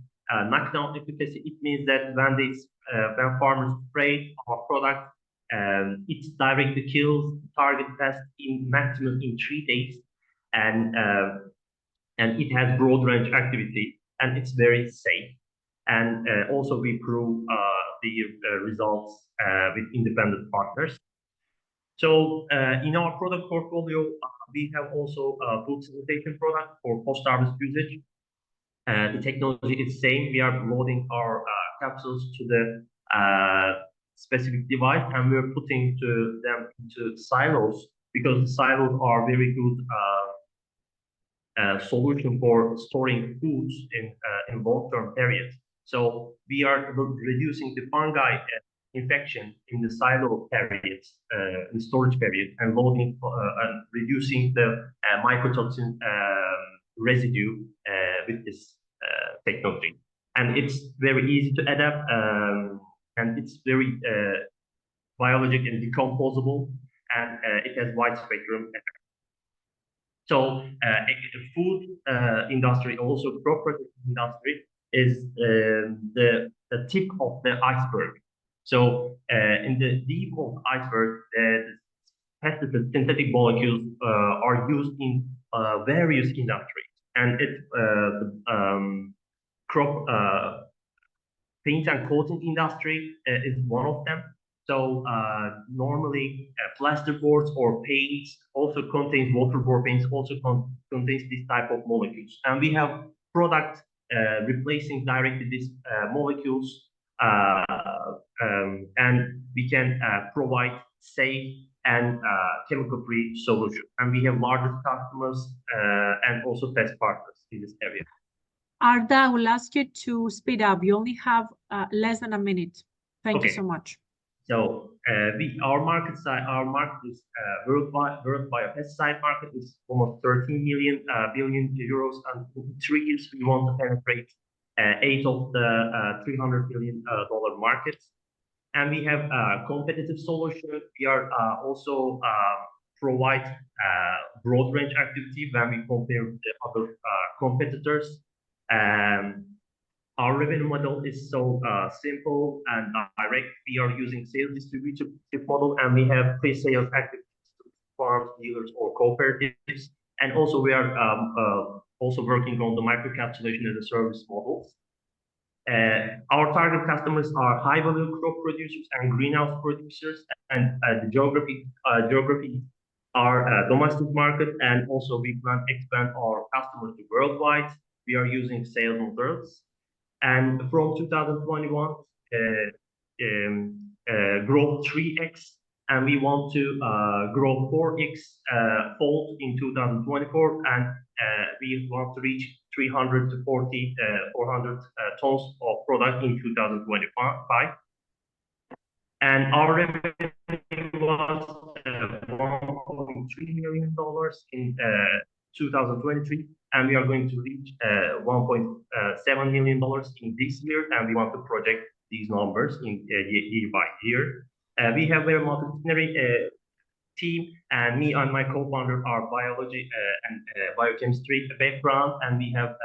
knockdown efficacy. It means that when farmers spray our product, it directly kills target pest in maximum in 3 days, and it has broad range activity, and it's very safe. And also we prove the results with independent partners. So in our product portfolio, we have also a food sanitation product for post-harvest usage. The technology is same. We are loading our capsules to the specific device, and we're putting them into silos, because the silos are very good solution for storing foods in long-term periods. So we are reducing the fungi infection in the silo periods, in storage period, and loading and reducing the mycotoxin residue with this technology. And it's very easy to adapt, and it's very biologic and decomposable, and it has wide spectrum effect. So the food industry, also crop protection industry, is the tip of the iceberg. So in the deep of the iceberg, the synthetic molecules are used in various industries, and the crop paint and coating industry is one of them. So normally plasterboards or paints also contains, waterborne paints also contains this type of molecules. And we have product replacing directly these molecules, and we can provide safe and chemical-free solution. And we have largest customers and also best partners in this area. Arda, I will ask you to speed up. You only have less than a minute. Thank you so much. So our market is worldwide biopesticide market is almost 13 billion euros, and in 3 years we want to penetrate 8 of the $300 billion markets. And we have a competitive solution. We are also provide broad range activity when we compare with the other competitors. Our revenue model is so simple and direct. We are using sales distribution model, and we have pre-sales activities to farms, dealers, or cooperatives. And also we are also working on the microcapsulation as a service models. Our target customers are high-value crop producers and greenhouse producers, and the geography are domestic market, and also we plan to expand our customers to worldwide. We are using sales models. And from 2021, grow 3x, and we want to grow 4x fold in 2024, and we want to reach 300 to 400 tons of product in 2025. And our revenue was $1.3 million in 2023, and we are going to reach $1.7 million in this year, and we want to project these numbers in year by year. We have a very multidisciplinary team, and me and my co-founder are biology and biochemistry background, and we have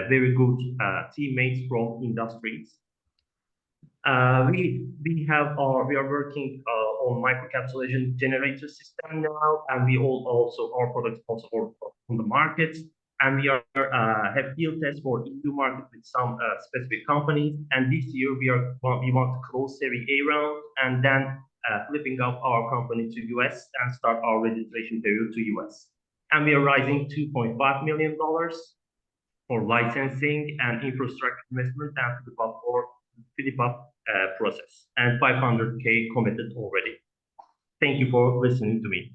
very good teammates from industries. We are working on microcapsulation generator system now, and we also our products also on the markets, and we have field tests for EU market with some specific companies. And this year we want to close Series A round, and then flipping up our company to US and start our registration period to US. And we are raising $2.5 million for licensing and infrastructure investment and fill up process, and 500K committed already. Thank you for listening to me.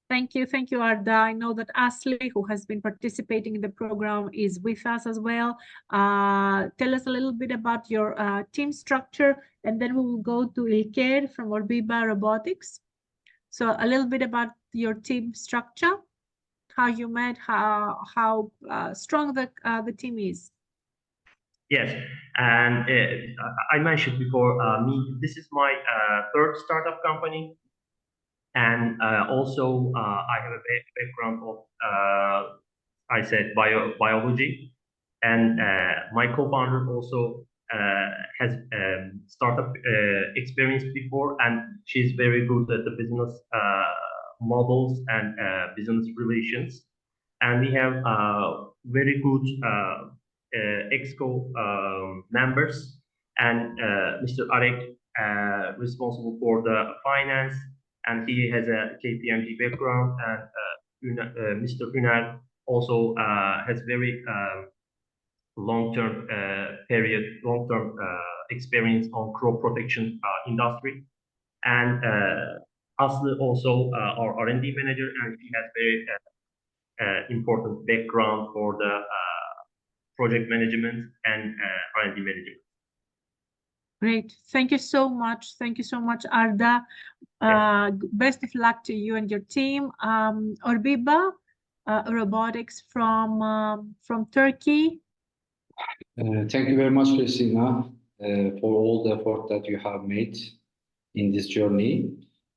Thank you, Arda. I know that Asli, who has been participating in the program, is with us as well. Tell us a little bit about your team structure, and then we will go to Ilker from Orbiba Robotics. So a little bit about your team structure, how you met, how strong the team is. Yes, and I mentioned before, this is my third startup company, and also I have a background of I said biology, and my co-founder also has startup experience before, and she's very good at the business models and business relations, and we have very good EXCO members, and Mr. Arek responsible for the finance, and he has a KPMG background, and Mr. Ünal also has very long-term experience on crop protection industry, and Aslı also our R&D manager, and he has very important background for the project management and R&D management. Great. Thank you so much. Thank you so much, Arda. Best of luck to you and your team. Orbiba, robotics from Turkey. Thank you very much, Christina, for all the effort that you have made in this journey.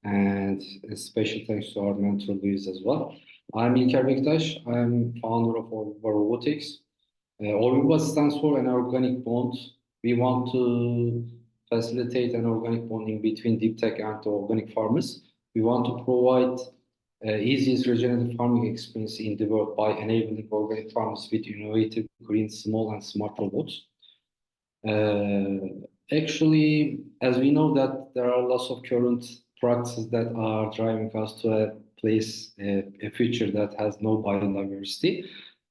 And a special thanks to our mentor, Luis, as well. I'm İlker Bektaş. I'm founder of Orbiba Robotics. Orbiba stands for an organic bond. We want to facilitate an organic bonding between deep tech and the organic farmers. We want to provide easiest regenerative farming experience in the world by enabling organic farmers with innovative, green, small, and smart robots. Actually, as we know that there are lots of current practices that are driving us to a place, a future that has no biodiversity.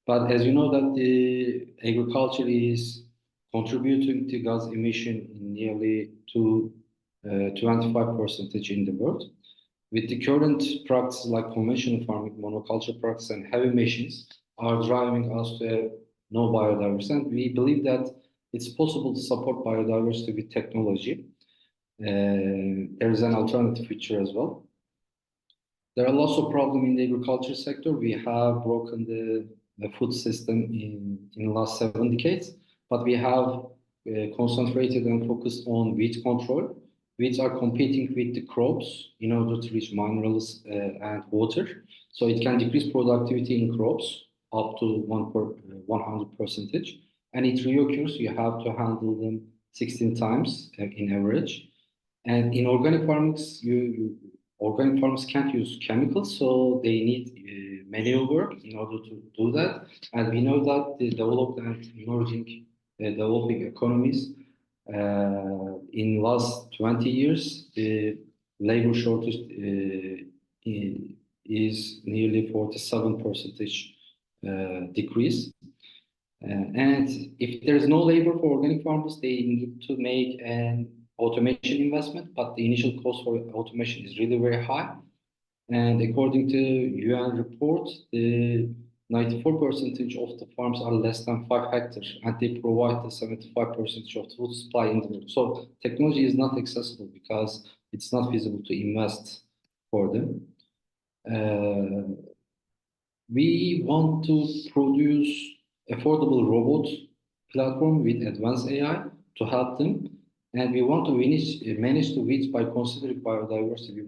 But as you know that the agriculture is contributing to gas emission in nearly to 25% in the world. With the current practices like conventional farming, monoculture practices, and heavy machines are driving us to no biodiversity. And we believe that it's possible to support biodiversity with technology. There is an alternative future as well. There are lots of problems in the agriculture sector. We have broken the food system in the last 7 decades, but we have concentrated and focused on weed control. Weeds are competing with the crops in order to reach minerals and water. So it can decrease productivity in crops up to 100%. And it reoccurs, you have to handle them 16 times in average. And in organic farmings, organic farmers can't use chemicals, so they need manual work in order to do that. And we know that the developed and emerging developing economies in last 20 years, the labor shortage is nearly 47% decrease. And if there is no labor for organic farmers, they need to make an automation investment, but the initial cost for automation is really very high. And according to UN report, the 94% of the farms are less than 5 hectares, and they provide the 75% of the food supply in the world. So technology is not accessible because it's not feasible to invest for them. We want to produce affordable robot platform with advanced AI to help them, and we want to manage the weeds by considering biodiversity. We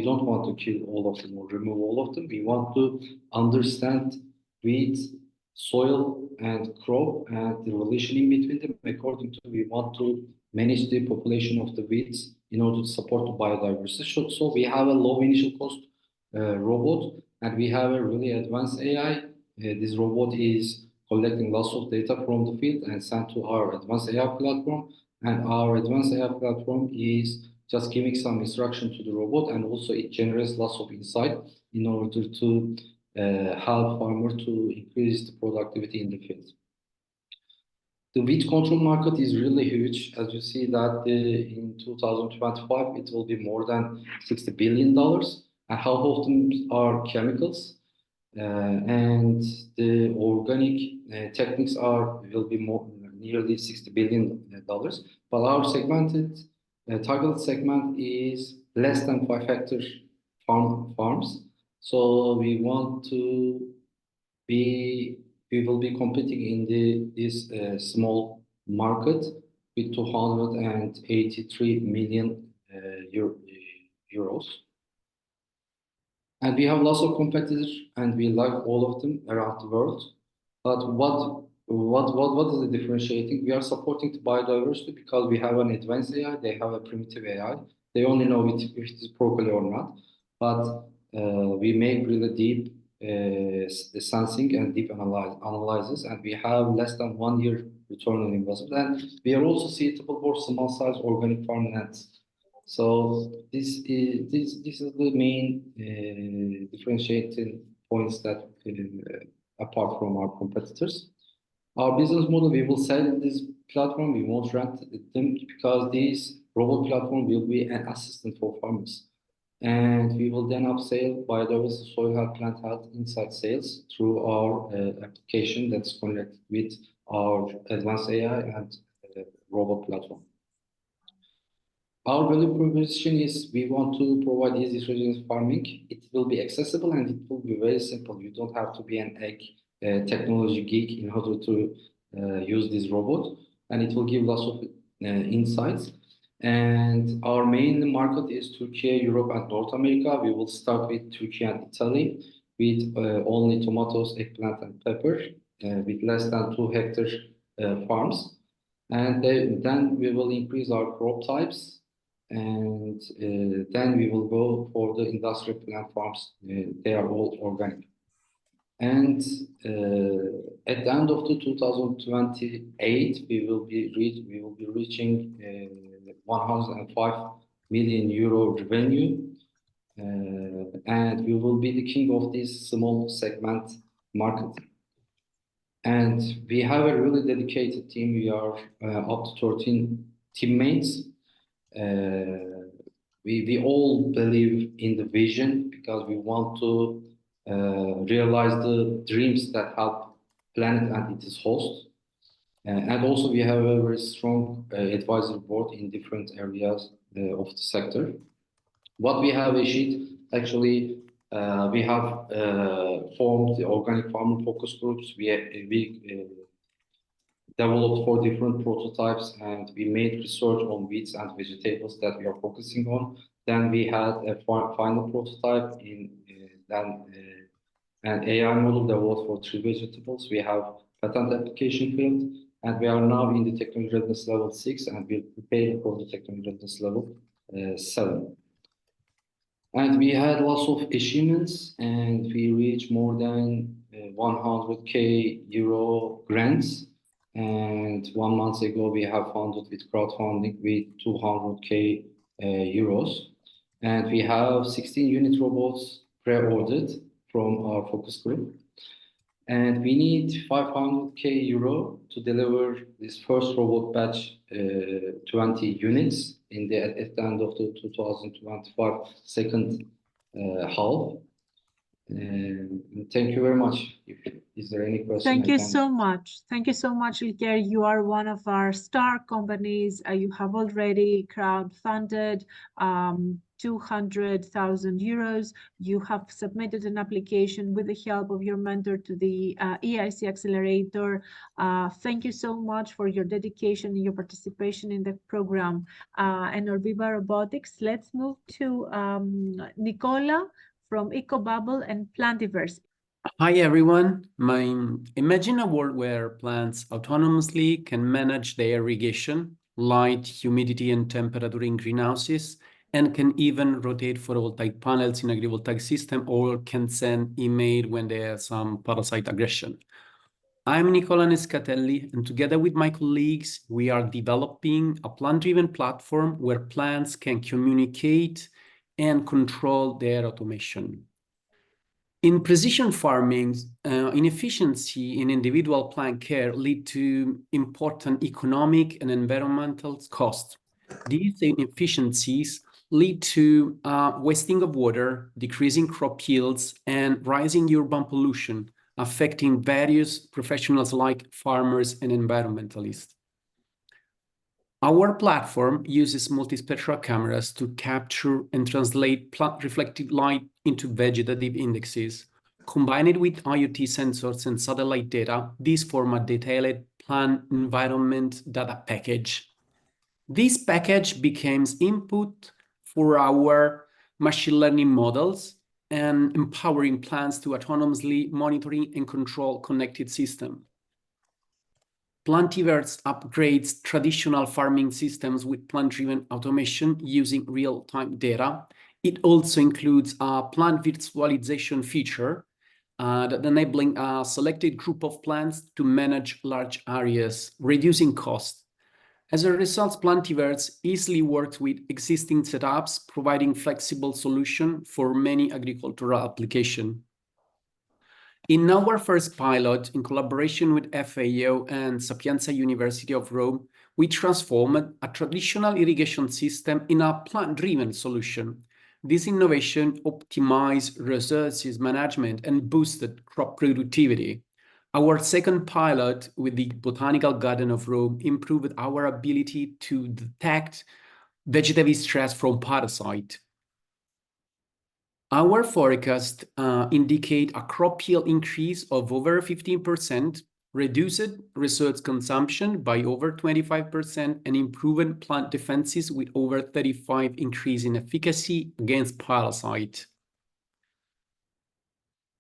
don't want to kill all of them or remove all of them. We want to understand weeds, soil, and crop, and the relation in between them. According to, we want to manage the population of the weeds in order to support the biodiversity. So we have a low initial cost robot, and we have a really advanced AI. This robot is collecting lots of data from the field and sent to our advanced AI platform. And our advanced AI platform is just giving some instruction to the robot, and also it generates lots of insight in order to help farmers to increase the productivity in the field. The weed control market is really huge. As you see that in 2025, it will be more than $60 billion. And half of them are chemicals. And the organic techniques will be nearly $60 billion. But our targeted segment is less than 5 hectare farms. So we want we will be competing in this small market with 283 million euros. And we have lots of competitors, and we like all of them around the world. But what is the differentiating? We are supporting the biodiversity because we have an advanced AI, they have a primitive AI. They only know if it is properly or not. But we make really deep sensing and deep analysis, and we have less than 1 year return on investment. And we are also suitable for small size organic farm nets. So this is the main differentiating points that apart from our competitors. Our business model, we will sell this platform, we won't rent them because this robot platform will be an assistant for farmers. And we will then upsell biodiversity, soil health, plant health, inside sales through our application that's connected with our advanced AI and robot platform. Our value proposition is we want to provide easy resilience farming. It will be accessible and it will be very simple. You don't have to be an technology geek in order to use this robot, and it will give lots of insights. And our main market is Turkey, Europe, and North America. We will start with Turkey and Italy with only tomatoes, eggplant, and pepper with less than 2 hectare farms. And then we will increase our crop types. And then we will go for the industrial plant farms. They are all organic. And at the end of 2028, we will be reaching 105 million euro revenue, and we will be the king of this small segment market. And we have a really dedicated team. We are up to 13 teammates. We all believe in the vision because we want to realize the dreams that help planet and its host. And also we have a very strong advisory board in different areas of the sector. What we have achieved, actually, we have formed the organic farming focus groups. We developed 4 different prototypes, and we made research on weeds and vegetables that we are focusing on. Then we had a final prototype an AI model developed for 3 vegetables. We have patent application field, and we are now in the technology readiness level 6, and we're preparing for the technology readiness level 7. And we had lots of achievements, and we reached more than 100K euro grants. And 1 month ago, we have funded with crowdfunding with 200K euros. And we have 16 unit robots pre-ordered from our focus group. And we need 500K euro to deliver this first robot batch, 20 units at the end of the 2025 second half. Thank you very much. Is there any question? Thank you so much. Thank you so much, Ilker. You are one of our star companies. You have already crowdfunded 200,000 euros. You have submitted an application with the help of your mentor to the EIC accelerator. Thank you so much for your dedication and your participation in the program. And Orbiva Robotics, let's move to Nicola from EcoBubble and Plantiverse. Hi, everyone. Imagine a world where plants autonomously can manage their irrigation, light, humidity, and temperature in greenhouses, and can even rotate photovoltaic panels in agrivoltaic system, or can send email when there's some parasite aggression. I'm Nicola Nescatelli, and together with my colleagues, we are developing a plant-driven platform where plants can communicate and control their automation. In precision farming, inefficiency in individual plant care lead to important economic and environmental costs. These inefficiencies lead to wasting of water, decreasing crop yields, and rising urban pollution, affecting various professionals like farmers and environmentalists. Our platform uses multispectral cameras to capture and translate plant reflected light into vegetative indexes, Combined with IoT sensors and satellite data, these form a detailed plant environment data package. This package becomes input for our machine learning models and empowering plants to autonomously monitor and control connected systems. Plantiverse upgrades traditional farming systems with plant-driven automation using real-time data. It also includes a plant virtualization feature that enabling a selected group of plants to manage large areas, reducing costs. As a result, Plantiverse easily works with existing setups, providing flexible solution for many agricultural applications. In our first pilot, in collaboration with FAO and Sapienza University of Rome, we transformed a traditional irrigation system in a plant-driven solution. This innovation optimized resources management and boosted crop productivity. Our second pilot with the Botanical Garden of Rome improved our ability to detect vegetative stress from parasite. Our forecast indicate a crop yield increase of over 15%, reduced resource consumption by over 25%, and improved plant defenses with over 35% increase in efficacy against parasite.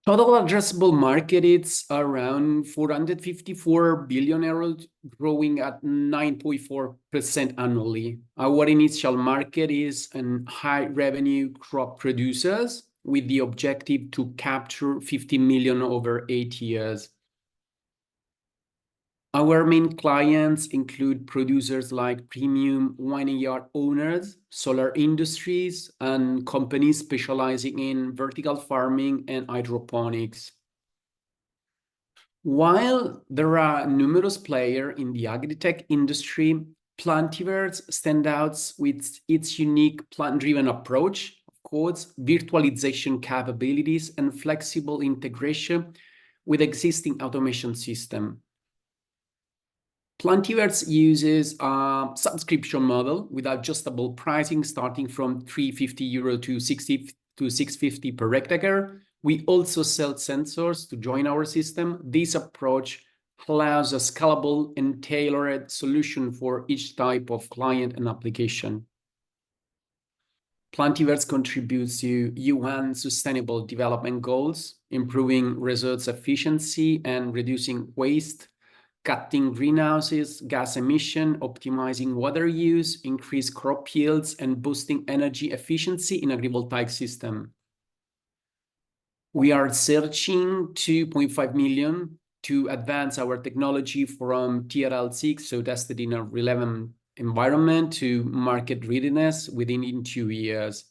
Total addressable market is around 454 billion euros, growing at 9.4% annually. Our initial market is in high revenue crop producers with the objective to capture 50 million over 8 years. Our main clients include producers like premium vineyard owners, solar industries, and companies specializing in vertical farming and hydroponics. While there are numerous players in the agri-tech industry, Plantiverse stands out with its unique plant-driven approach, of course, virtualization capabilities, and flexible integration with existing automation system. Plantiverse uses a subscription model with adjustable pricing starting from 350 euro to 650 per hectare. We also sell sensors to join our system. This approach allows a scalable and tailored solution for each type of client and application. Plantiverse contributes to UN Sustainable Development Goals, improving resource efficiency and reducing waste, cutting greenhouses, gas emission, optimizing water use, increase crop yields, and boosting energy efficiency in agrivoltaic system. We are searching 2.5 million to advance our technology from TRL 6, so tested in a relevant environment, to market readiness within 2 years.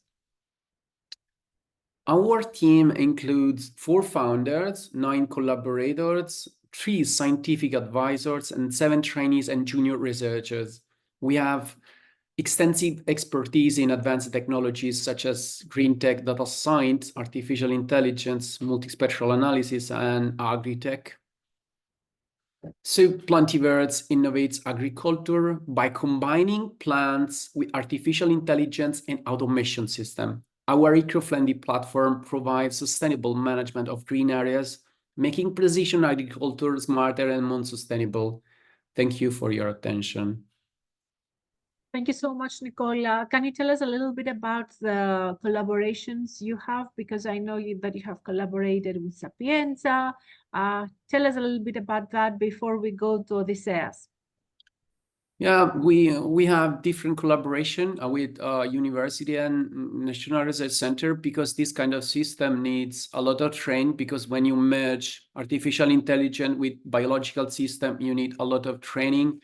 Our team includes 4 founders, 9 collaborators, 3 scientific advisors, and 7 trainees and junior researchers. We have extensive expertise in advanced technologies such as green tech, data science, artificial intelligence, multispectral analysis, and agri-tech. So Plantiverse innovates agriculture by combining plants with artificial intelligence and automation system. Our eco-friendly platform provides sustainable management of green areas, making precision agriculture smarter and more sustainable. Thank you for your attention. Thank you so much, Nicola. Can you tell us a little bit about the collaborations you have? Because I know that you have collaborated with Sapienza. Tell us a little bit about that before we go to Odysseas. Yeah, we have different collaboration with university and National Research Center, because this kind of system needs a lot of training, because when you merge artificial intelligence with biological system, you need a lot of training.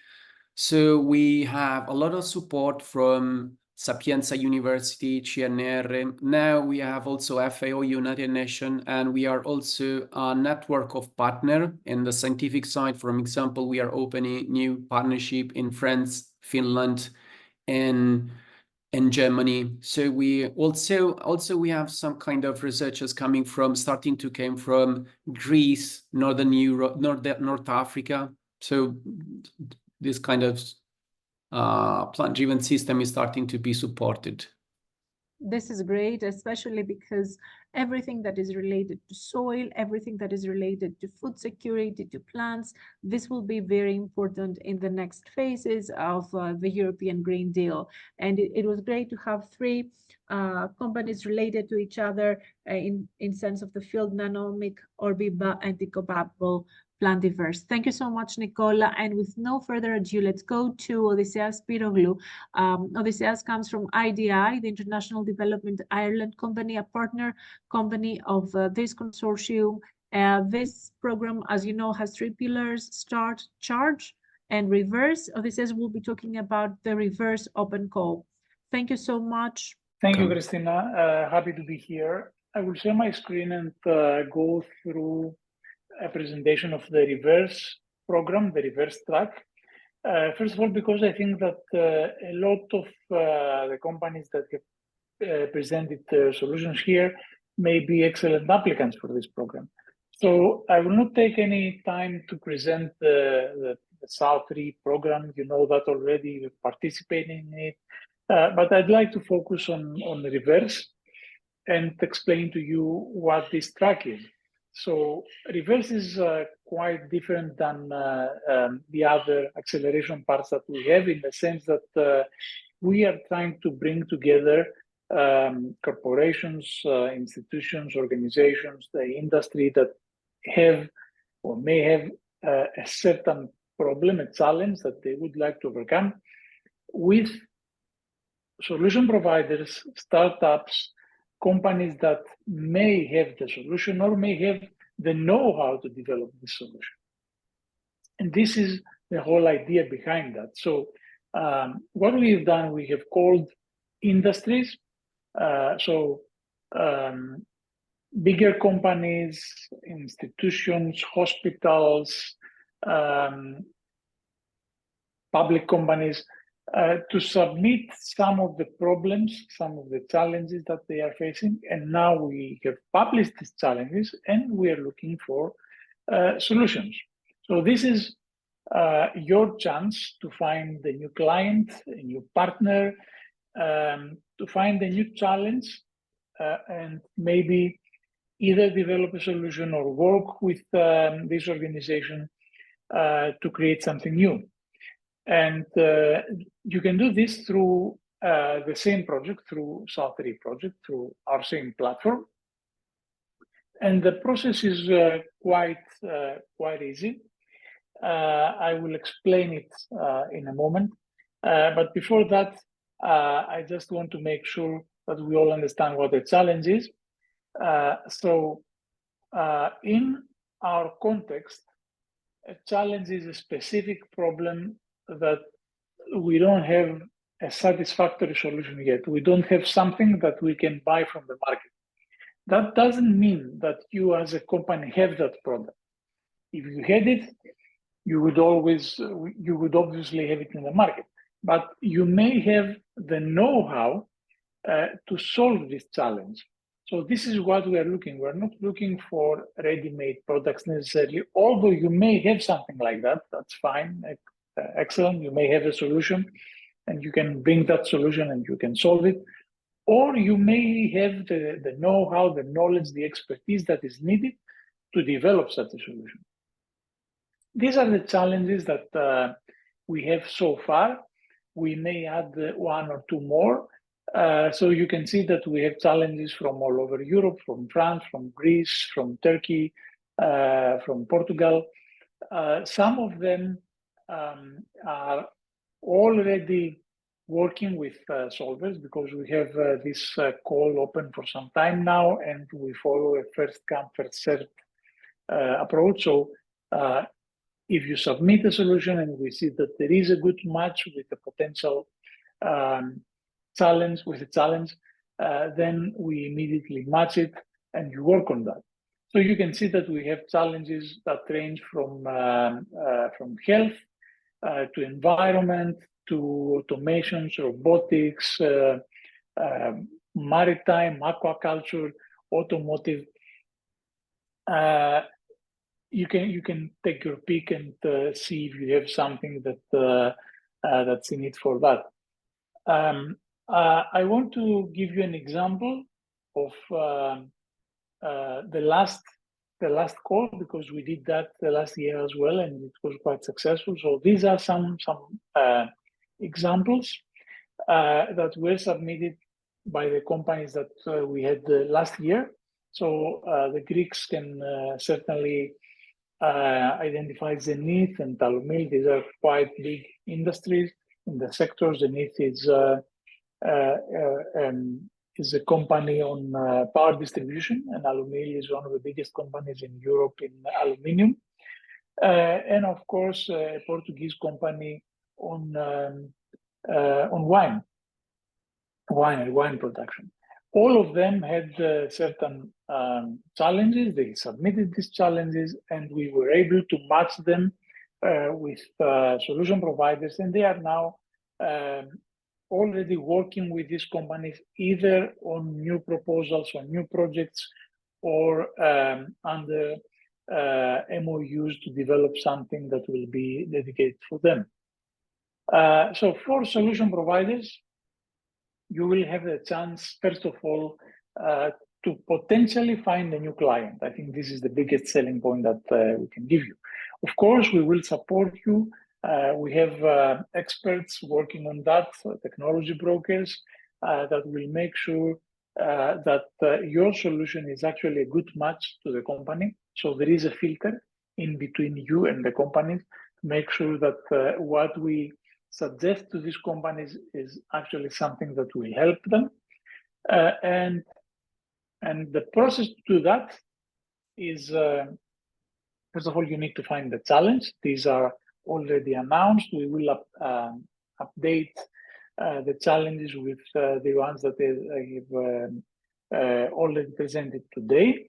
So we have a lot of support from Sapienza University, CNR. Now we have also FAO, United Nations, and we are also a network of partners in the scientific side. For example, we are opening new partnership in France, Finland, and Germany. So we also we have some kind of researchers coming from Greece, Northern Europe, North Africa. So this kind of plant-driven system is starting to be supported. This is great, especially because everything that is related to soil, everything that is related to food security, to plants. This will be very important in the next phases of the European Green Deal. And it was great to have three companies related to each other in sense of the field: Nanomic, Orbiba, and Ecobabble Plant Diverse. Thank you so much, Nicola. And with no further ado, let's go to Odysseas Spyroglou. Odysseas comes from IDI, the International Development Ireland company, a partner company of this consortium. This program, as you know, has three pillars: Start, Charge, and Reverse. Odysseas will be talking about the Reverse Open Call. Thank you so much. Thank you, Christina. Happy to be here. I will share my screen and go through a presentation of the Reverse program, the Reverse track. First of all, because I think that a lot of the companies that have presented their solutions here may be excellent applicants for this program. So I will not take any time to present the S3E program. You know that already, you're participating in it. But I'd like to focus on the Reverse and explain to you what this track is. So Reverse is quite different than the other acceleration parts that we have, in the sense that we are trying to bring together corporations, institutions, organizations, the industry that have or may have a certain problem, a challenge that they would like to overcome, with solution providers, startups, companies that may have the solution or may have the know-how to develop the solution. And this is the whole idea behind that. So what we've done, we have called industries. Bigger companies, institutions, hospitals, public companies, to submit some of the problems, some of the challenges that they are facing. And now we have published these challenges and we are looking for solutions. So this is your chance to find a new client, a new partner, to find a new challenge, and maybe either develop a solution or work with this organization to create something new. And you can do this through the same project, through S3E project, through our same platform. And the process is quite easy. I will explain it in a moment. But before that, I just want to make sure that we all understand what the challenge is. In our context, a challenge is a specific problem that we don't have a satisfactory solution yet. We don't have something that we can buy from the market. That doesn't mean that you as a company have that product. If you had it, you would obviously have it in the market, but you may have the know-how to solve this challenge. So this is what we are looking. We're not looking for ready-made products necessarily, although you may have something like that, that's fine. Excellent, you may have a solution and you can bring that solution and you can solve it. Or you may have the know-how, the knowledge, the expertise that is needed to develop such a solution. These are the challenges that we have so far. We may add one or two more. So you can see that we have challenges from all over Europe, from France, from Greece, from Turkey, from Portugal. Some of them are already working with solvers, because we have this call open for some time now, and we follow a first come, first served approach. So if you submit a solution and we see that there is a good match with a potential challenge, then we immediately match it and you work on that. So you can see that we have challenges that range from health to environment, to automations, robotics, maritime, aquaculture, automotive. You can take your pick and see if you have something that that's in it for that. I want to give you an example of the last call, because we did that the last year as well, and it was quite successful. So these are some examples that were submitted by the companies that we had last year. So the Greeks can certainly identify Zenith and Talumil. These are quite big industries in the sector. Zenith is a company on power distribution, and Alumil is one of the biggest companies in Europe in aluminium. And of course, a Portuguese company on wine production. All of them had certain challenges. They submitted these challenges, and we were able to match them with solution providers, and they are now already working with these companies either on new proposals, on new projects, or under MOUs to develop something that will be dedicated for them. So for solution providers, you will have the chance, first of all, to potentially find a new client. I think this is the biggest selling point that we can give you. Of course, we will support you. We have experts working on that, technology brokers, that will make sure that your solution is actually a good match to the company. So there is a filter in between you and the companies to make sure that what we suggest to these companies is actually something that will help them. And the process to do that is, first of all, you need to find the challenge. These are already announced. We will update the challenges with the ones that I have already presented today.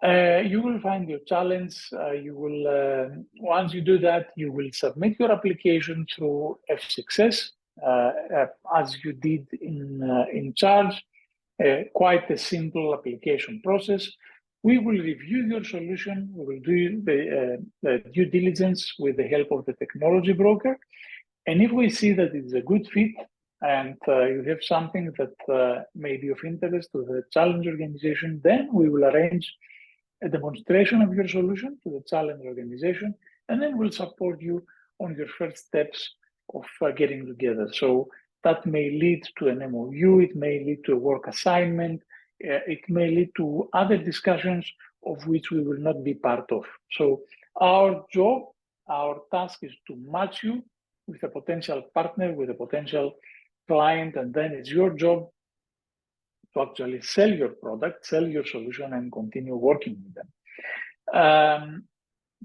You will find your challenge. You will, once you do that, you will submit your application through F6S, as you did in Charge. Quite a simple application process. We will review your solution. We will do the due diligence with the help of the technology broker. And if we see that it's a good fit and you have something that may be of interest to the challenge organization, then we will arrange a demonstration of your solution to the challenge organization, and then we'll support you on your first steps of getting together. So that may lead to an MOU, it may lead to a work assignment, it may lead to other discussions of which we will not be part of. So our job, our task is to match you with a potential partner, with a potential client, and then it's your job to actually sell your product, sell your solution, and continue working with them.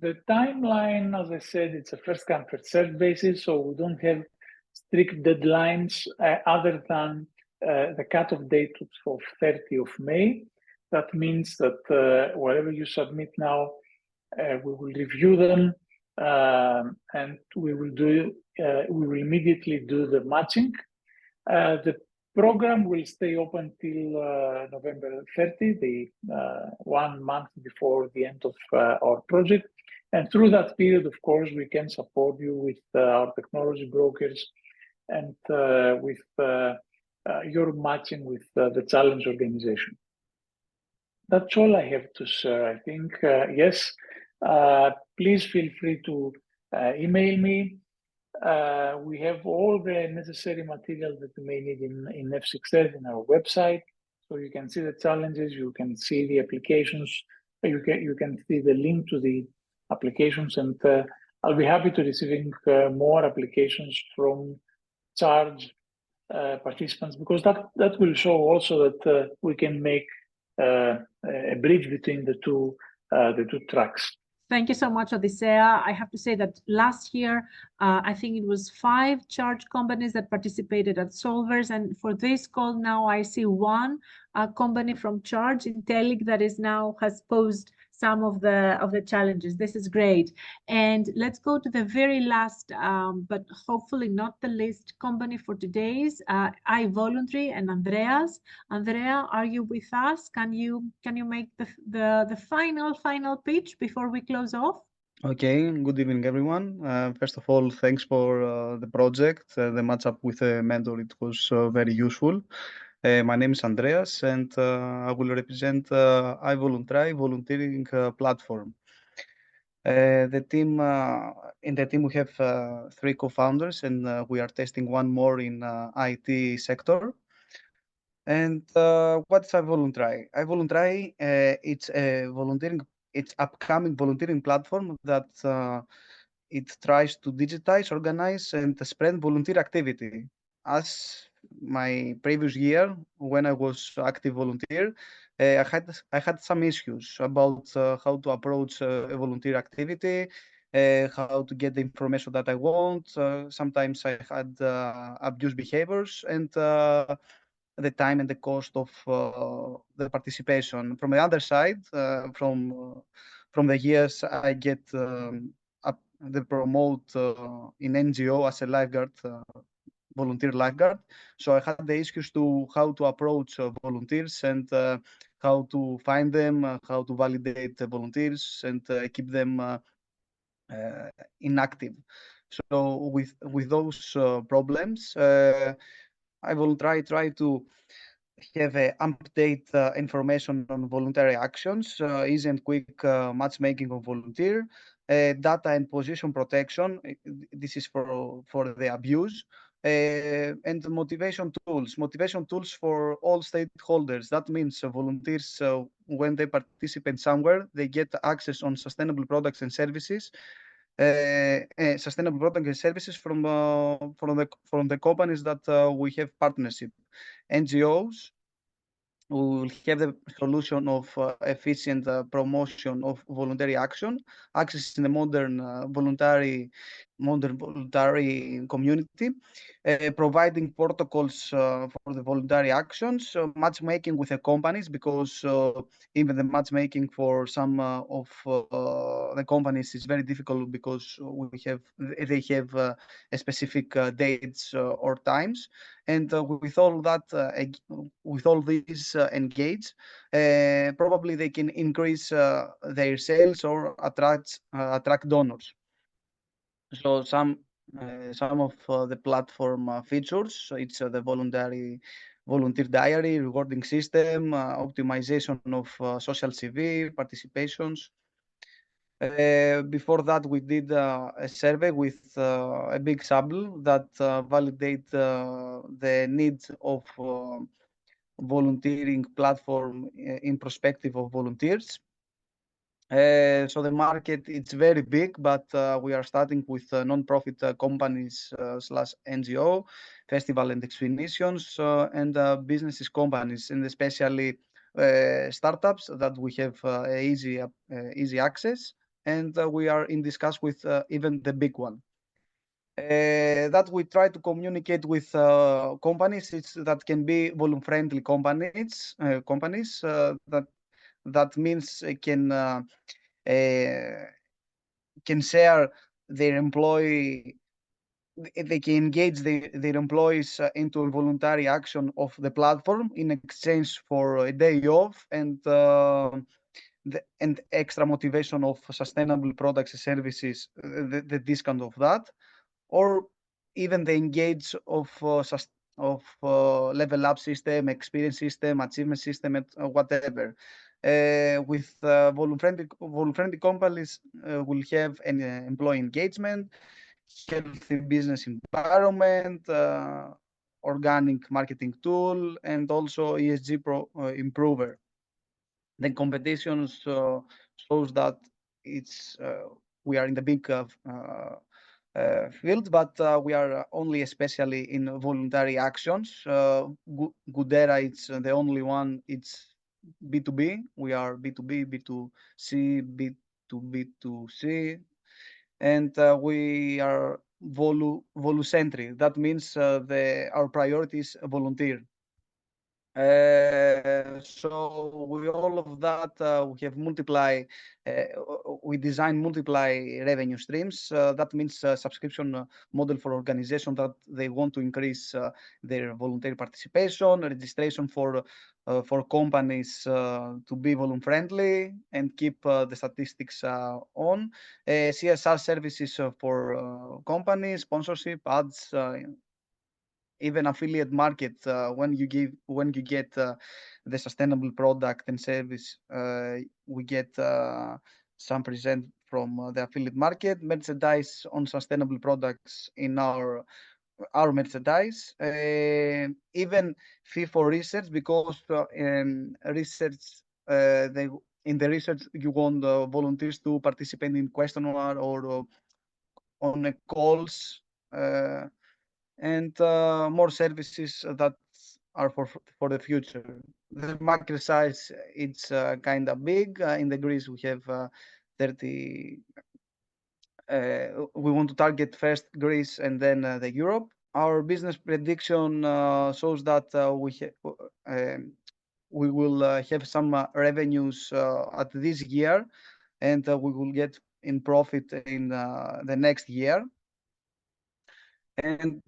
The timeline, as I said, it's a first come, first served basis, so we don't have strict deadlines other than the cutoff date of 30th of May. That means that whatever you submit now, we will review them, and we will immediately do the matching. The program will stay open till November 30, the 1 month before the end of our project. And through that period, of course, we can support you with our technology brokers and with your matching with the challenge organization. That's all I have to share, I think. Yes, please feel free to email me. We have all the necessary material that you may need in F6S in our website. So you can see the challenges, you can see the applications, you can see the link to the applications, and I'll be happy to receiving more applications from Charge participants, because that will show also that we can make a bridge between the two tracks. Thank you so much, Odysseas. I have to say that last year, I think it was 5 charge companies that participated at Solvers. And for this call now, I see one company from Charge, Intellectra, that is now has posed some of the challenges. This is great. And let's go to the very last, but hopefully not the least company for today's, iVoluntary and Arnaez. Andrea, are you with us? Can you make the final pitch before we close off? Okay, good evening, everyone. First of all, thanks for the project. The match up with the mentor, it was very useful. My name is Arnaez, and I will represent iVoluntary volunteering platform. The team in the team we have 3 co-founders, and we are testing one more in IT sector. And what's iVoluntary? iVoluntary, it's a volunteering, it's upcoming volunteering platform that it tries to digitize, organize, and spread volunteer activity. As my previous year, when I was active volunteer, I had some issues about how to approach a volunteer activity, how to get the information that I want. Sometimes I had abuse behaviors, and the time and the cost of the participation. From the other side, from the years I get the promote in NGO as a lifeguard, volunteer lifeguard. So I had the issues to how to approach volunteers and how to find them, how to validate the volunteers and keep them inactive. So with those problems, I will try to have update information on voluntary actions, easy and quick matchmaking of volunteer, data and position protection. This is for the abuse. And motivation tools for all stakeholders. That means volunteers, when they participate somewhere, they get access on sustainable products and services. Sustainable products and services from the companies that we have partnership. NGOs will have the solution of efficient promotion of voluntary action, access in the modern voluntary community, providing protocols for the voluntary actions, matchmaking with the companies, because even the matchmaking for some of the companies is very difficult because they have a specific dates or times, and with all that, with all these engaged, probably they can increase their sales or attract donors. So some of the platform features, it's the volunteer diary, rewarding system, optimization of social CV, participations. Before that, we did a survey with a big sample that validate the needs of volunteering platform in perspective of volunteers. So the market, it's very big, but we are starting with non-profit companies slash NGO, festival and expeditions, and businesses companies, and especially startups that we have easy access, and we are in discuss with even the big one. That we try to communicate with companies that can be voluntary-friendly companies. That means can share their employee. They can engage their employees into a voluntary action of the platform in exchange for a day off and extra motivation of sustainable products and services, the discount of that, or even the engage of level up system, experience system, achievement system, and whatever. With voluntary companies will have an employee engagement, healthy business environment, organic marketing tool, and also ESG improver. The competitions shows that it's we are in the big field, but we are only especially in voluntary actions. Goodera, it's the only one. It's B2B. We are B2B, B2C, B2B2C, and we are volucentric. That means our priority is volunteer. So with all of that, we design multiply revenue streams. That means subscription model for organization that they want to increase their voluntary participation, registration for companies to be voluntary friendly and keep the statistics on. CSR services for companies, sponsorship, ads, even affiliate market, when you get the sustainable product and service, we get some percent from the affiliate market. Merchandise on sustainable products in our merchandise, even fee for research, because in research, in the research you want volunteers to participate in questionnaire or on calls, and more services that are for the future. The market size, it's kind of big. In the Greece we have 30. We want to target first Greece and then the Europe. Our business prediction shows that we will have some revenues at this year, and we will get in profit in the next year. And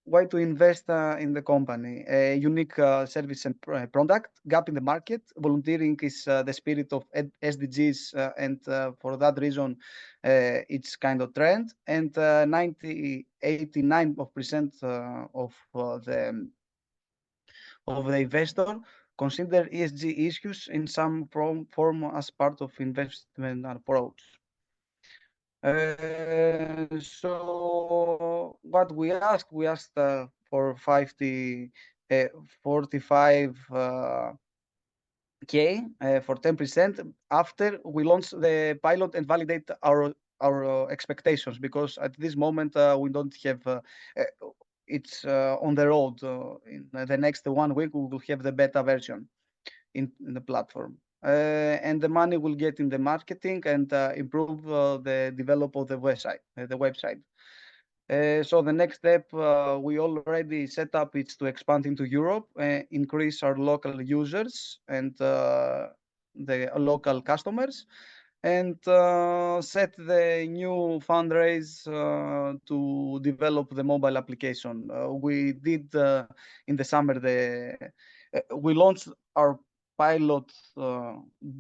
why to invest in the company? A unique service and product, gap in the market. Volunteering is the spirit of SDGs, and for that reason, it's kind of trend. And 89% of the investor consider ESG issues in some form as part of investment approach. So what we asked for 45 K for 10% after we launch the pilot and validate our expectations, because at this moment we don't have it's on the road. In the next 1 week we will have the beta version in the platform. And the money will get in the marketing and improve the develop of the website. So the next step we already set up is to expand into Europe, increase our local users and the local customers, and set the new fundraise to develop the mobile application. We did in the summer we launched our pilot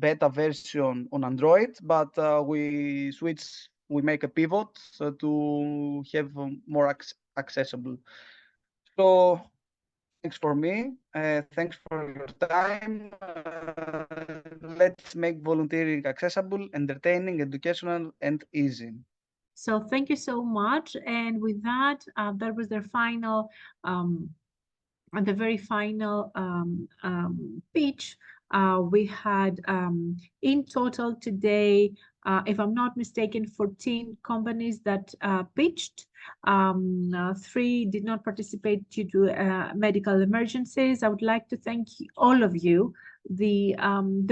beta version on Android, but we make a pivot to have more accessible. So thanks for me. Thanks for your time. Let's make volunteering accessible, entertaining, educational, and easy. So thank you so much. And with that, that was their final and the very final pitch. We had in total today, if I'm not mistaken, 14 companies that pitched. 3 did not participate due to medical emergencies. I would like to thank all of you, the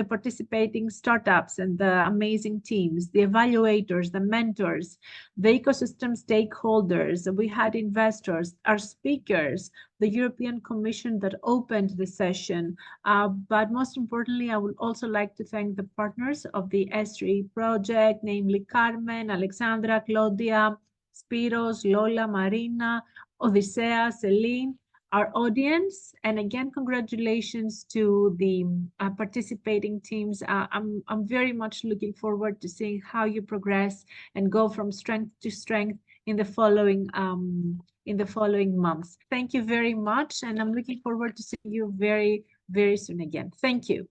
participating startups and the amazing teams, the evaluators, the mentors, the ecosystem stakeholders. We had investors, our speakers, the European Commission that opened the session. But most importantly, I would also like to thank the partners of the S3E project, namely Carmen, Alexandra, Claudia, Spyros, Lola, Marina, Odysseas, Celine, our audience, and again, congratulations to the participating teams. I'm very much looking forward to seeing how you progress and go from strength to strength in the following months. Thank you very much, and I'm looking forward to seeing you very, very soon again. Thank you.